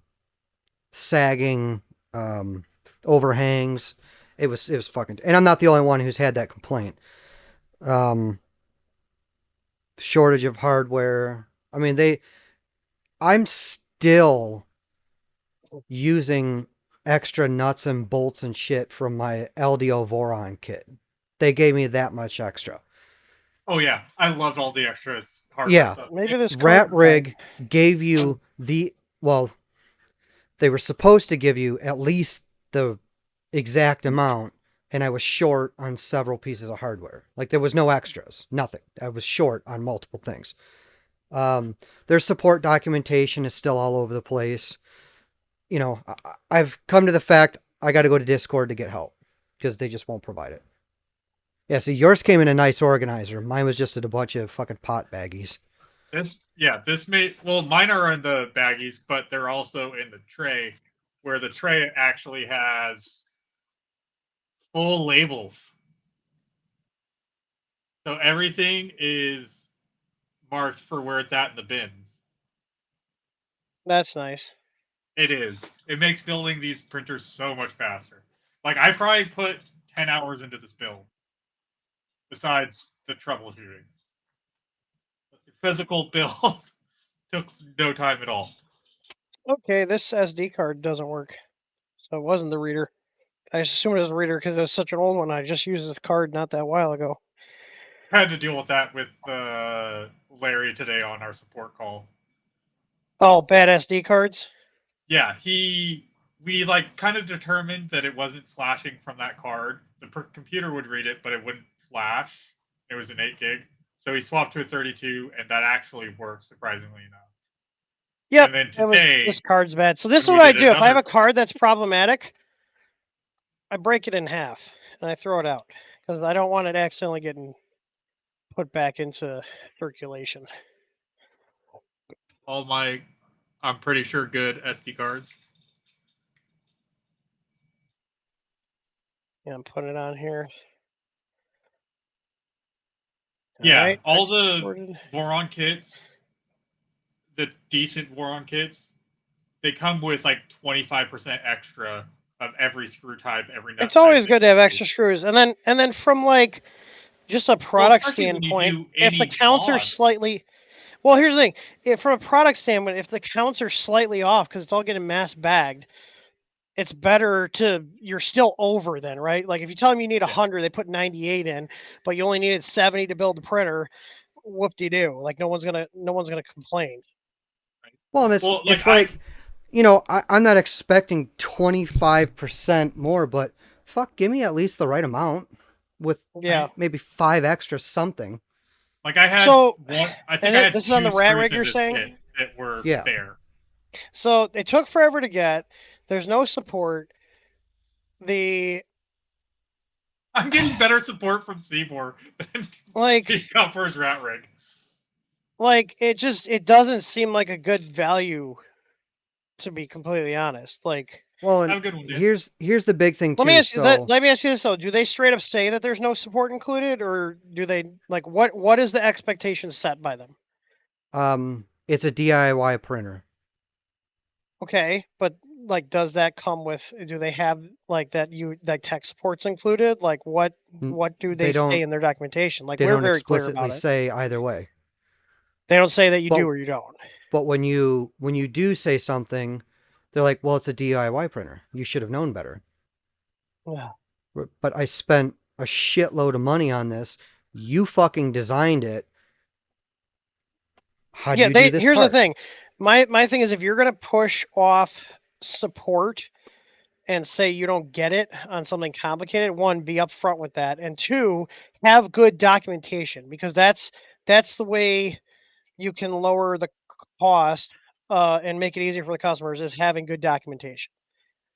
sagging overhangs. It was fucking. And I'm not the only one who's had that complaint. Shortage of hardware. I mean, I'm still using extra nuts and bolts and shit from my LDO Voron kit. They gave me that much extra. Oh yeah, I loved all the extras hardware Yeah. stuff. Maybe this Rat card Rig gave you well, they were supposed to give you at least the exact amount, and I was short on several pieces of hardware. Like, there was no extras, nothing. I was short on multiple things. Their support documentation is still all over the place. You know, I've come to the fact I got to go to Discord to get help because they just won't provide it. Yeah, see, yours came in a nice organizer. Mine was just a bunch of fucking pot baggies. This made mine are in the baggies, but they're also in the tray, where the tray actually has full labels. So everything is marked for where it's at in the bins. That's nice. It is. It makes building these printers so much faster. Like, I probably put 10 hours into this build, besides the troubleshooting. The physical build took no time at all. Okay, this SD card doesn't work. So it wasn't the reader. I just assumed it was a reader because it was such an old one. I just used this card not that while ago. I had to deal with that with Larry today on our support call. Oh, bad SD cards? Yeah, we like kind of determined that it wasn't flashing from that card. The computer would read it, but it wouldn't flash. It was an 8 gig. So he swapped to a 32, and that actually works, surprisingly enough. Yep, And then today, this card's bad. So this is when what we I did do. If I have another- a card that's problematic, I break it in half and I throw it out because I don't want it accidentally getting put back into circulation. all my, I'm pretty sure, good SD cards. Yeah, I'm putting it on here. Yeah, Alright, all the exported. Voron kits, the decent Voron kits, they come with like 25% extra of every screw type, every nut It's always type. good to have extra screws, and then from like just a product especially when you standpoint, do if the any counts are mod. slightly, well, here's the thing: from a product standpoint, if the counts are slightly off because it's all getting mass bagged, it's better to you're still over then, right? Like if you tell them you need 100, they put 98 in, but you only needed 70 to build the printer. Whoop-de-doo! Like no one's gonna complain. Well, and Well, it's like, you know, I'm not expecting 25% more, but fuck, give me at least the right amount with Yeah. maybe 5 extra something. Like I had So, one. I think and I had this is on 2 the rat screws rig in you're this saying? kit that were Yeah. bare. So it took forever to get. There's no support. The I'm getting better support from Seymour than like he got for his rat rig. like it doesn't seem like a good value, to be completely honest. Like, Well, Have a and good one, dude. here's the big thing let me too. ask you So, let me ask you this though: do they straight up say that there's no support included, or do they like what is the expectation set by them? it's a DIY printer. Okay, but like, does that come with? Do they have like that tech support's included? Like, what do they say in their documentation? Like, They we're don't very clear about explicitly it. say either way. They don't say that you But do or you don't. but when you do say something, they're like, "Well, it's a DIY printer. You should have known better." Yeah. But I spent a shitload of money on this. You fucking designed it. How do Yeah, you do this here's the part? thing. My thing is, if you're gonna push off support and say you don't get it on something complicated, one, be upfront with that, and two, have good documentation, because that's the way you can lower the cost and make it easier for the customers, is having good documentation.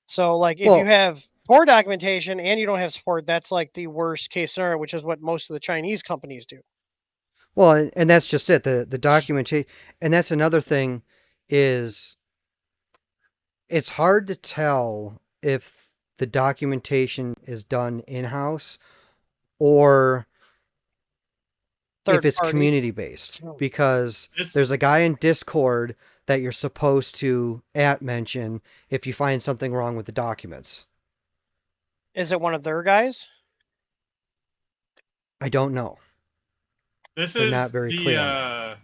So like if you Well, have poor documentation and you don't have support, that's like the worst case scenario, which is what most of the Chinese companies do. well, and that's just it. The documentation, and that's another thing, is it's hard to tell if the documentation is done in-house or if Third it's party. community based, Oh. because there's a guy in Discord that you're supposed to mention if you find something wrong with the documents. Is it one of their guys? I don't know. This They're not is very clear on that.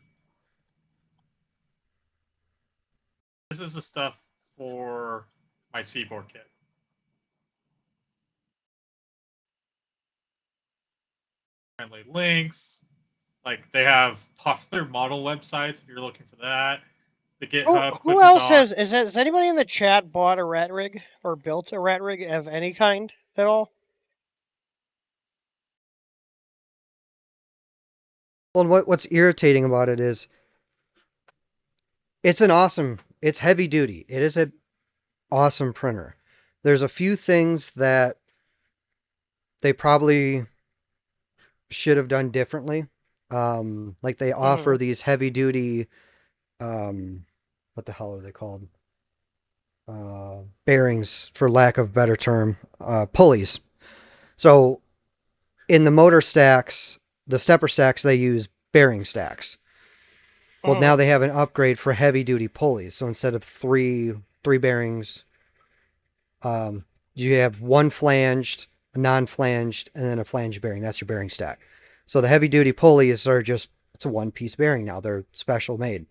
This is the stuff for my Seaboard kit. Friendly links. Like they have popular model websites if you're looking for that. The GitHub. Who else has anybody in the chat bought a rat rig or built a rat rig of any kind at all? Well, what's irritating about it is it's heavy duty. It is an awesome printer. There's a few things that they probably should have done differently. Like they offer these heavy duty, what the hell are they called? Bearings, for lack of a better term, pulleys. So in the motor stacks, the stepper stacks, they use bearing stacks. Well, now they have an upgrade for heavy duty pulleys. So instead of three bearings, you have one flanged, a non-flanged, and then a flange bearing. That's your bearing stack. So the heavy duty pulleys are just, it's a one piece bearing now. They're special made.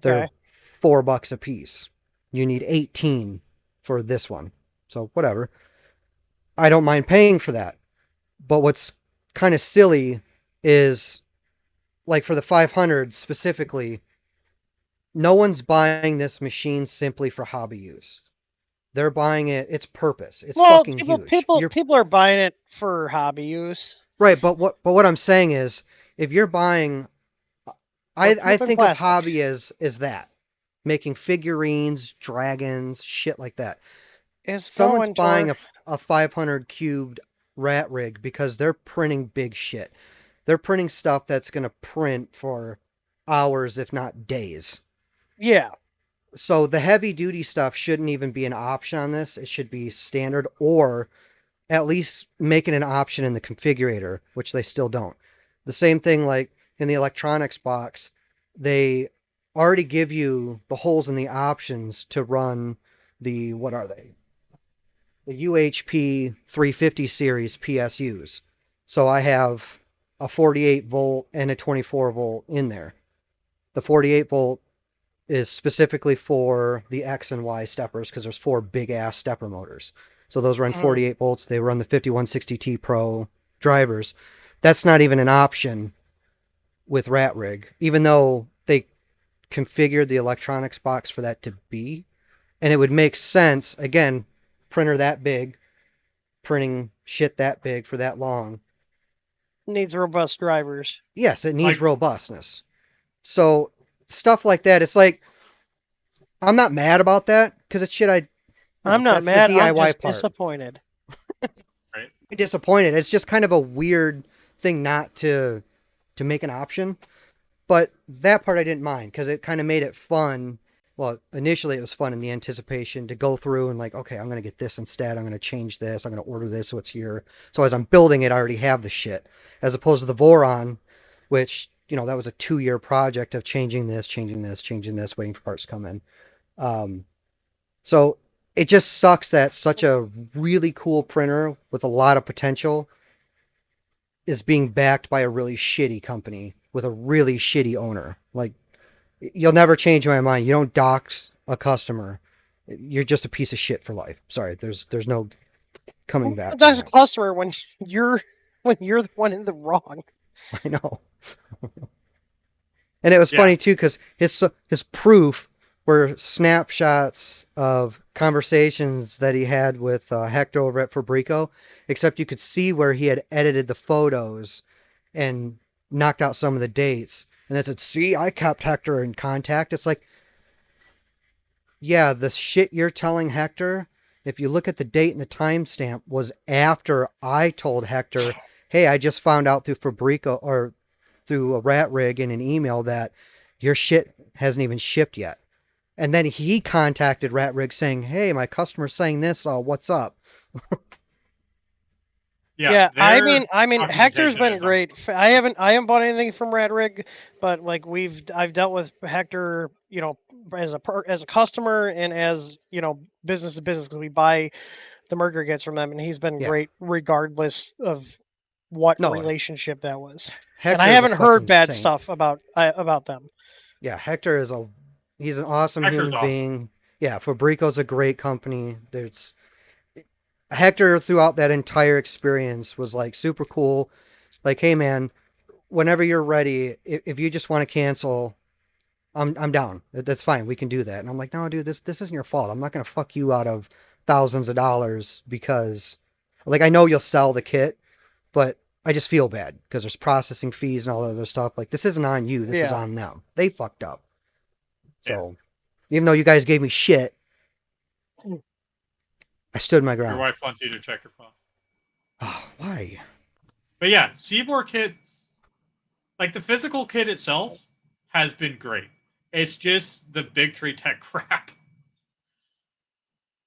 They're Okay. $4 a piece. You need 18 for this one. So whatever. I don't mind paying for that. But what's kind of silly is, like for the 500 specifically, no one's buying this machine simply for hobby use. They're buying it, its purpose. It's Well, fucking huge. people are buying it for hobby use. Right, but what I'm saying is, if you're buying, I think of hobby as that, making figurines, dragons, shit like that. Someone's buying a 500 cubed rat rig because they're printing big shit. They're printing stuff that's going to print for hours, if not days. Yeah. So the heavy duty stuff shouldn't even be an option on this. It should be standard, or at least make it an option in the configurator, which they still don't. The same thing like in the electronics box, they already give you the holes in the options to run the, what are they? The UHP 350 series PSUs. So I have a 48 volt and a 24 volt in there. The 48 volt is specifically for the X and Y steppers because there's 4 big ass stepper motors. So those run 48 volts. They run the 5160T Pro drivers. That's not even an option with Rat Rig, even though they configured the electronics box for that to be. And it would make sense, again, printer that big, printing shit that big for that long. Needs robust drivers. Yes, it needs Like- robustness. So stuff like that, it's like, I'm not mad about that because it's shit I'm not that's mad. the DIY I'm just part. disappointed. Right. Disappointed. It's just kind of a weird thing not to make an option. But that part I didn't mind because it kind of made it fun. Well, initially it was fun in the anticipation to go through and like, okay, I'm going to get this instead. I'm going to change this. I'm going to order this so it's here. So as I'm building it, I already have the shit. As opposed to the Voron, which, you know, that was a 2-year project of changing this, waiting for parts to come in. So it just sucks that such a really cool printer with a lot of potential is being backed by a really shitty company with a really shitty owner. Like, you'll never change my mind. You don't dox a customer. You're just a piece of shit for life. Sorry, there's no coming back. That's a from customer when you're the one in the wrong. that. I know. And it was funny too because his proof were snapshots of conversations that he had with Hector over at Fabrico, except you could see where he had edited the photos and knocked out some of the dates. And it said, see, I kept Hector in contact. It's like, yeah, the shit you're telling Hector, if you look at the date and the timestamp, was after I told Hector, hey, I just found out through Fabrico or through a Rat Rig in an email that your shit hasn't even shipped yet. And then he contacted Rat Rig saying, hey, my customer's saying this, what's up? Yeah, I mean, Hector's documentation been is great. I haven't bought anything from Red Rig, but like I've dealt with Hector, you know, as a customer and as, you know, business to business because we buy the Mercury kits from them, and he's been Yeah. great regardless of what No, relationship that was. Hector's And I a haven't heard fucking bad saint. stuff about them. Yeah, Hector is he's an awesome Hector's human awesome. being. Yeah, Fabrico's a great company. There's Hector throughout that entire experience was like super cool. Like, hey man, whenever you're ready, if you just want to cancel, I'm down. That's fine. We can do that. And I'm like, no, dude, this isn't your fault. I'm not gonna fuck you out of thousands of dollars because, like, I know you'll sell the kit, but I just feel bad because there's processing fees and all that other stuff. Like, this isn't on you. This is Yeah. on them. They fucked up. So, even though you guys gave me shit, I stood my Your ground. wife wants you to check your phone. Oh, why? But yeah, Seaboard kits, like the physical kit itself, has been great. It's just the Big Tree Tech crap.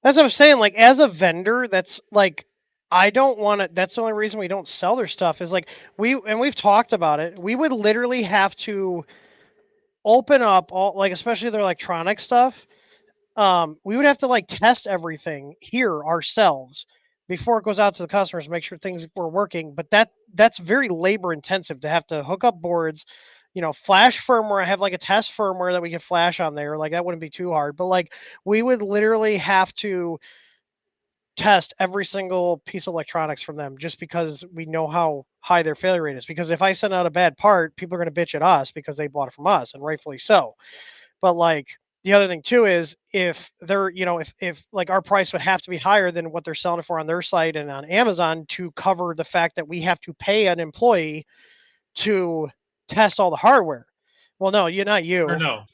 That's what I'm saying. Like, as a vendor, that's like, I don't want to. That's the only reason we don't sell their stuff is like we've talked about it. We would literally have to open up all, like, especially their electronic stuff. We would have to like test everything here ourselves before it goes out to the customers, make sure things were working. But that's very labor intensive to have to hook up boards, you know, flash firmware. I have like a test firmware that we can flash on there. Like, that wouldn't be too hard. But like, we would literally have to test every single piece of electronics from them just because we know how high their failure rate is. Because if I send out a bad part, people are going to bitch at us because they bought it from us, and rightfully so. But like, the other thing too is if they're, you know, if like our price would have to be higher than what they're selling it for on their site and on Amazon to cover the fact that we have to pay an employee to test all the hardware. Well, no, not you. Or no.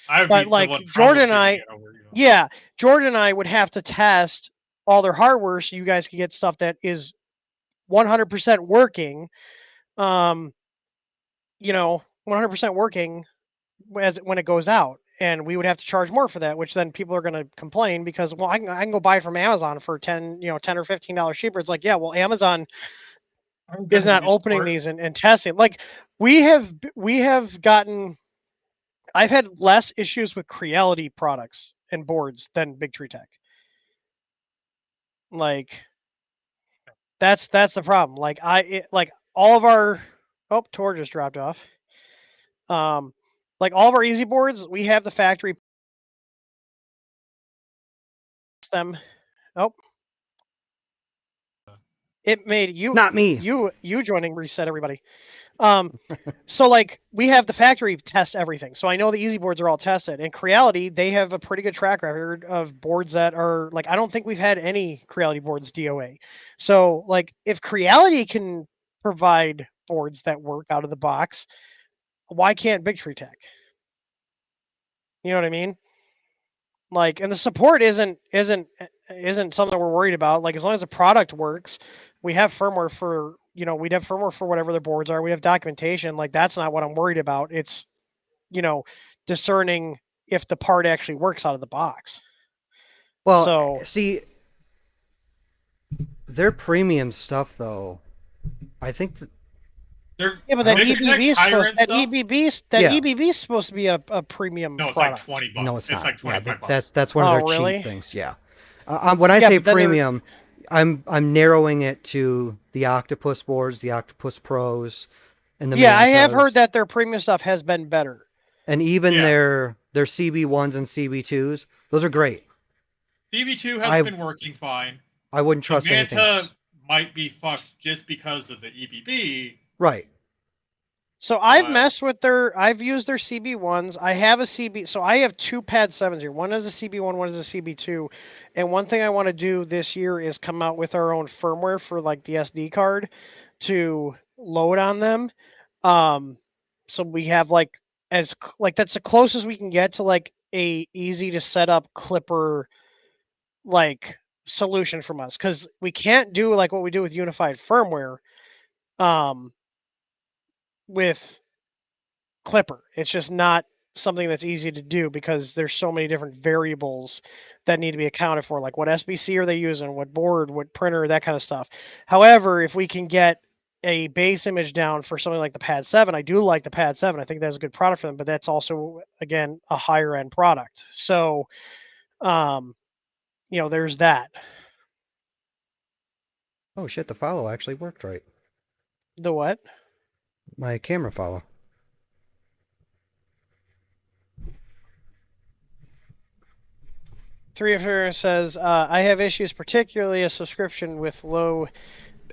I would But be like the one Jordan and I, troubleshooting it over, you know. yeah, Jordan and I would have to test all their hardware so you guys could get stuff that is 100% working. You know, 100% working when it goes out, and we would have to charge more for that, which then people are going to complain because, well, I can go buy it from Amazon for $10 or $15 cheaper. It's like, yeah, well, Amazon I'm is gonna not give you opening support. these and testing. Like we have gotten, I've had less issues with Creality products and boards than Big Tree Tech. Like that's the problem. Like like all of our, oh, Tor just dropped off. Like all of our easy boards, we have the factory them. Oh, it made Not me. you joining reset everybody. So like we have the factory test everything. So I know the easy boards are all tested. And Creality, they have a pretty good track record of boards that are like, I don't think we've had any Creality boards DOA. So like if Creality can provide boards that work out of the box, why can't Big Tree Tech? You know what I mean? Like, and the support isn't something we're worried about. Like as long as the product works, we have firmware for, we'd have firmware for whatever the boards are. We have documentation. Like that's not what I'm worried about. It's, discerning if the part actually works out of the box. Well, So see, their premium stuff though. I think They're yeah, but that Big Tree Tech's EBB is higher supposed end that stuff. that Yeah. EBB is supposed to be a premium No, it's like product. 20 bucks. no, it's not. like Yeah, 25 bucks. that's one of Oh, their really? cheap things. Yeah. When I Yeah, say but then they're- premium, I'm narrowing it to the Octopus boards, the Octopus Pros, and the Yeah, I have Mantas, heard that their premium stuff has been better. and even Yeah. their CB1s and CB2s. Those are great. CB2 has I- been working fine. I wouldn't The trust anything else. Manta might be fucked just because of the EBB. Right. So I've But- I've used their CB1s. I have a CB, so I have two Pad 7s here. One is a CB1, one is a CB2. And one thing I want to do this year is come out with our own firmware for like the SD card to load on them. So we have like that's the closest we can get to like a easy to set up clipper like solution from us, because we can't do like what we do with unified firmware with clipper. It's just not something that's easy to do because there's so many different variables that need to be accounted for, like what SBC are they using, what board, what printer, that kind of stuff. However, if we can get a base image down for something like the Pad 7, I do like the Pad 7. I think that's a good product for them, but that's also again a higher end product. So there's that. Oh shit, the follow actually worked right. The what? My camera follow. Three of her says, I have issues, particularly a subscription with low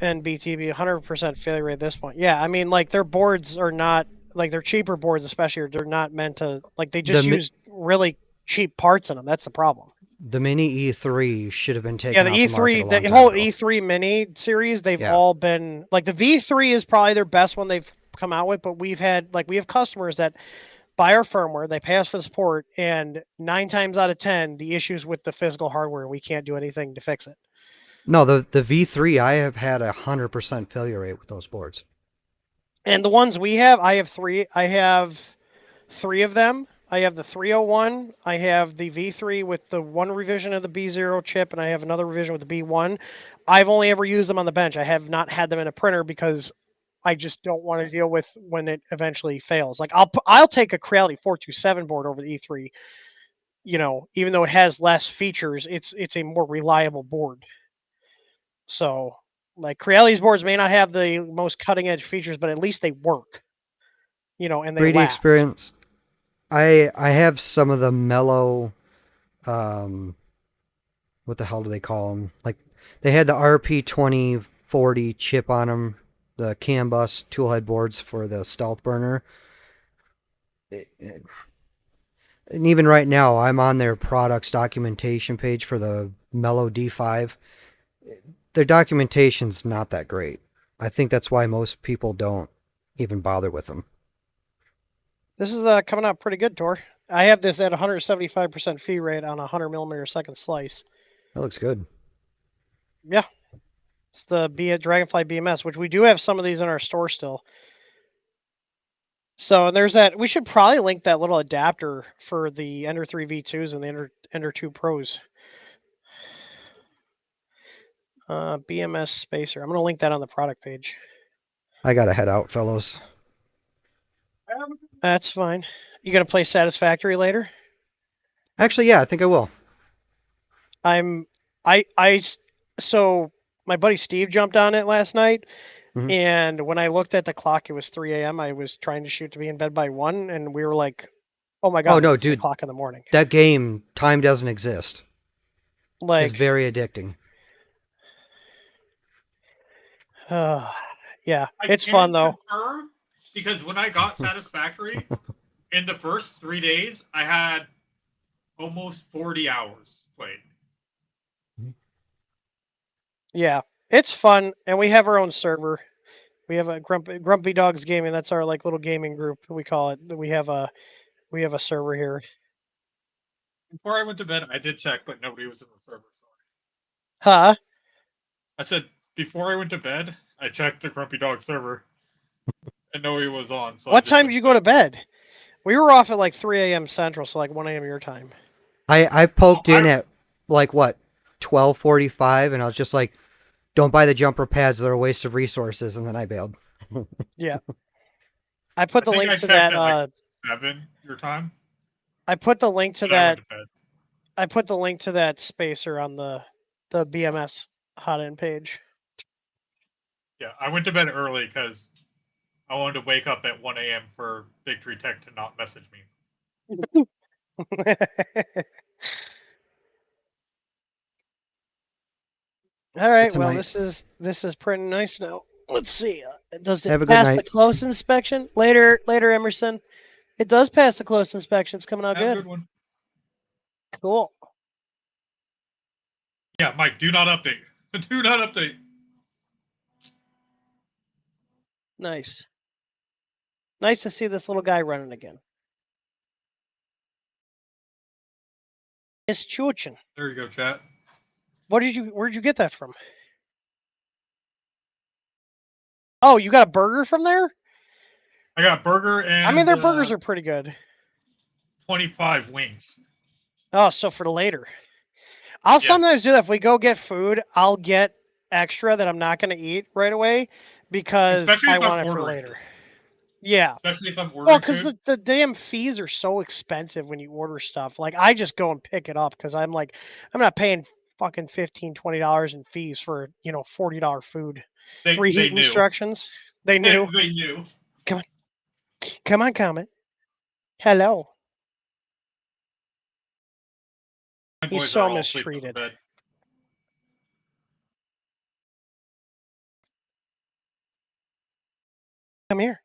end BTB, 100% failure rate at this point. Yeah, I mean, like their boards are not like their cheaper boards, especially, they're not meant to like they just use really cheap parts in them. That's the problem. The Mini E3 should have been Yeah, taken the off the market a E3, long the time whole ago. E3 Mini series, they've Yeah. all been like the V3 is probably their best one they've come out with, but we have customers that buy our firmware, they pay us for the support, and 9 times out of 10, the issues with the physical hardware, we can't do anything to fix it. No, the V3, I have had 100% failure rate with those boards. And the ones we have, I have three. I have three of them. I have the 301. I have the V3 with the one revision of the B0 chip, and I have another revision with the B1. I've only ever used them on the bench. I have not had them in a printer because I just don't want to deal with when it eventually fails. Like I'll take a Creality 427 board over the E3. Even though it has less features, it's a more reliable board. So, like Creality's boards may not have the most cutting edge features, but at least they work. And they 3D last. experience. I have some of the mellow, what the hell do they call them? Like they had the RP2040 chip on them, the CAN bus tool head boards for the stealth burner. And even right now, I'm on their products documentation page for the Mellow D5. Their documentation's not that great. I think that's why most people don't even bother with them. This is coming out pretty good, Tor. I have this at 175% feed rate on a 100mm second slice. That looks good. Yeah. It's the Dragonfly BMS, which we do have some of these in our store still. So there's that. We should probably link that little adapter for the Ender 3 V2s and the Ender 2 Pros. BMS spacer. I'm gonna link that on the product page. I gotta head out, fellows. That's fine. You gonna play Satisfactory later? Actually, yeah, I think I will. So my buddy Steve jumped on it last night, Mhm. and when I looked at the clock, it was 3 a.m. I was trying to shoot to be in bed by 1, and we were like, "Oh my god, Oh no, it's 3 dude, o'clock in the morning." that game time doesn't exist. It's Like, very addicting. yeah, I it's can fun though. confirm because when I got Satisfactory, in the first 3 days, I had almost 40 hours played. Yeah, it's fun, and we have our own server. We have a Grumpy Dogs Gaming. That's our like little gaming group. We call it. We have a server here. Before I went to bed, I did check, but nobody was in the server. Sorry. Huh? I said before I went to bed, I checked the Grumpy Dog server, and nobody was on. So What time did you go to bed? We were off at like 3 a.m. Central, so like 1 a.m. your time. I poked in at like what 12:45, and I was just like, "Don't buy the jumper pads; they're a waste of resources." And then I bailed. Yeah. I put the think link I to checked that. at like 7 your time. I put the link to and I that. went to bed. I put the link to that spacer on the BMS hot end page. Yeah, I went to bed early because I wanted to wake up at 1 a.m. for Victory Tech to not message me. All right. Good Well, night. this is pretty nice now. Let's see. Does Have it a good pass the night. close inspection? Later, Emerson. It does pass the close inspection. It's coming out Have a good. good one. Cool. Yeah, Mike, do not update. Do not update. Nice. Nice to see this little guy running again. It's Chuchin. There you go, chat. Where'd you get that from? Oh, you got a burger from there? I got burger and I mean, their burgers are pretty good. 25 wings. Oh, so for later. I'll sometimes do that. If we go get food, I'll get extra that I'm not going to eat right away because Especially I if I'm want it for ordering later. food. Yeah. Especially if I'm ordering Well, because food. the damn fees are so expensive when you order stuff. Like, I just go and pick it up because I'm like, I'm not paying fucking $15, $20 in fees for, $40 food. They Reheat knew. instructions. They knew. They knew. Come on, comment. Hello. My He's boys so are all asleep in mistreated. bed. Come here.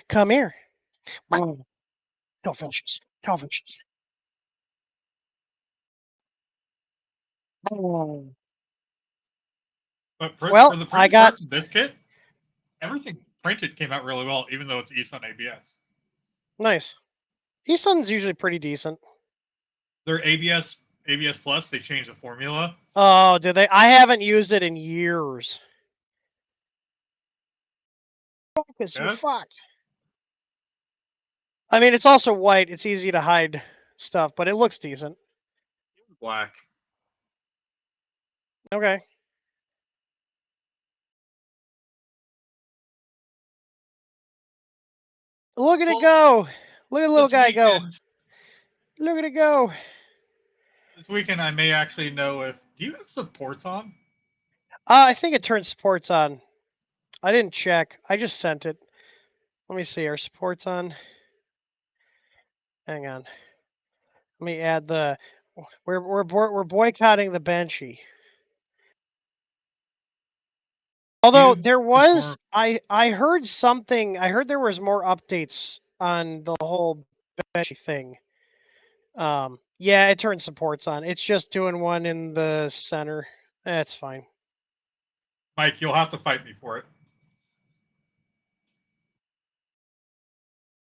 Come here. Dolphins. Dolphins. But Well, for the I printed got parts of this kit, everything printed came out really well, even though it's eSun ABS. nice. eSun's usually pretty decent. Their ABS Plus, they changed the formula. Oh, did they? I haven't used it in years. Focus, you're Yes? fucked. I mean, it's also white. It's easy to hide stuff, but it looks decent. Black. Okay. Look at it go. Look at the little guy go. Look at it go. This weekend, I may actually know if. Do you have supports on? I think it turns supports on. I didn't check. I just sent it. Let me see. Are supports on? Hang on. Let me add the. We're boycotting the Banshee. Although there was, I heard something. I heard there was more updates on the whole Banshee thing. Yeah, it turned supports on. It's just doing one in the center. That's fine. Mike, you'll have to fight me for it.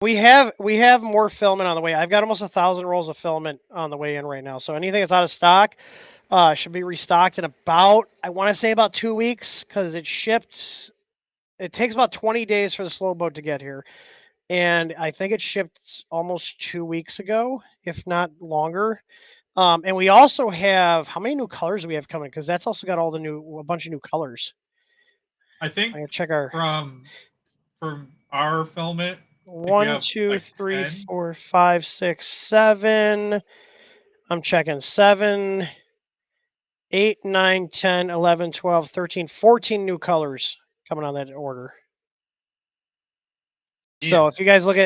We have more filament on the way. I've got almost 1,000 rolls of filament on the way in right now. So anything that's out of stock should be restocked in about, I want to say about 2 weeks because it shipped. It takes about 20 days for the slow boat to get here. and I think it shipped almost 2 weeks ago, if not longer. And we also have how many new colors do we have coming? Because that's also got a bunch of new colors. I I think can check our from our filament, I think we 1, have 2, like 3, 10. 4, 5, 6, 7. I'm checking 7, 8, 9, 10, 11, 12, 13, 14 new colors coming on that order. So Yeah. if you guys look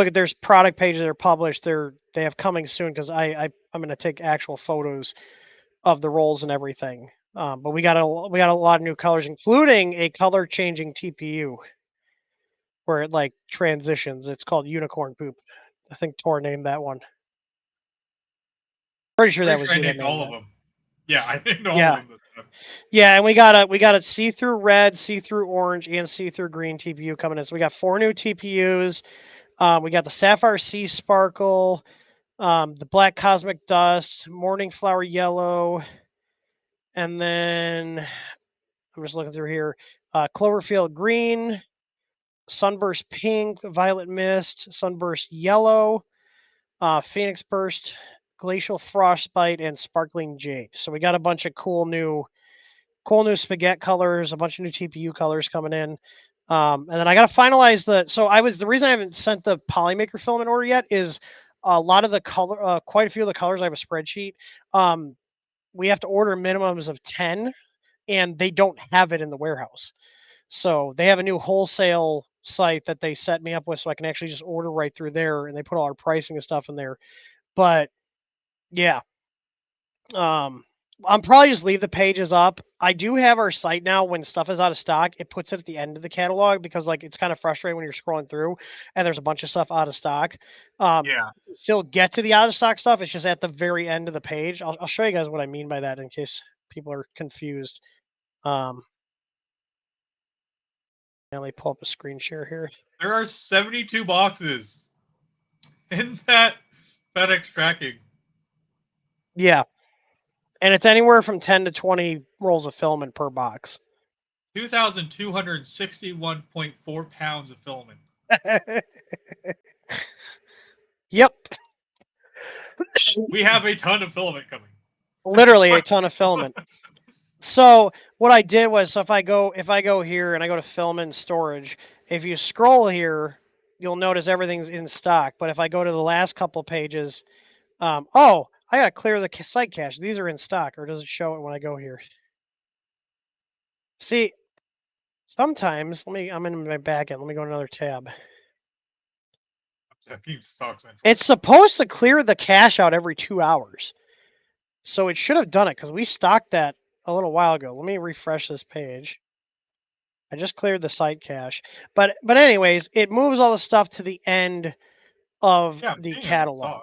at there's product pages that are published, they have coming soon because I'm going to take actual photos of the rolls and everything. But we got a lot of new colors, including a color changing TPU where it like transitions. It's called Unicorn Poop. I think Tor named that one. Pretty sure that Pretty was sure I you that named all named of that. them. Yeah, I named all Yeah. of them this time. Yeah, and we got a see-through red, see-through orange, and see-through green TPU coming in. So we got 4 new TPUs. We got the Sapphire Sea Sparkle, the Black Cosmic Dust, Morning Flower Yellow, and then I'm just looking through here. Cloverfield Green, Sunburst Pink, Violet Mist, Sunburst Yellow, Phoenix Burst, Glacial Frostbite, and Sparkling Jade. So we got a bunch of cool new spaghetti colors, a bunch of new TPU colors coming in. And then I got to finalize the reason I haven't sent the Polymaker filament order yet is a lot of the color, quite a few of the colors. I have a spreadsheet. We have to order minimums of 10, and they don't have it in the warehouse. So they have a new wholesale site that they set me up with, so I can actually just order right through there, and they put all our pricing and stuff in there. But yeah, I'm probably just leave the pages up. I do have our site now. When stuff is out of stock, it puts it at the end of the catalog because like it's kind of frustrating when you're scrolling through and there's a bunch of stuff out of stock. Yeah. Still get to the out of stock stuff. It's just at the very end of the page. I'll show you guys what I mean by that in case people are confused. Let me pull up a screen share here. There are 72 boxes in that FedEx tracking. Yeah. And it's anywhere from 10 to 20 rolls of filament per box. 2,261.4 pounds of filament. Yep. We have a ton of filament coming. Literally a ton of filament. So what I did was, so if I go here and I go to filament storage, if you scroll here, you'll notice everything's in stock. But if I go to the last couple pages, oh, I gotta clear the site cache. These are in stock, or does it show it when I go here? See, sometimes I'm in my backend. Let me go to another tab. It's supposed to clear the cache out every 2 hours. So it should have done it because we stocked that a little while ago. Let me refresh this page. I just cleared the site cache. But anyways, it moves all the stuff to the end of the catalog.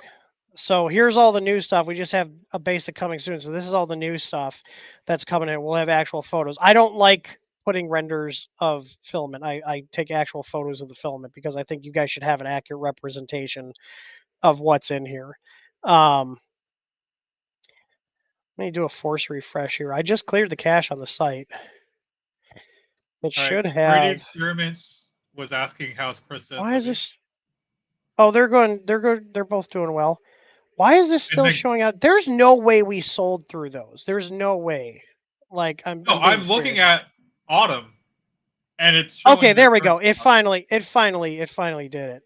So here's all the new stuff. We just have a basic coming soon. So this is all the new stuff that's coming in. We'll have actual photos. I don't like putting renders of filament. I take actual photos of the filament because I think you guys should have an accurate representation of what's in here. Let me do a force refresh here. I just cleared the cache on the site. It should have. 3D Experiments was asking how's Krista. Why is this? Oh, they're good. They're both doing well. Why is this still showing out? There's no way we sold through those. There's no way. Like I'm looking at Autumn, and it's showing okay. There we go. It finally did it.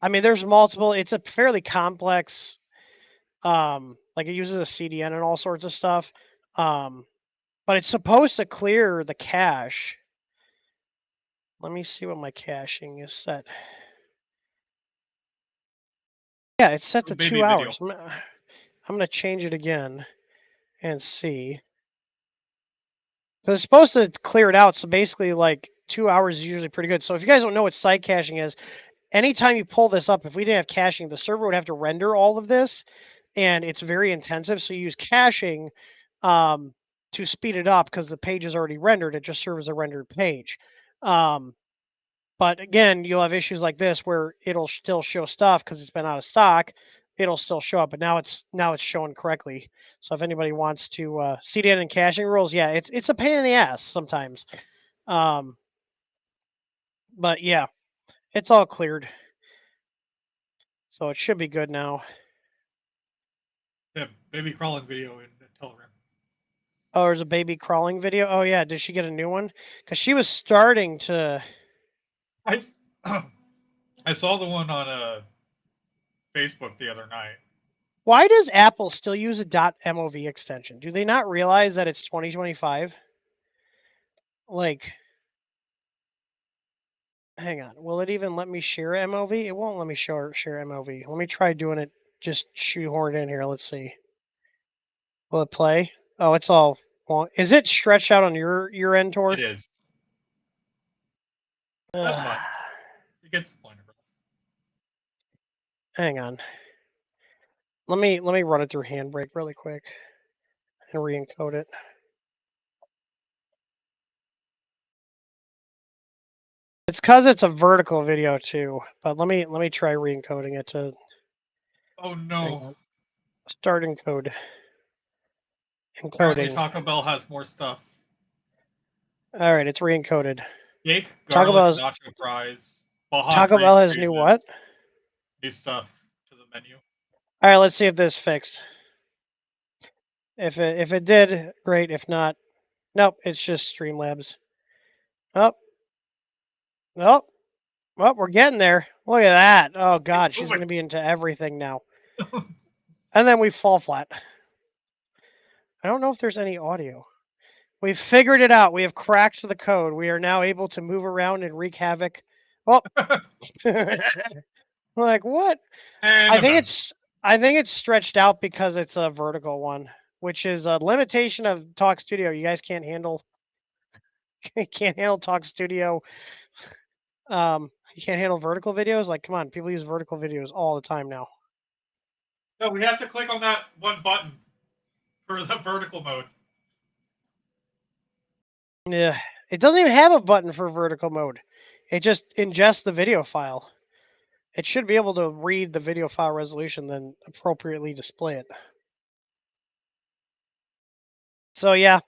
I mean, there's multiple. It's a fairly complex. Like it uses a CDN and all sorts of stuff. But it's supposed to clear the cache. Let me see what my caching is set. Yeah, it's set to 2 hours. I'm going to change it again and see. So it's supposed to clear it out. So basically, like 2 hours is usually pretty good. So if you guys don't know what site caching is, anytime you pull this up, if we didn't have caching, the server would have to render all of this, and it's very intensive. So you use caching to speed it up because the page is already rendered. It just serves as a rendered page. But again, you'll have issues like this where it'll still show stuff because it's been out of stock. It'll still show up, but now it's showing correctly. So if anybody wants to CDN and caching rules, yeah, it's a pain in the ass sometimes. But yeah, It's all cleared. So it should be good now. The baby crawling video in Telegram. Oh, there's a baby crawling video. Oh yeah, did she get a new one? Because she was starting to. I I saw the one on Facebook the other night. Why does Apple still use a .mov extension? Do they not realize that it's 2025? Like, hang on. Will it even let me share MOV? It won't let me share MOV. Let me try doing it. Just shoehorn in here. Let's see. Will it play? Oh, it's all. Well, is it stretched out on your end, Tor? It is. That's fine. It gets the point across. Hang on. Let me run it through Handbrake really quick and re-encode it. It's because it's a vertical video too. But let me try re-encoding it to. Oh no! Start encode. Apparently, Encoding. Taco Bell has more stuff. All right, it's re-encoded. Steak, Taco garlic, Bell's- nacho fries. Baja Taco Creek Bell has new what? raises New stuff to the menu. All right, let's see if this fixed. If it did, great. If not, nope. It's just Streamlabs. Oh, nope. Well, we're getting there. Look at that. Oh God, she's gonna be into everything now. And then we fall flat. I don't know if there's any audio. We've figured it out. We have cracked the code. We are now able to move around and wreak havoc. Oh, like what? And I think it's stretched out because it's a vertical one, which is a limitation of Talk Studio. You guys can't handle Talk Studio. You can't handle vertical videos. Like, come on, people use vertical videos all the time now. No, we have to click on that one button for the vertical mode. Yeah, it doesn't even have a button for vertical mode. It just ingests the video file. It should be able to read the video file resolution, then appropriately display it. So yeah,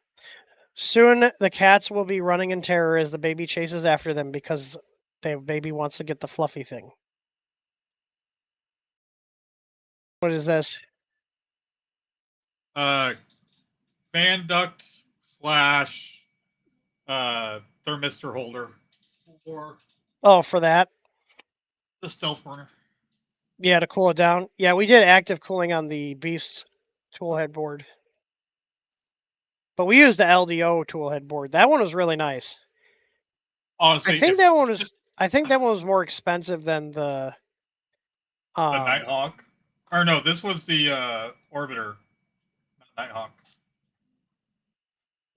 soon the cats will be running in terror as the baby chases after them because the baby wants to get the fluffy thing. What is this? Fan duct slash thermistor holder for Oh, for that? the stealth burner. Yeah, to cool it down. Yeah, we did active cooling on the Beast toolhead board. But we used the LDO toolhead board. That one was really nice. Honestly, I think that one was more expensive than the Nighthawk. Or no, this was the Orbiter, not Nighthawk.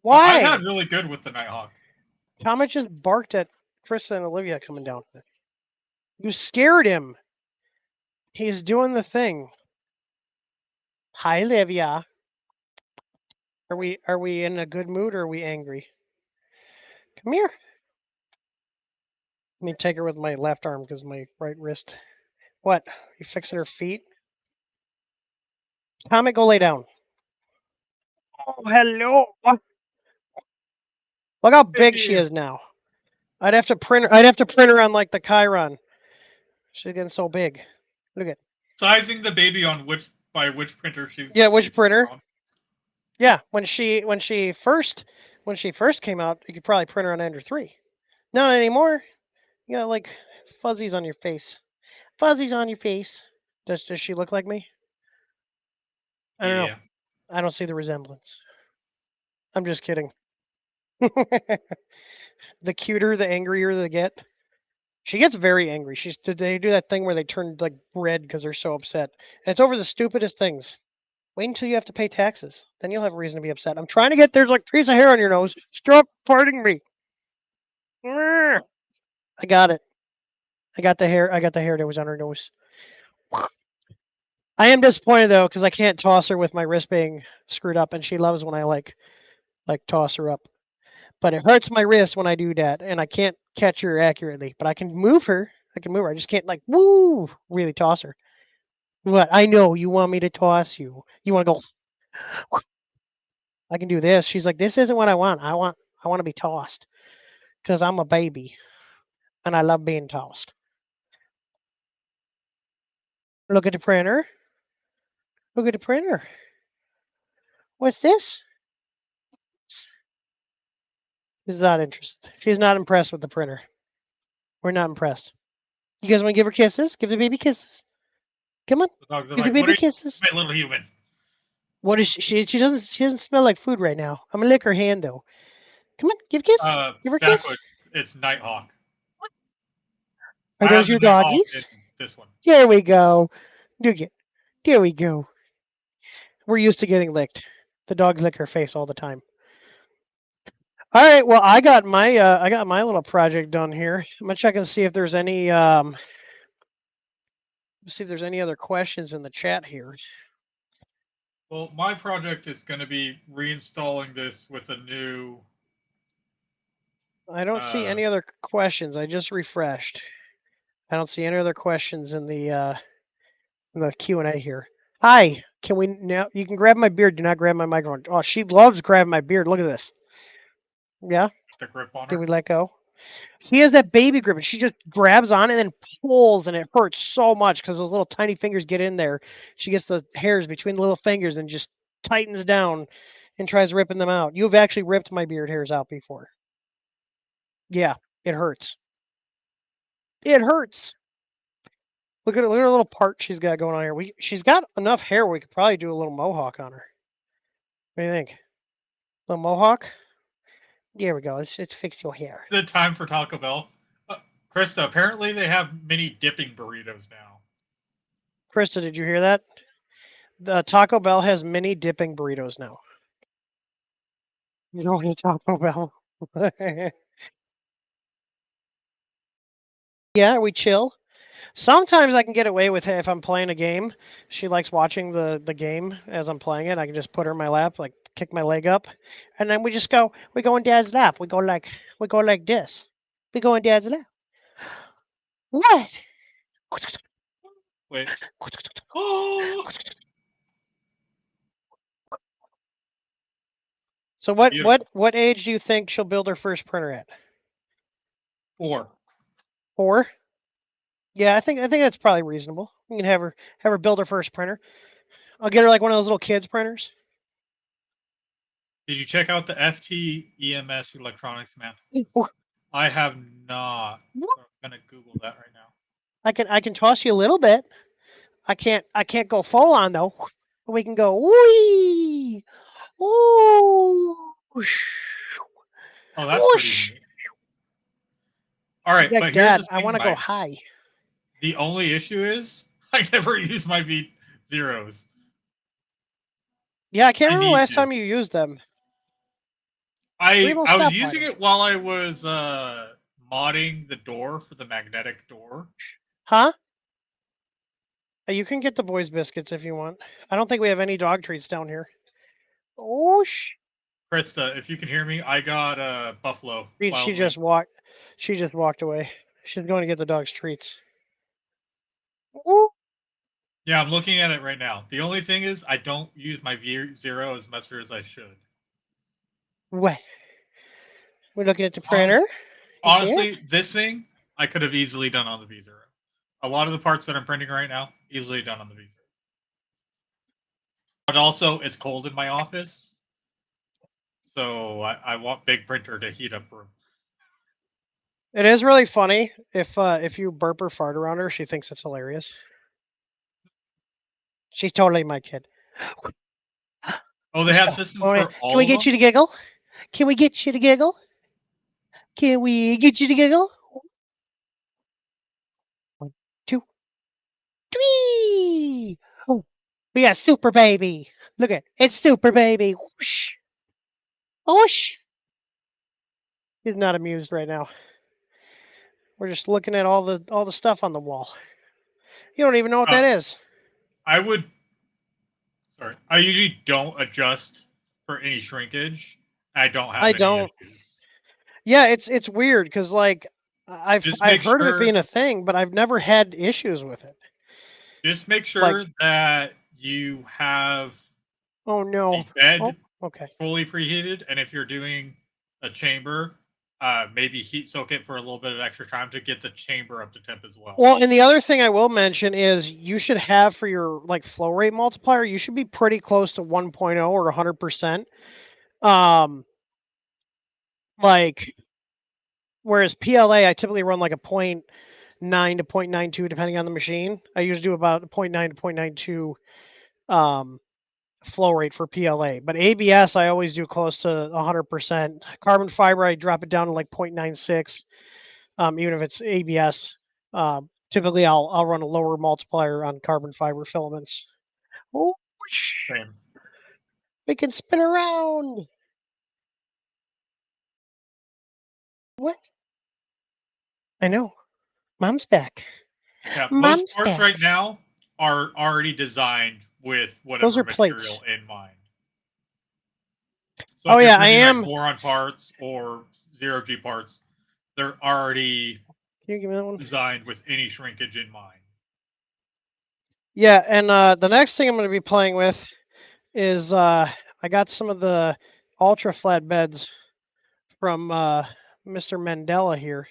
Why? I had really good with the Nighthawk. Thomas just barked at Krista and Olivia coming down. You scared him. He's doing the thing. Hi, Olivia. Are we in a good mood or are we angry? Come here. Let me take her with my left arm because my right wrist. What? You fixing her feet? Comet, go lay down. Oh, hello. Look how big she is now. I'd have to print her on like the Chiron. She's getting so big. Look at. Sizing the baby on which printer she's. Yeah, which printer? On. Yeah, when she first came out, you could probably print her on Ender 3. Not anymore. You got like fuzzies on your face. Fuzzies on your face. Does she look like me? I don't know. I don't see the resemblance. I'm just kidding. The cuter, the angrier they get. She gets very angry. They do that thing where they turn like red because they're so upset. And it's over the stupidest things. Wait until you have to pay taxes. Then you'll have a reason to be upset. I'm trying to get there's like a piece of hair on your nose. Stop farting me. I got it. I got the hair that was on her nose. I am disappointed though, because I can't toss her with my wrist being screwed up, and she loves when I like toss her up. But it hurts my wrist when I do that, and I can't catch her accurately. But I can move her. I just can't like really toss her. What? I know you want me to toss you. You want to go. I can do this. She's like, this isn't what I want. I want to be tossed, because I'm a baby, and I love being tossed. Look at the printer. Look at the printer. What's this? She's not interested. She's not impressed with the printer. We're not impressed. You guys want to give her kisses? Give the baby kisses. Come on, The dogs are give the like, "What baby are you, kisses. my little human?" What is she? She doesn't smell like food right now. I'm gonna lick her hand though. Come on, give a kiss. Give her a kiss. Backwards, it's Nighthawk. Are I those have the your Nighthawk doggies? in this one. There we go. There we go. We're used to getting licked. The dogs lick her face all the time. All right. Well, I got my little project done here. I'm gonna check and see if there's any see if there's any other questions in the chat here. Well, my project is going to be reinstalling this with a new. I don't see any other questions. I just refreshed. I don't see any other questions in the Q&A here. Hi, can we now? You can grab my beard. Do not grab my microphone. Oh, she loves grabbing my beard. Look at this. Yeah. The grip on Did her. we let go? She has that baby grip, and she just grabs on it and then pulls, and it hurts so much because those little tiny fingers get in there. She gets the hairs between the little fingers and just tightens down and tries ripping them out. You've actually ripped my beard hairs out before. Yeah, it hurts. It hurts. Look at her little part she's got going on here. She's got enough hair where we could probably do a little mohawk on her. What do you think? Little mohawk? There we go. Let's fix your hair. The time for Taco Bell. Krista, apparently they have mini dipping burritos now. Krista, did you hear that? The Taco Bell has mini dipping burritos now. You don't need Taco Bell. Yeah, we chill. Sometimes I can get away with it if I'm playing a game. She likes watching the game as I'm playing it. I can just put her in my lap, like kick my leg up, and then we go in Dad's lap. We go like this. We go in Dad's lap. What? Wait. Oh! So what Beautiful. what age do you think she'll build her first printer at? 4. 4? Yeah, I think that's probably reasonable. You can have her build her first printer. I'll get her like one of those little kids printers. Did you check out the FT EMS electronics map? I have not. So I'm gonna Google that right now. I can toss you a little bit. I can't go full on though. We can go wee. Ooh. Oh, that's pretty neat. All right, Like but here's Dad, the thing. I want to go high. The only issue is I never use my V0s. Yeah, I can't I remember need last to. time you used them. I won't was stop using fighting. it while I was modding the door for the magnetic door. Huh? You can get the boys biscuits if you want. I don't think we have any dog treats down here. Oh Krista, if you can hear me, I got buffalo. She just walked. She just walked away. She's going to get the dog's treats. Ooh. Yeah, I'm looking at it right now. The only thing is I don't use my V0 as much as I should. What? We're looking at the printer. Honestly, this thing I could have easily done on the V0. A lot of the parts that I'm printing right now, easily done on the V0. But also, it's cold in my office, so I want big printer to heat up room. It is really funny if you burp or fart around her, she thinks it's hilarious. She's totally my kid. Oh, they have systems for all. Can we get you to giggle? Can we get you to giggle? Can we get you to giggle? 1, 2, 3. Oh, we got Super Baby. Look at it's Super Baby. Whoosh. Whoosh. He's not amused right now. We're just looking at all the stuff on the wall. You don't even know what that is. I usually don't adjust for any shrinkage. I don't have any issues. Yeah, it's weird because like I've heard of it being a thing, but I've never had issues with it. Just make sure that you have the bed fully preheated, and if you're doing a chamber, maybe heat soak it for a little bit of extra time to get the chamber up to temp as well. Well, and the other thing I will mention is you should have for your like flow rate multiplier, you should be pretty close to 1.0 or 100%. Like whereas PLA, I typically run like a 0.9 to 0.92 depending on the machine. I usually do about 0.9 to 0.92 flow rate for PLA. But ABS, I always do close to 100%. Carbon fiber, I drop it down to like 0.96, even if it's ABS. Typically, I'll run a lower multiplier on carbon fiber filaments. Oh, Same. we can spin around. What? I know. Mom's back. Yeah, Mom's most parts back. right now are already designed with whatever are plates. material in mind. So Oh, if you're yeah, I printing am. like boron parts or 0G parts, they're already Can you give me that one? designed with any shrinkage in mind. Yeah, and the next thing I'm going to be playing with is I got some of the ultra flat beds from Mr. Mandela here.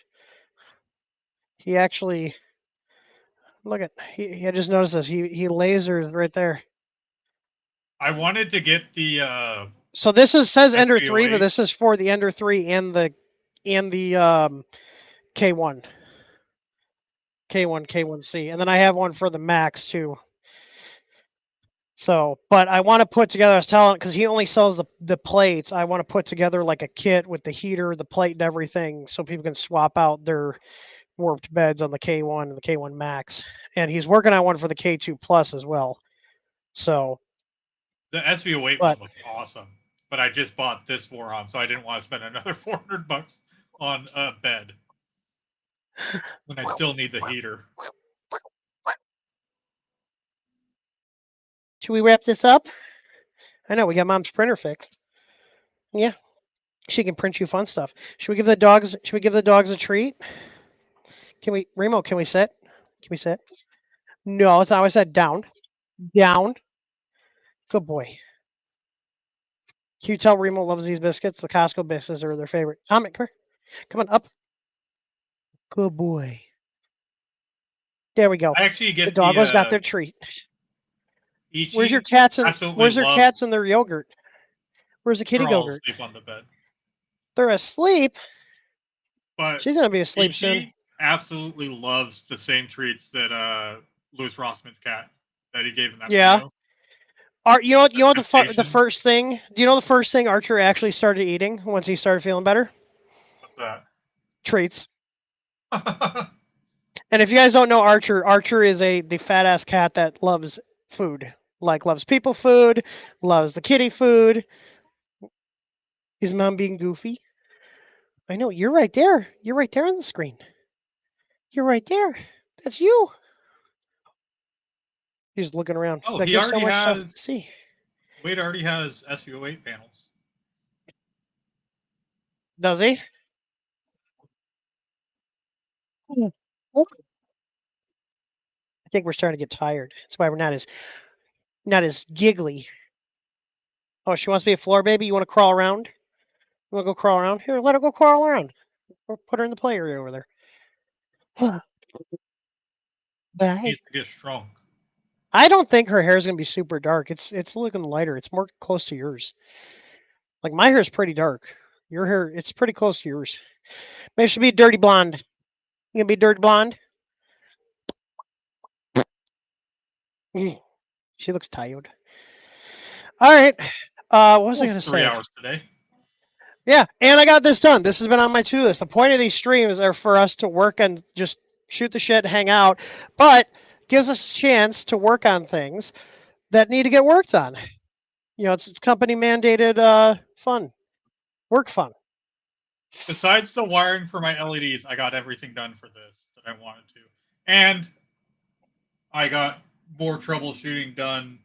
He actually look at I just noticed this. He lasers right there. I wanted to get the So this says Ender 3, but SVOA. this is for the Ender 3 and the K1. K1, K1C. And then I have one for the Max too. So, but I want to put together, I was telling, because he only sells the plates, I want to put together like a kit with the heater, the plate, and everything so people can swap out their warped beds on the K1 and the K1 Max. And he's working on one for the K2 Plus as well. So, The SVO8 but one looked awesome, but I just bought this Voron, so I didn't want to spend another $400 on a bed when I still need the heater. should we wrap this up? I know we got Mom's printer fixed. Yeah, she can print you fun stuff. Should we give the dogs? Should we give the dogs a treat? Can we, Remo? Can we sit? Can we sit? No, it's not. I said down, down. Good boy. Can you tell Remo loves these biscuits? The Costco biscuits are their favorite. Come on up. Good boy. There we go. I actually The get doggo's got their treat. Ichi. Where's your cats and Absolutely where's their love- cats and their yogurt? Where's the kitty They're all yogurt? asleep on the bed. They're asleep. But She's gonna be asleep soon. Ichi absolutely loves the same treats that Louis Rossman's cat that he gave in that Yeah. video. You know what? You know what the Temptations. first thing? Do you know the first thing Archer actually started eating once he started feeling better? What's that? Treats. And if you guys don't know Archer, Archer is the fat ass cat that loves food. Like loves people food, loves the kitty food. Is Mom being goofy? I know, you're right there. You're right there on the screen. You're right there. That's you. He's looking around. Oh, Like, he there's so already much stuff has. to see. Wade already has SVO8 panels. Does he? I think we're starting to get tired. That's why we're not as giggly. Oh, she wants to be a floor baby? You want to crawl around? You want to go crawl around? Here, let her go crawl around. Or put her in the play area over there. Bye. Needs to get shrunk. I don't think her hair is gonna be super dark. It's looking lighter. It's more close to yours. Like my hair is pretty dark. Your hair, it's pretty close to yours. Maybe it should be dirty blonde. You gonna be dirty blonde? She looks tired. All right. What was I gonna Almost 3 say? hours today. Yeah, and I got this done. This has been on my to-do list. The point of these streams are for us to work and just shoot the shit, hang out, but gives us a chance to work on things that need to get worked on. You know, it's company mandated fun. Work fun. Besides the wiring for my LEDs, I got everything done for this that I wanted to. And I got more troubleshooting done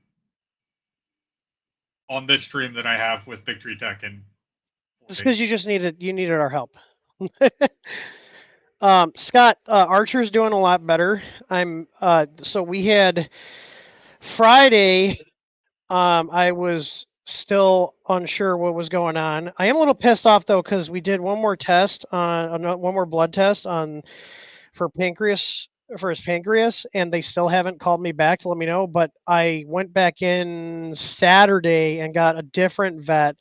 on this stream than I have with Big Tree Tech and Just because you needed our help. Scott, Archer's doing a lot better. So we had Friday, I was still unsure what was going on. I am a little pissed off though because we did one more test on one more blood test on for his pancreas, and they still haven't called me back to let me know. But I went back in Saturday and got a different vet,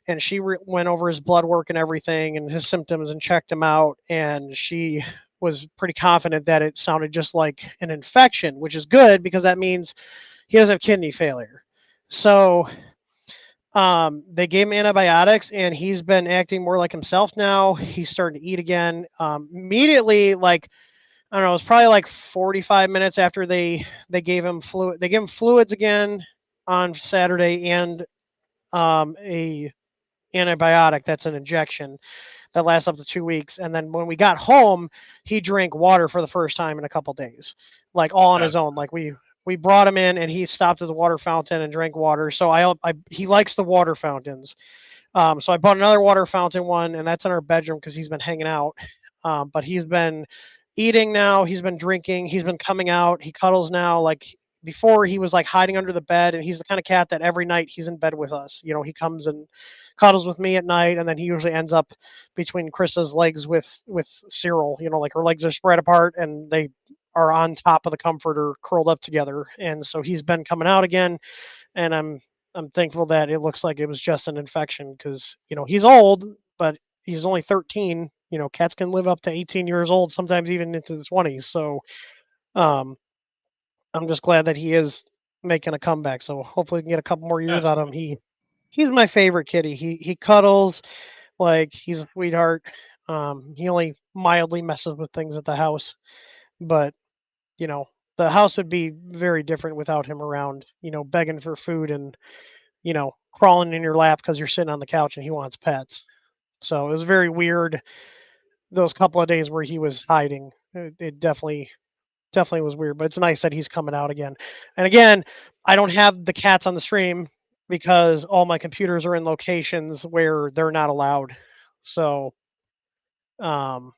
and she went over his blood work and everything and his symptoms and checked him out, and she was pretty confident that it sounded just like an infection, which is good because that means he doesn't have kidney failure. So they gave him antibiotics, and he's been acting more like himself now. He's starting to eat again. Immediately, like I don't know, it was probably like 45 minutes after they gave him fluid. They gave him fluids again on Saturday and a antibiotic that's an injection that lasts up to 2 weeks. And then when we got home, he drank water for the first time in a couple days, like all on his own. Like we brought him in and he stopped at the water fountain and drank water. So he likes the water fountains. So I bought another water fountain one, and that's in our bedroom because he's been hanging out. But he's been eating now. He's been drinking. He's been coming out. He cuddles now. Like before, he was like hiding under the bed, and he's the kind of cat that every night he's in bed with us. You know, he comes and cuddles with me at night, and then he usually ends up between Krista's legs with Cyril. You know, like her legs are spread apart, and they are on top of the comforter, curled up together. And so he's been coming out again, and I'm thankful that it looks like it was just an infection because you know he's old, but he's only 13. You know, cats can live up to 18 years old, sometimes even into the 20s. So um, I'm just glad that he is making a comeback. So hopefully we can get a couple more years out of him. He's my favorite kitty. He cuddles like he's a sweetheart. He only mildly messes with things at the house, but you know the house would be very different without him around. You know, begging for food and you know, crawling in your lap because you're sitting on the couch and he wants pets. So it was very weird those couple of days where he was hiding. It definitely was weird, but it's nice that he's coming out again. And again, I don't have the cats on the stream because all my computers are in locations where they're not allowed. So um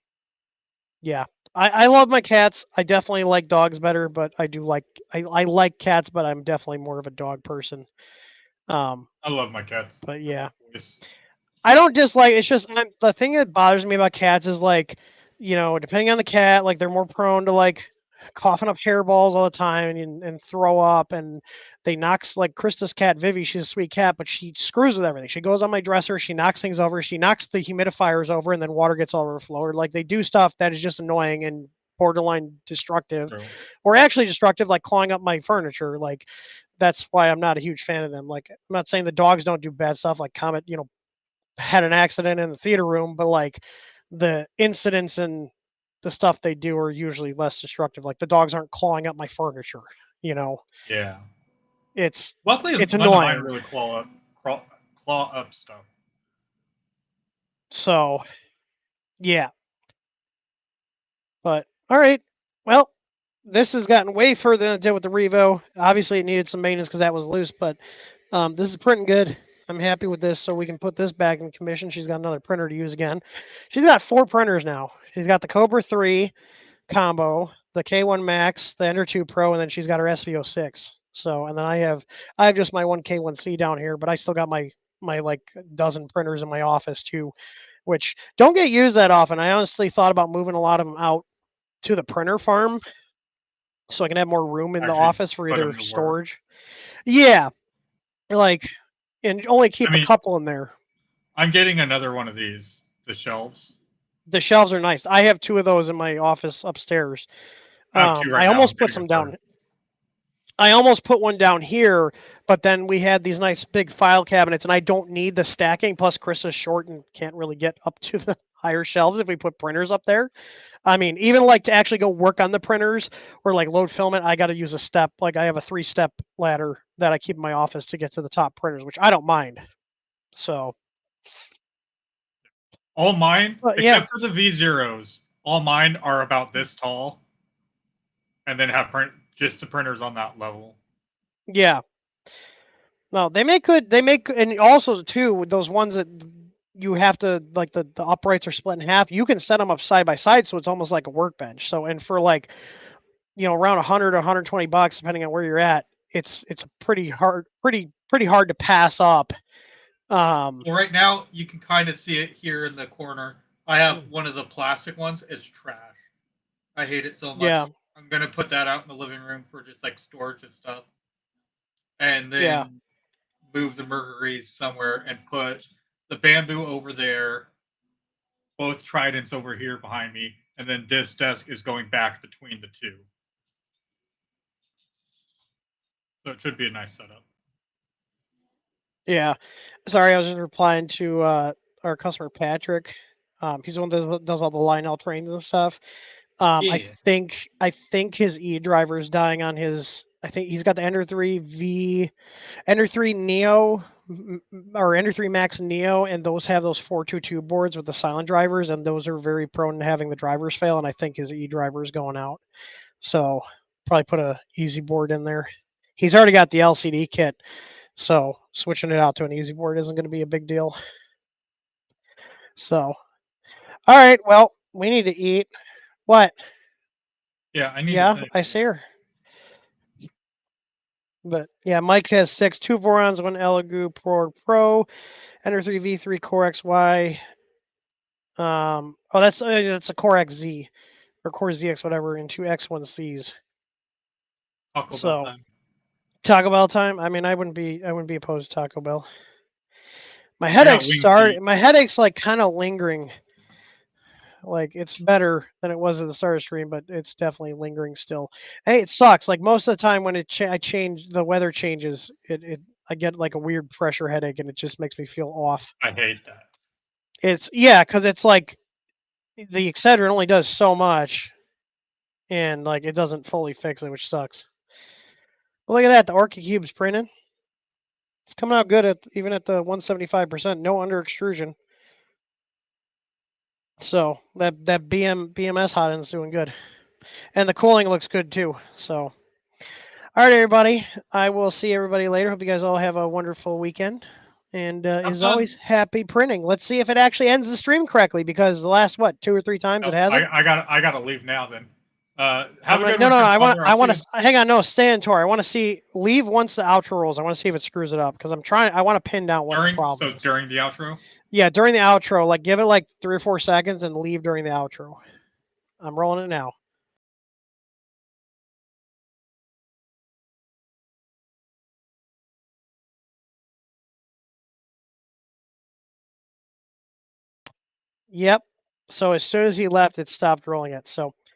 yeah. I love my cats. I definitely like dogs better, but I like cats, but I'm definitely more of a dog person. I love my cats. But yeah. It's- I don't dislike. It's just the thing that bothers me about cats is like, you know, depending on the cat, like they're more prone to like coughing up hairballs all the time and throw up, and they knocks like Krista's cat Vivi. She's a sweet cat, but she screws with everything. She goes on my dresser, she knocks things over, she knocks the humidifiers over, and then water gets all over the floor. Like they do stuff that is just annoying and borderline destructive, True. or actually destructive, like clawing up my furniture. Like that's why I'm not a huge fan of them. Like I'm not saying the dogs don't do bad stuff, like Comet, you know, had an accident in the theater room, but like the incidents and the stuff they do are usually less destructive. Like the dogs aren't clawing up my furniture, you know. Yeah. It's Luckily, it's none of mine annoying. really claw up stuff. So yeah. But all right. Well, this has gotten way further than it did with the Revo. Obviously it needed some maintenance because that was loose, but this is printing good. I'm happy with this, so we can put this back in commission. She's got another printer to use again. She's got 4 printers now. She's got the Cobra 3 combo, the K1 Max, the Ender 2 Pro, and then she's got her SV06. So, and then I have just my one K1C down here, but I still got my like dozen printers in my office too, which don't get used that often. I honestly thought about moving a lot of them out to the printer farm so I can have more room in the Actually, office for put 'em either to work. storage. Yeah, like and only keep a couple in there. I'm getting another one of these, the shelves. The shelves are nice. I have 2 of those in my office upstairs. I have 2 right I now. almost I'm put getting some a down. third. I almost put one down here, but then we had these nice big file cabinets, and I don't need the stacking. Plus, Chris is short and can't really get up to the higher shelves if we put printers up there. I mean, even like to actually go work on the printers or like load filament, I got to use a step. Like I have a 3-step ladder that I keep in my office to get to the top printers, which I don't mind. So All mine, yeah, except for the V0s, all mine are about this tall, and then have just the printers on that level. yeah. No, they make good. They make, and also too with those ones that you have to like the uprights are split in half. You can set them up side by side, so it's almost like a workbench. So and for like you know around 100 or $120 depending on where you're at, it's a pretty pretty hard to pass up. Well, right now you can kind of see it here in the corner. I have one of the plastic ones. It's trash. I hate it so much. Yeah. I'm gonna put that out in the living room for just like storage of stuff, and then Yeah. move the Mercury somewhere and put the bamboo over there, both Tridents over here behind me, and then this desk is going back between the two. So it should be a nice setup. Yeah. Sorry, I was just replying to our customer Patrick. He's the one that does all the Lionel trains and stuff. Yeah. I think his E driver is dying on his. I think he's got the Ender 3 Neo or Ender 3 Max Neo, and those have those 422 boards with the silent drivers, and those are very prone to having the drivers fail. And I think his E driver is going out, so probably put a easy board in there. He's already got the LCD kit, so switching it out to an easy board isn't going to be a big deal. So, all right, well, we need to eat. What? Yeah, I need Yeah, to finish. I see her. But yeah, Mike has 6, 2 Vorons, 1 Elegoo Pro, Ender 3 V3 Core XY. Oh, that's a Core XZ or Core ZX, whatever, and 2 X1Cs. Taco Bell So time. Taco Bell time. I mean, I wouldn't be opposed to Taco Bell. My got headache's wings to started. eat. My headache's like kind of lingering. Like it's better than it was at the start of the stream, but it's definitely lingering still. Hey, it sucks. Like most of the time when I change, the weather changes, I get like a weird pressure headache, and it just makes me feel off. I hate that. It's because it's like the Excedrin only does so much, and like it doesn't fully fix it, which sucks. But look at that, the Orca Cube's printing. It's coming out good even at the 175%, no under extrusion. So that BMS hot end's doing good, and the cooling looks good too. So, all right, everybody, I will see everybody later. Hope you guys all have a wonderful weekend, and as fun. always, happy printing. Let's see if it actually ends the stream correctly, because the last 2 or 3 times it hasn't. I gotta leave now then. Have a good no, one. I want to hang on. No, stay in Tor. I want to see leave once the outro rolls. I want to see if it screws it up, because I want to pin down what the problem is. During the outro. Yeah, during the outro, like give it like 3 or 4 seconds and leave during the outro. I'm rolling it now. Yep. So as soon as he left, it stopped rolling it. So